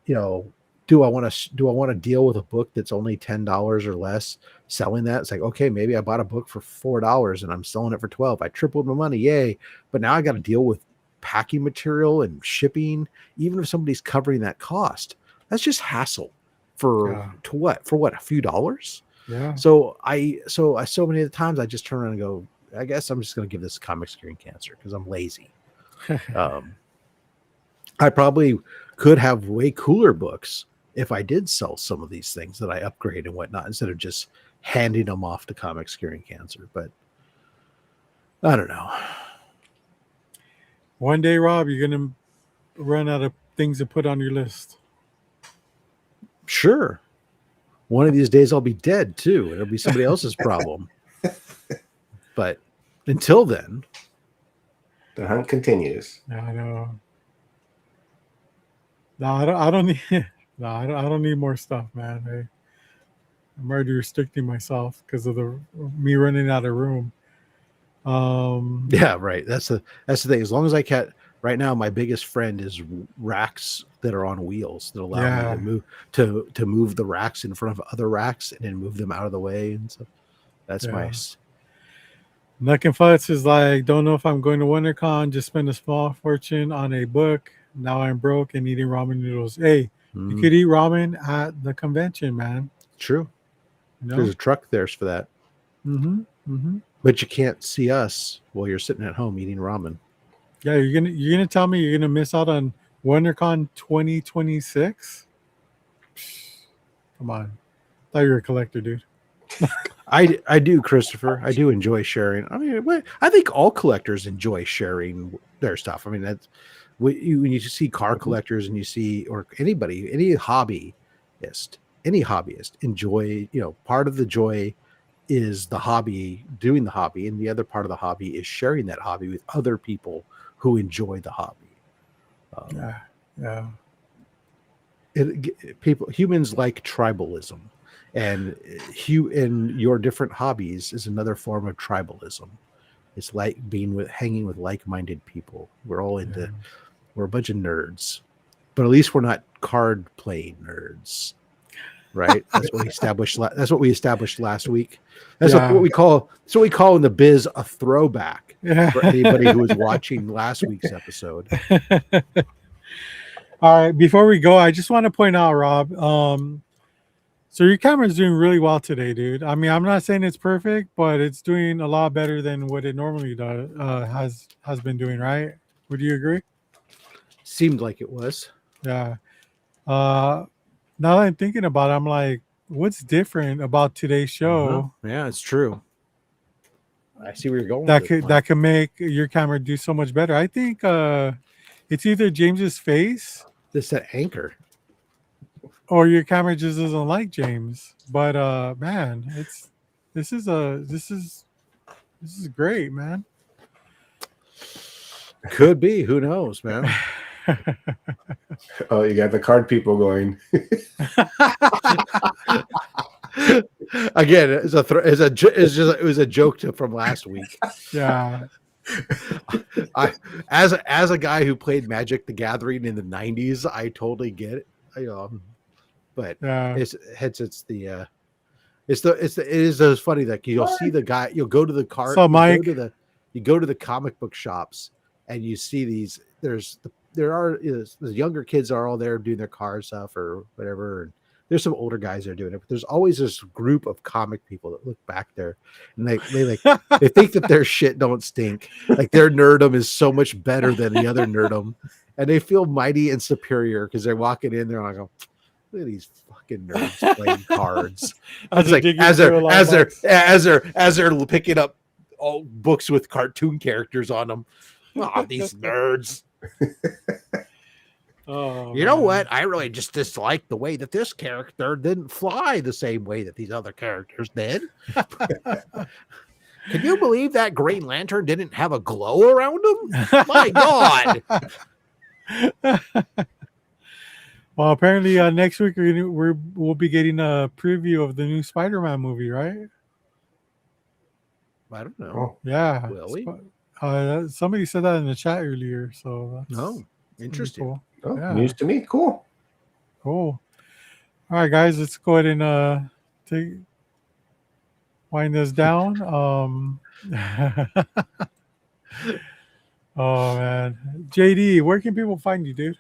do I want to deal with a book that's only $10 or less selling that? It's like, okay, maybe I bought a book for $4 and I'm selling it for 12. I tripled my money, yay! But now I got to deal with packing material and shipping, even if somebody's covering that cost. That's just hassle for a few dollars. Yeah. So so many of the times I just turn around and go, I guess I'm just going to give this comic screen cancer because I'm lazy. I probably could have way cooler books if I did sell some of these things that I upgrade and whatnot, instead of just handing them off to comic screen cancer. But I don't know. One day, Rob, you're gonna run out of things to put on your list. Sure. One of these days I'll be dead too. It'll be somebody else's problem. But until then, the hunt continues. I know. No, I don't need. No, I don't need more stuff, man. I'm already restricting myself because of me running out of room. Yeah, right. That's the thing. As long as I can. Right now, my biggest friend is racks that are on wheels that allow me to move the racks in front of other racks and then move them out of the way, and so that's nice. Nuck and Futz is like, don't know if I'm going to WonderCon. Just spend a small fortune on a book. Now I'm broke and eating ramen noodles. Hey, you could eat ramen at the convention, man. True. There's a truck there for that. But you can't see us while you're sitting at home eating ramen. Yeah, you're gonna tell me you're gonna miss out on WonderCon 2026? Come on, I thought you were a collector, dude. I do, Christopher. I do enjoy sharing. I mean, I think all collectors enjoy sharing their stuff. I mean, that's when you see car collectors and you see, or any hobbyist enjoy. Part of the joy is the hobby, doing the hobby, and the other part of the hobby is sharing that hobby with other people who enjoy the hobby. Humans like tribalism, And in your different hobbies is another form of tribalism. It's like hanging with like-minded people. We're a bunch of nerds, but at least we're not card playing nerds, right? That's what we established. That's what we established last week. That's what we call. That's what we call in the biz a throwback for anybody who was watching last week's episode. All right, before we go, I just want to point out, Rob. So your camera's doing really well today, dude. I mean, I'm not saying it's perfect, but it's doing a lot better than what it normally does. Has been doing, right? Would you agree? Seemed like it was. Yeah. Now that I'm thinking about it, I'm like, what's different about today's show? Yeah, it's true. I see where you're going. That could make your camera do so much better. I think it's either James's face. This that anchor. Or your camera just doesn't like James. But man, this is great, man. Could be. Who knows, man? Oh, you got the card people going. Again, it was a joke from last week. Yeah. As a guy who played Magic: The Gathering in the 90s, I totally get it. But it is funny that you'll see the guy, you'll go to the card, you go to the comic book shops, and you see these. The younger kids are all there doing their card stuff or whatever, and there's some older guys that are doing it. But there's always this group of comic people that look back there, and they think that their shit don't stink, like their nerdum is so much better than the other nerdum, and they feel mighty and superior because they're walking in there and I go, look at these fucking nerds playing cards. As they're picking up all books with cartoon characters on them. Oh, these nerds. You know what? I really just dislike the way that this character didn't fly the same way that these other characters did. Can you believe that Green Lantern didn't have a glow around him? My God. Well, apparently next week we'll be getting a preview of the new Spider-Man movie, right? I don't know. Yeah. Will we? Somebody said that in the chat earlier, so that's interesting. Cool. Oh, news to me. Cool. All right, guys, let's go ahead and wind this down. Oh man, JD, where can people find you, dude?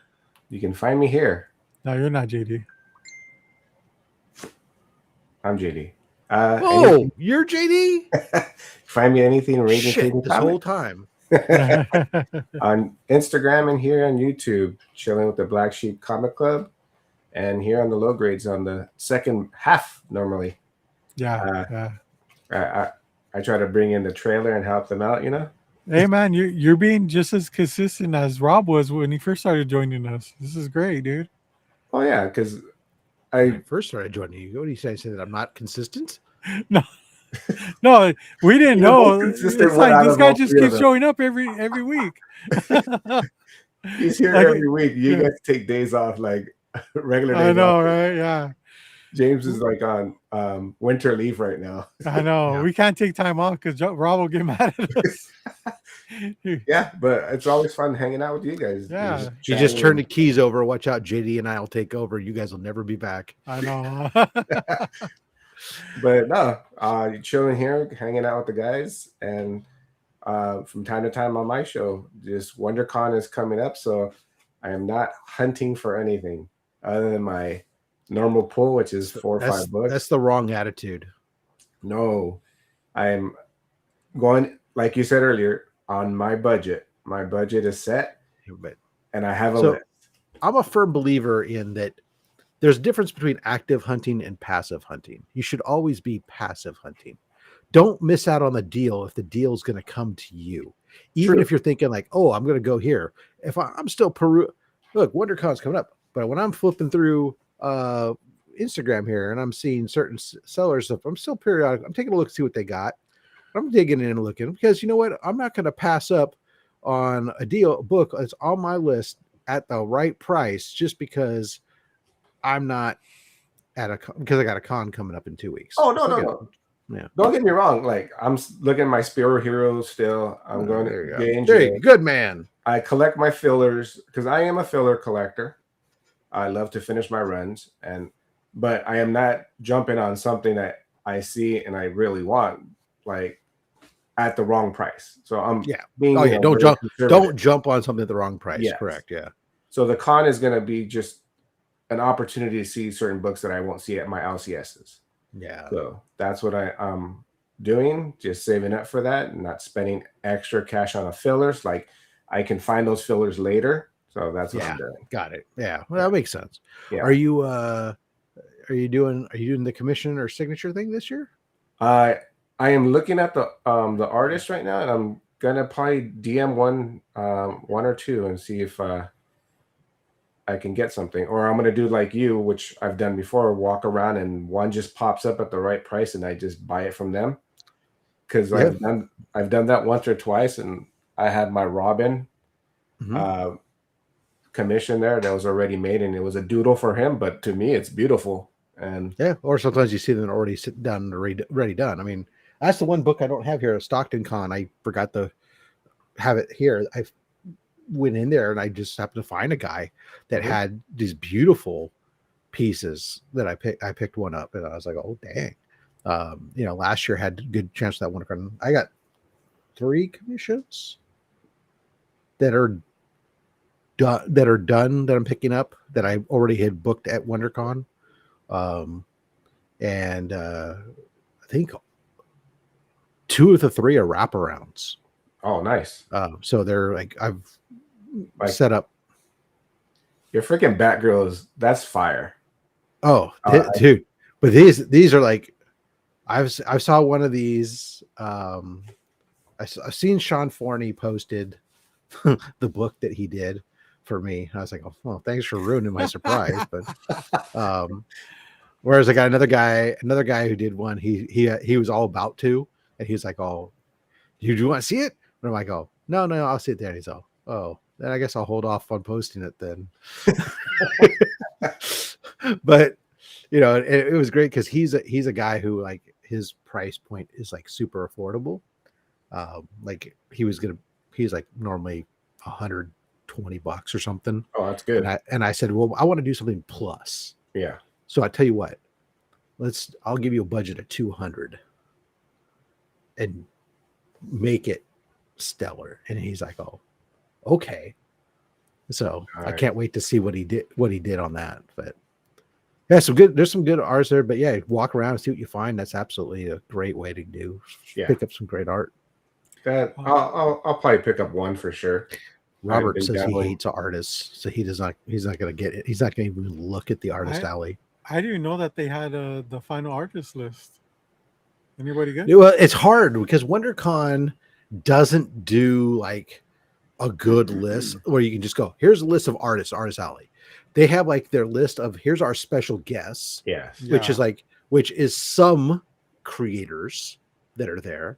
You can find me here. No, you're not JD. I'm JD. You're JD? Find me anything Raging this whole time. On Instagram and here on YouTube, chilling with the Black Sheep Comic Club, and here on the low grades on the second half normally. Yeah. I try to bring in the trailer and help them out, you know. Hey man, you're being just as consistent as Rob was when he first started joining us. This is great, dude. Oh yeah, because when I first started joining you, what do you say? Say that I'm not consistent? No, we didn't know. It's like this guy just keeps showing up every week. He's here every week. You guys take days off like regular days. I know, right? Yeah. James is like on winter leave right now. I know. Yeah. We can't take time off because Rob will get mad at us. Yeah, but it's always fun hanging out with you guys. Yeah. You just turn the keys over. Watch out, JD and I will take over. You guys will never be back. I know. But no, you're chilling here, hanging out with the guys, and from time to time on my show, just WonderCon is coming up, so I am not hunting for anything other than my normal pull, which is 4 or 5 books. That's the wrong attitude. No, I'm going, like you said earlier, on my budget. My budget is set, and I have a list. I'm a firm believer in that. There's a difference between active hunting and passive hunting. You should always be passive hunting. Don't miss out on the deal if the deal is going to come to you. Even if you're thinking like, oh, I'm going to go here. If I'm still look, WonderCon's coming up. But when I'm flipping through Instagram here and I'm seeing certain sellers stuff, I'm still periodic. I'm taking a look, see what they got. I'm digging in and looking because you know what? I'm not going to a book that's on my list at the right price just because I'm not because I got a con coming up in 2 weeks. Oh no, So no, I got- no. Yeah. Don't get me wrong. Like I'm looking at my Spiro Heroes still. I'm going There you to go. J&J. There you go. Good man. I collect my fillers because I am a filler collector. I love to finish my runs, but I am not jumping on something that I see and I really want, like at the wrong price. So I'm being Don't very jump. conservative. Don't jump on something at the wrong price. Yes. Correct. Yeah. So the con is going to be just an opportunity to see certain books that I won't see at my LCSs. Yeah. So that's what I'm doing, just saving up for that and not spending extra cash on a fillers. Like I can find those fillers later. So that's what I'm doing. Got it. Yeah. Well, that makes sense. Yeah. Are you doing the commission or signature thing this year? I am looking at the artist right now, and I'm gonna probably DM one or two and see if I can get something, or I'm gonna do like you, which I've done before, walk around and one just pops up at the right price and I just buy it from them. Because I've done that once or twice, and I had my Robin commission there that was already made, and it was a doodle for him, but to me it's beautiful. And or sometimes you see them already sit down and ready done. I mean, that's the one book I don't have here, Stockton Con. I forgot to have it here. I went in there and I just happened to find a guy that had these beautiful pieces that I picked one up, and I was like, oh dang. Last year had a good chance of that WonderCon. I got 3 commissions that are done that I'm picking up that I already had booked at WonderCon. And I think 2 of the 3 are wraparounds. Oh, nice. So they're like I've set up. Your freaking Batgirl that's fire. Oh, dude! But these are like I saw one of these. I've seen Sean Forney posted the book that he did for me. I was like, oh, well, thanks for ruining my surprise. But whereas I got another guy who did one. He was all about to, and he's like, oh, do you want to see it? And I'm like, oh, no, I'll sit there. And he's all, oh, then I guess I'll hold off on posting it then. But it was great because he's a guy who like his price point is like super affordable. Like he's like normally $120 or something. Oh, that's good. And I said, well, I want to do something plus. Yeah. So I tell you what, I'll give you a budget of 200 and make it stellar. And he's like, oh, okay. So I can't wait to see what he did on that. But yeah, there's some good arts there. But yeah, walk around and see what you find. That's absolutely a great way to do. Yeah. Pick up some great art. That I'll probably pick up one for sure. Robert says he hates artists, so he's not going to get it. He's not going to even look at the artist alley. I didn't know that they had the final artist list. Anybody good? Well, it's hard because WonderCon doesn't do like a good list where you can just go, here's a list of artists, artist alley. They have like their list of here's our special guests, which is some creators that are there,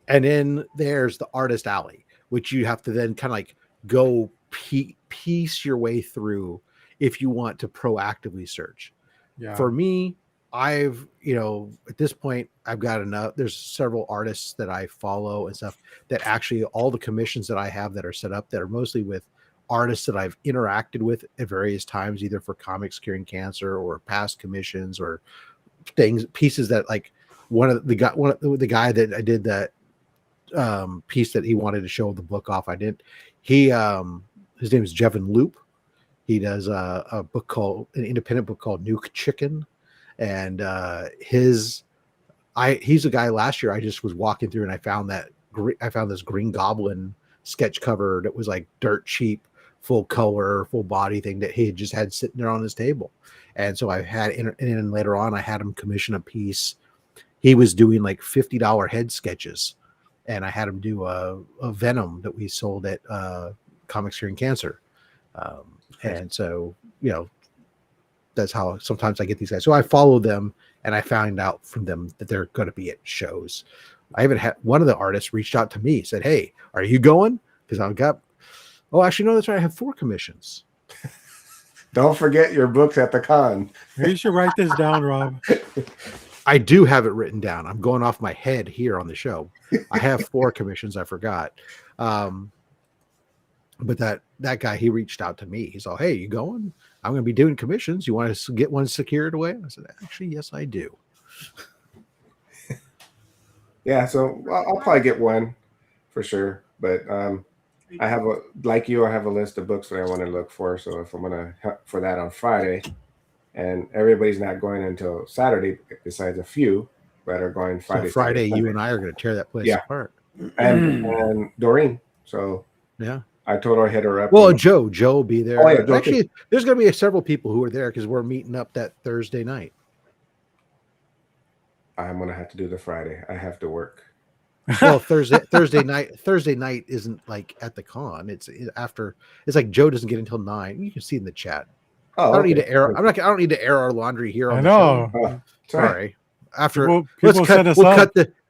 and then there's the artist alley, which you have to then kind of like go piece your way through if you want to proactively search. Yeah. For me, I've at this point I've got enough. There's several artists that I follow and stuff that actually all the commissions that I have that are set up that are mostly with artists that I've interacted with at various times, either for Comics Curing Cancer or past commissions or pieces that like the guy that I did that piece that he wanted to show the book off. I didn't. His name is Jevin Loop. He does an independent book called Nuke Chicken. And he's a guy last year I just was walking through and I found this Green Goblin sketch cover that was like dirt cheap, full color, full body thing that he had just had sitting there on his table. And so I had, and then later on I had him commission a piece. He was doing like $50 head sketches, and I had him do a Venom that we sold at Comics Curing Cancer. And so, that's how sometimes I get these guys. So I follow them and I find out from them that they're going to be at shows. I even had one of the artists reached out to me, said, hey, are you going? Because I've got, actually, no, that's right. I have 4 commissions. Don't forget your books at the con. Maybe you should write this down, Rob. I do have it written down. I'm going off my head here on the show. I have 4 commissions. I forgot. But that guy, he reached out to me. He's all, hey, you going? I'm going to be doing commissions. You want to get one secured away? I said, actually, yes, I do. Yeah, so I'll probably get one for sure. But I have I have a list of books that I want to look for. So if I'm going to for that on Friday, and everybody's not going until Saturday, besides a few that are going Friday. So Friday, you and I are going to tear that place apart. And Doreen. So yeah. I told her I hit her up. Well, Joe will be there. Oh, yeah, actually, there's going to be several people who are there because we're meeting up that Thursday night. I'm going to have to do the Friday. I have to work. Well, Thursday night isn't like at the con. It's after. It's like Joe doesn't get until 9. You can see in the chat. Oh, I don't need to air. I don't need to air our laundry here. On I know. The show. Sorry. After people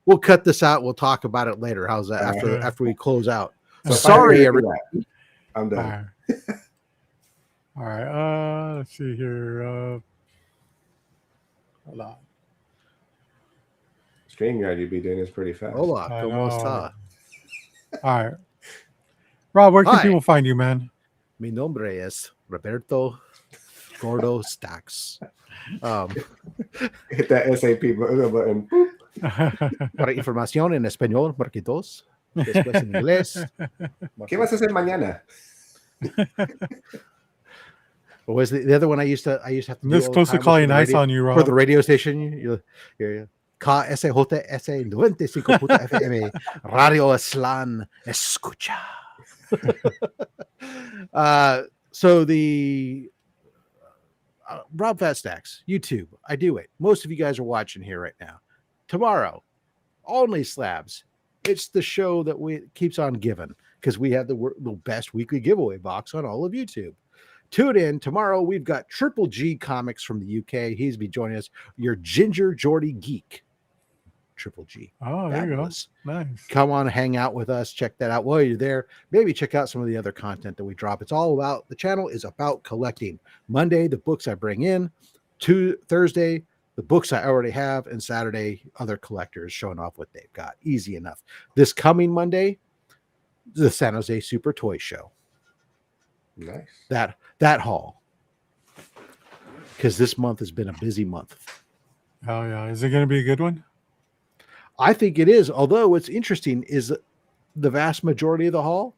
we'll cut this out. We'll talk about it later. How's that? After we close out. So sorry, everybody. I'm done. All right. Let's see here. Hold on. StreamYard, you'd be doing this pretty fast. Hola, ¿cómo está? All right. Rob, where can people find you, man? Mi nombre es Roberto Gordo Stacks. Hit that SAP button. Para información en español, marque 2. Después en inglés. ¿Qué vas a hacer mañana? What was the other one I used to have to this do? Close to calling ice on you, Rob. For the radio station, you KSJS 95 FM Radio Islan Escucha. So the Rob FatStax YouTube, I do it. Most of you guys are watching here right now. Tomorrow, Only Slabs. It's the show that keeps on giving because we have the best weekly giveaway box on all of YouTube. Tune in tomorrow. We've got Triple G Comics from the UK. He's be joining us. Your Ginger Geordie Geek. Triple G. Oh, there you go. Nice. Come on, hang out with us. Check that out while you're there. Maybe check out some of the other content that we drop. It's all about, the channel is about collecting. Monday, the books I bring in. Thursday, the books I already have. And Saturday, other collectors showing off what they've got. Easy enough. This coming Monday, the San Jose Super Toy Show. Nice. That haul. Because this month has been a busy month. Oh, yeah. Is it going to be a good one? I think it is. Although what's interesting is the vast majority of the haul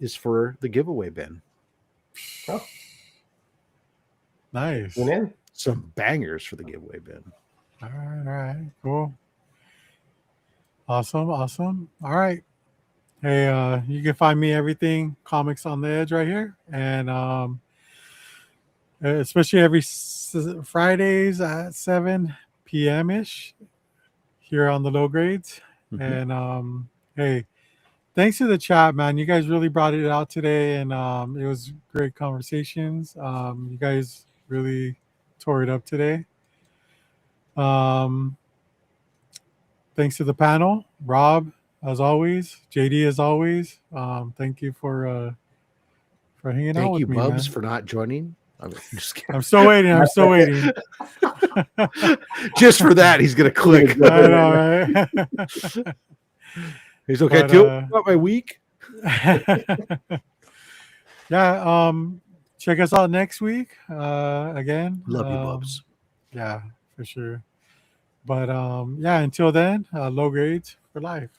is for the giveaway bin. Oh. Nice. Some bangers for the giveaway bin. All right. Cool. Awesome. All right. Hey, you can find me everything Comics on the Edge right here. And especially every Fridays at 7 p.m.-ish here on the Low Grades. Mm-hmm. And hey, thanks to the chat, man. You guys really brought it out today, and it was great conversations. You guys really tore it up today. Thanks to the panel, Rob, as always, JD, as always. Thank you for hanging out with me. Thank you, Bubs, man. for not joining. I'm still waiting. Just for that, he's gonna click. I know, right? He's okay too. About my week. Yeah. Check us out next week. Again. Love you, Bubs. Yeah, for sure. But yeah, until then, Low Grades for life.